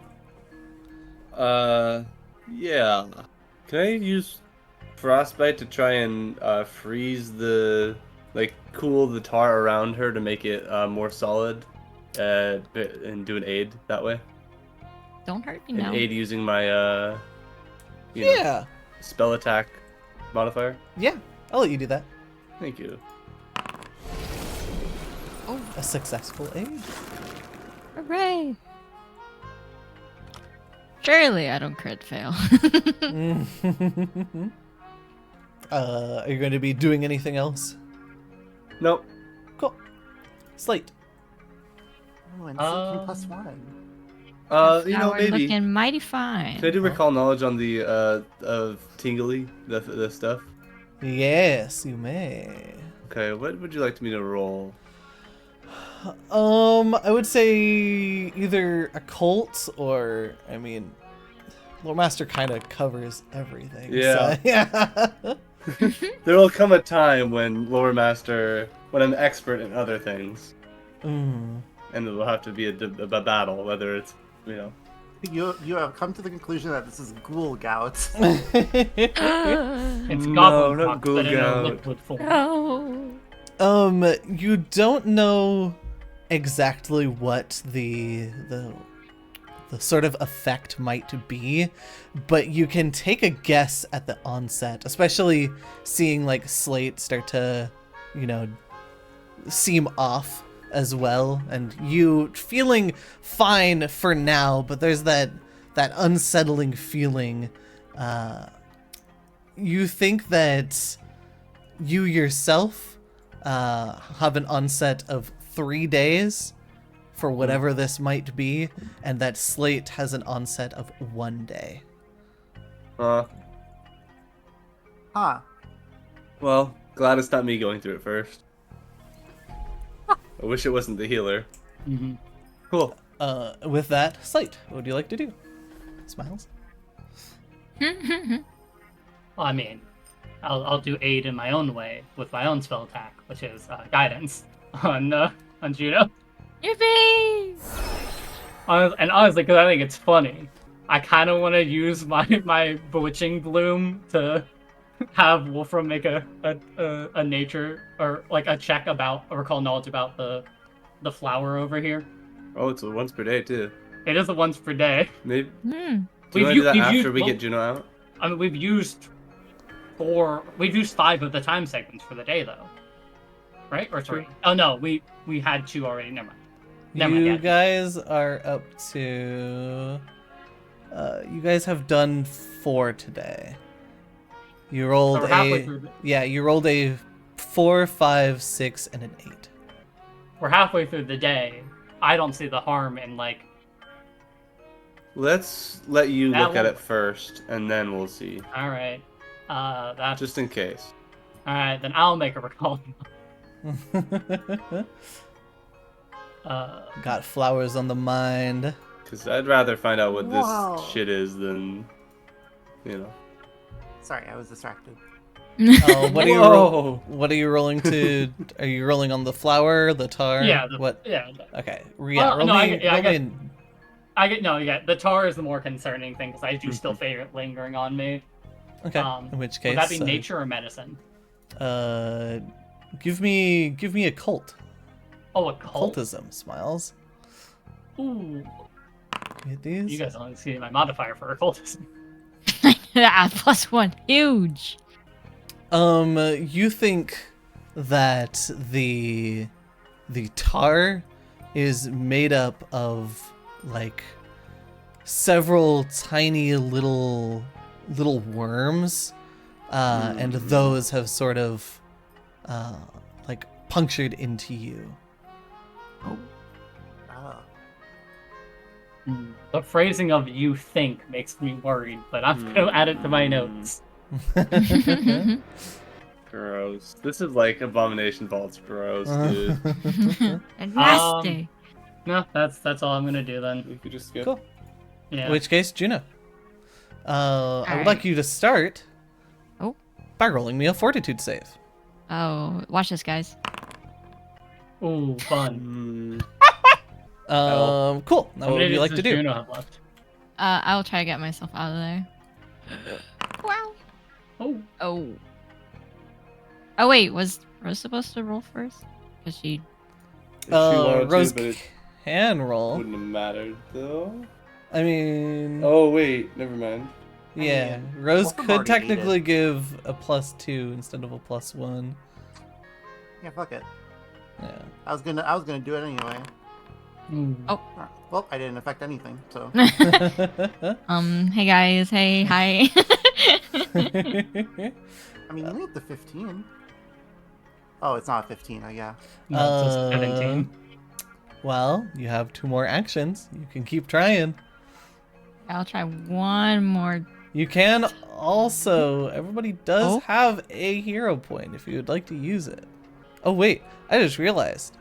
Yeah. Can I use frostbite to try and freeze cool the tar around her to make it more solid, and do an aid that way? Don't hurt me An now. aid using my you know, Yeah, spell attack modifier. yeah, I'll let you do that. Thank you. A successful aid. Hooray! Surely I don't crit fail. Are you going to be doing anything else? Nope. Cool. Slate. Oh, and Silken +1. Flower maybe. looking mighty fine. Can I do recall knowledge on the of Tingly, the stuff? Yes, you may. Okay, what would you like me to roll? I would say either occult or, I mean, Lore Master kind of covers everything. Yeah. So, yeah. There will come a time when when I'm expert in other things, Mm. and it will have to be a battle, whether it's, You have come to the conclusion that this is ghoul gout. It's No, goblin not pox, but in a Gulgout. liquid form. Oh. You don't know exactly what the sort of effect might be, but you can take a guess at the onset, especially seeing like Slate start to, seem off as well, and you feeling fine for now, but there's that unsettling feeling. You think that you yourself have an onset of 3 days for whatever this might be, and that Slate has an onset of 1 day. Huh. Well, glad it's not me going through it first. I wish it wasn't the healer. Mhm. Cool. With that, Slate, what would you like to do? Smiles. Well, I mean, I'll do aid in my own way with my own spell attack, which is guidance on Juno. Yippee! And honestly, because I think it's funny, I kind of want to use my bewitching bloom to have Wolfram make a nature or like a check about or recall knowledge about the flower over here. Oh, it's once per day too. It is a once per day. Maybe. Hmm. Do you want to do that we've after used- we well, get Juno out? I mean, we've used 5 of the time segments for the day though, right? Or 3? Oh no, we had 2 already. Never mind. You yeah. guys are up to... you guys have done 4 today. You rolled So we're halfway through. you rolled a 4, 5, 6, and an 8. We're halfway through the day. I don't see the harm in like. Let's let you That look at will- it first, and then we'll see. All right. That's Just in case. all right. Then I'll make a recall. Got flowers on the mind. Because I'd rather find out what Wow. this shit is than, Sorry, I was distracted. Oh, what are you Whoa. what are you rolling to? Are you rolling on the flower, the tar? Yeah. What? Yeah. Okay. Yeah. Roll no, I me. get- yeah, I roll get- me- I get no. Yeah. The tar is the more concerning thing because I do still favor it lingering on me. Okay. In which case, Would that be nature or medicine? Give me a cult. Oh, a cult. Occultism. Smiles. Ooh. Get these. You guys only see my modifier for occultism. +1. Huge. You think that the tar is made up of like several tiny little worms, and those have sort of like punctured into you. Oh. The phrasing of "you think" makes me worried, but I'm gonna add it to my notes. Gross. This is like Abomination Vault's gross, dude. Nasty. No, that's all I'm gonna do then. We could just skip. Cool. Yeah. In which case, Juno. I would Alright. like you to start. Oh. By rolling me a fortitude save. Oh, watch this, guys. Ooh, fun. Cool. Now, How what many would you like does to do? Juno have left? I'll try to get myself out of there. Wow. Oh, Oh. Oh wait, was Rose supposed to roll first? Cause she. If she wanted to, Rose but it can roll. wouldn't have mattered though. I mean, Oh wait, never mind. yeah. mean, Rose Wolfram could already technically ate give a +2 instead of a +1. Yeah, fuck it. Yeah. I was gonna do it anyway. ooh. Oh. Alright. Well, I didn't affect anything, so. Hey guys. Hey. Hi. I mean, you need the 15. Oh, it's not a 15, yeah. No, it's just 17. Well, you have 2 more actions. You can keep trying. I'll try one more. You can also, everybody does Oh. have a hero point if you would like to use it. Oh wait, I just realized.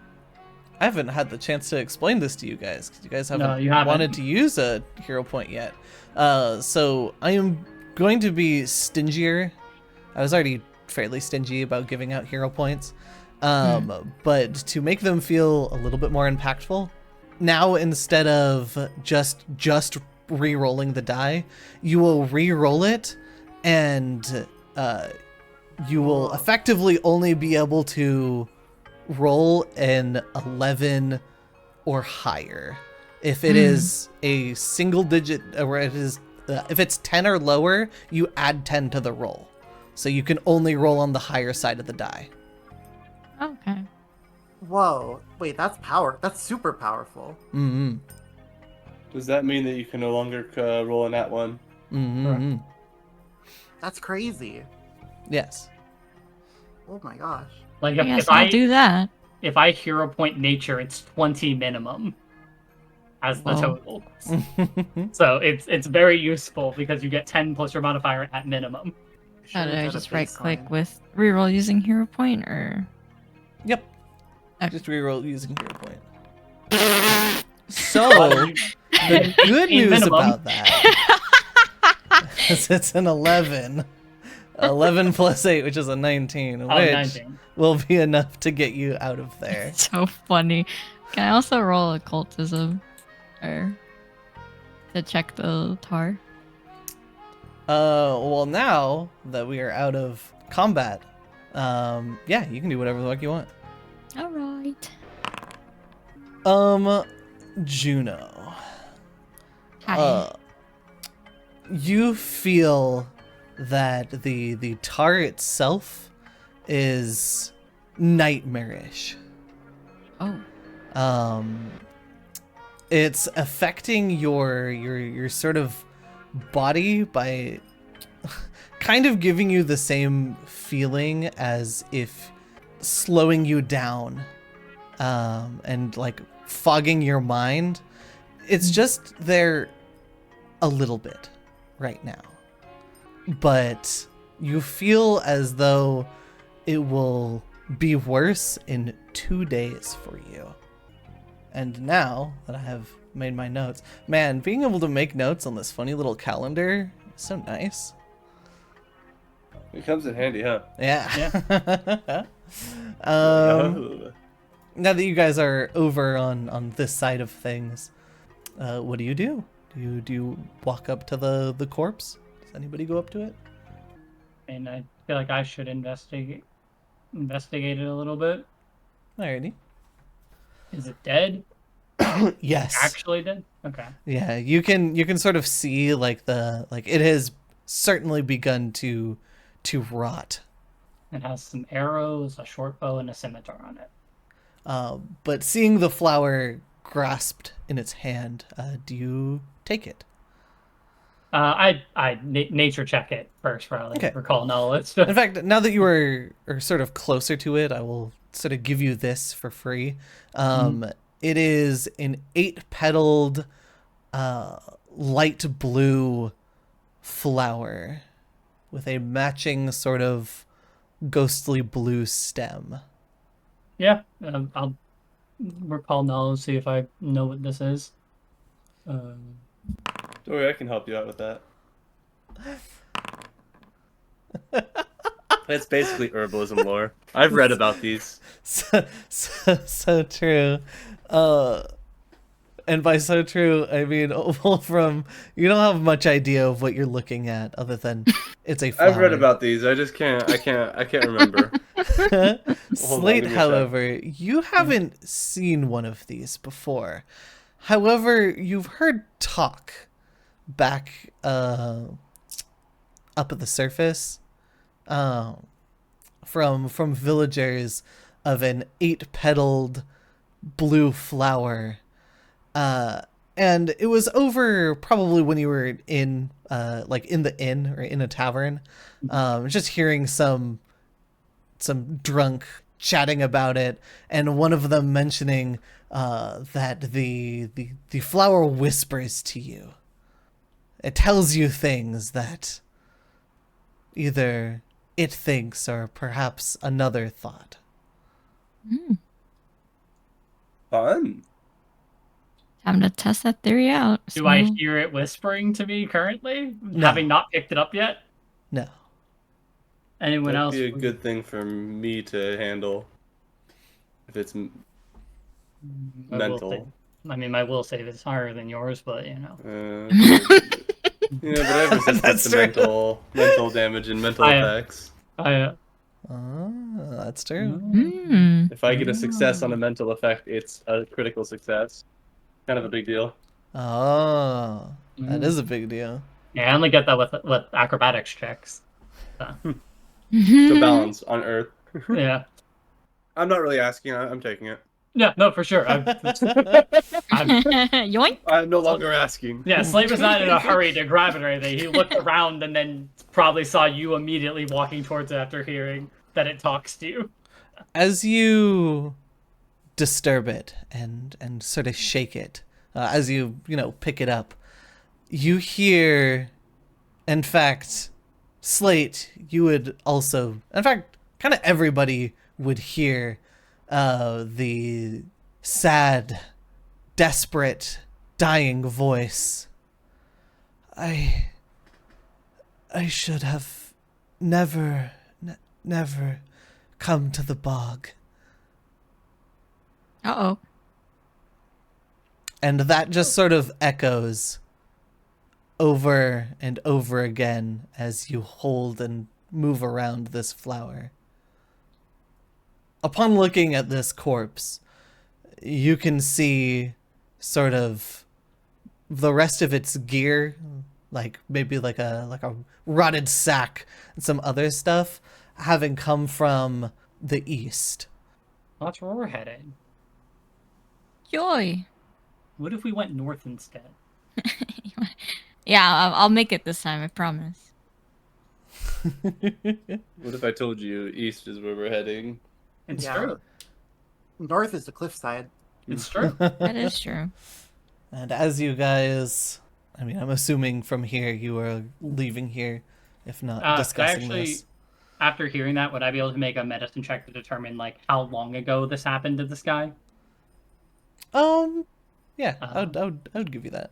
I haven't had the chance to explain this to you guys because you guys haven't, you haven't. wanted to use a hero point yet. So I am going to be stingier. I was already fairly stingy about giving out hero points. But to make them feel a little bit more impactful, now instead of just re-rolling the die, you will re-roll it, and you will effectively only be able to roll an 11 or higher. If it is a single digit, or it is, if it's 10 or lower, you add 10 to the roll. So you can only roll on the higher side of the die. Okay. Whoa. Wait, that's super powerful. Mm-hmm. Does that mean that you can no longer roll a nat 1? Mm-hmm. That's crazy. Yes. Oh my gosh. Like I guess I'll do that. if I hero point nature, it's 20 minimum as the Whoa. total. So it's very useful because you get 10 plus your modifier at minimum. How do Shouldn't I set a just right click baseline. with reroll using hero point, or Yep. Okay. Just reroll using hero point. So, the good 18 news minimum. about that is it's an 11. 11 plus 8, which is a 19, which 19. will be enough to get you out of there. so funny. Can I also roll occultism, or to check the tar? Well, now that we are out of combat, yeah, you can do whatever the fuck you want. All right. Juno. Hi. You feel that the tar itself is nightmarish. Oh. It's affecting your sort of body by kind of giving you the same feeling as if slowing you down, and like fogging your mind. It's just there a little bit right now, but you feel as though it will be worse in 2 days for you. And now that I have made my notes, man, being able to make notes on this funny little calendar is so nice. It comes in handy, huh? Yeah. Oh. Now that you guys are over on this side of things, what do? Do you walk up to the corpse? Does anybody go up to it? And I feel like I should investigate it a little bit. Alrighty. Is it dead? Yes. Actually dead? Okay. Yeah, you can sort of see like it has certainly begun to rot. It has some arrows, a short bow, and a scimitar on it. But seeing the flower grasped in its hand, do you take it? I nature check it first, probably. Okay. Recall knowledge. In fact, now that you are sort of closer to it, I will sort of give you this for free. It is an 8-petaled, light blue flower with a matching sort of ghostly blue stem. Yeah, I'll recall knowledge, see if I know what this is. Don't worry, I can help you out with that. It's basically herbalism lore. I've read about these. So true. And by so true, I mean, well, from you don't have much idea of what you're looking at, other than it's a flower. I've read about these. I can't remember. Slate, give me a however, you haven't seen one of these before. However, you've heard talk back up at the surface from villagers of an 8-petaled blue flower. And it was over probably when you were in like in the inn or in a tavern, just hearing some drunk chatting about it, and one of them mentioning that the flower whispers to you. It tells you things that either it thinks or perhaps another thought. Fun. Time to test that theory out. Do I So- hear it whispering to me currently, No. having not picked it up yet? No. Anyone That'd else? be a good thing for me to handle. If it's My mental. my will save is higher than yours, but you know. Yeah, but I have resistance That's to true. mental damage and mental effects. That's true. Hmm. If I get a success on a mental effect, it's a critical success. Kind of a big deal. Oh, that is a big deal. Yeah, I only get that with acrobatics checks. So, So balance on Earth. yeah. I'm not really asking. I'm taking it. Yeah, no, for sure. Yoink. I'm no longer asking. Yeah, Slave is not in a hurry to grab it or anything. He looked around and then probably saw you immediately walking towards it after hearing that it talks to you. As you disturb it and sort of shake it, as you pick it up, you hear, in fact, Slate, you would also, in fact, kind of everybody would hear the sad, desperate, dying voice. I should have never come to the bog. Uh-oh. And that just sort of echoes over and over again as you hold and move around this flower. Upon looking at this corpse, you can see sort of the rest of its gear, like maybe like a rotted sack and some other stuff, having come from the east. That's where we're headed. Joy. What if we went north instead? Yeah, I'll make it this time, I promise. What if I told you east is where we're heading? It's Yeah. true. North is the cliffside. It's true. That is true. And as you guys, I mean, I'm assuming from here you are leaving here, if not discussing this. After hearing that, would I be able to make a medicine check to determine like how long ago this happened to this guy? Yeah, I would give you that.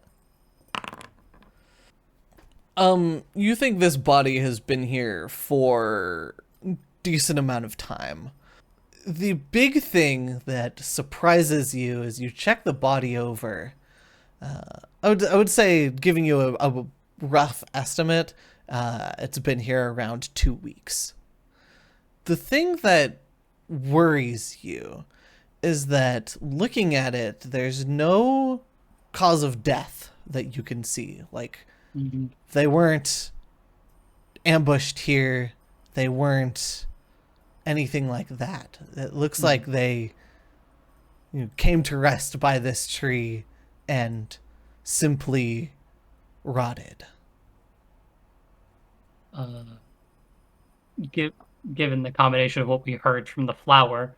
You think this body has been here for a decent amount of time. The big thing that surprises you is you check the body over. I would say, giving you a rough estimate, it's been here around 2 weeks. The thing that worries you is that looking at it, there's no cause of death that you can see. Like, they weren't ambushed here. They weren't anything like that. It looks like they came to rest by this tree and simply rotted. Given the combination of what we heard from the flower,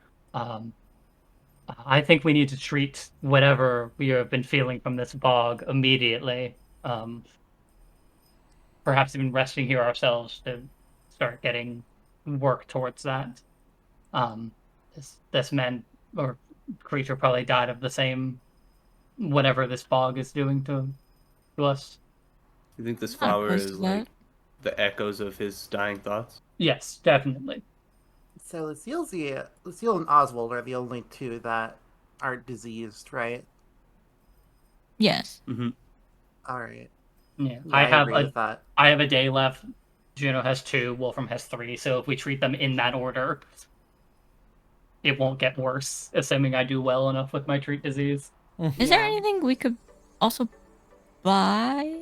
I think we need to treat whatever we have been feeling from this bog immediately. Perhaps even resting here ourselves to start getting work towards that. This man or creature probably died of the same whatever this bog is doing to us. You think this Not flower opposed is to like that. the echoes of his dying thoughts? Yes, definitely. So Lucille and Oswald are the only two that aren't diseased, right? Yes. Mm-hmm. All right. Yeah, Yeah, I have agree with that. I have a day left. Juno has 2. Wolfram has 3. So if we treat them in that order, it won't get worse. Assuming I do well enough with my treat disease. Is there anything we could also buy?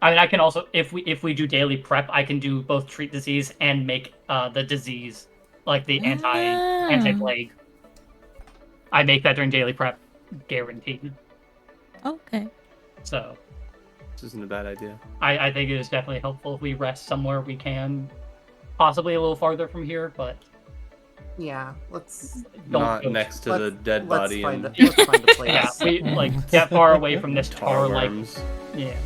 I mean, I can also if we do daily prep, I can do both treat disease and make the disease like the anti plague. I make that during daily prep, guaranteed. Okay. So This isn't a bad idea. I think it is definitely helpful if we rest somewhere we can, possibly a little farther from here, but Yeah, let's Don't Not go- next to the dead let's body find and let's find a place. Yeah, we like get far away from this tar tar like worms. yeah.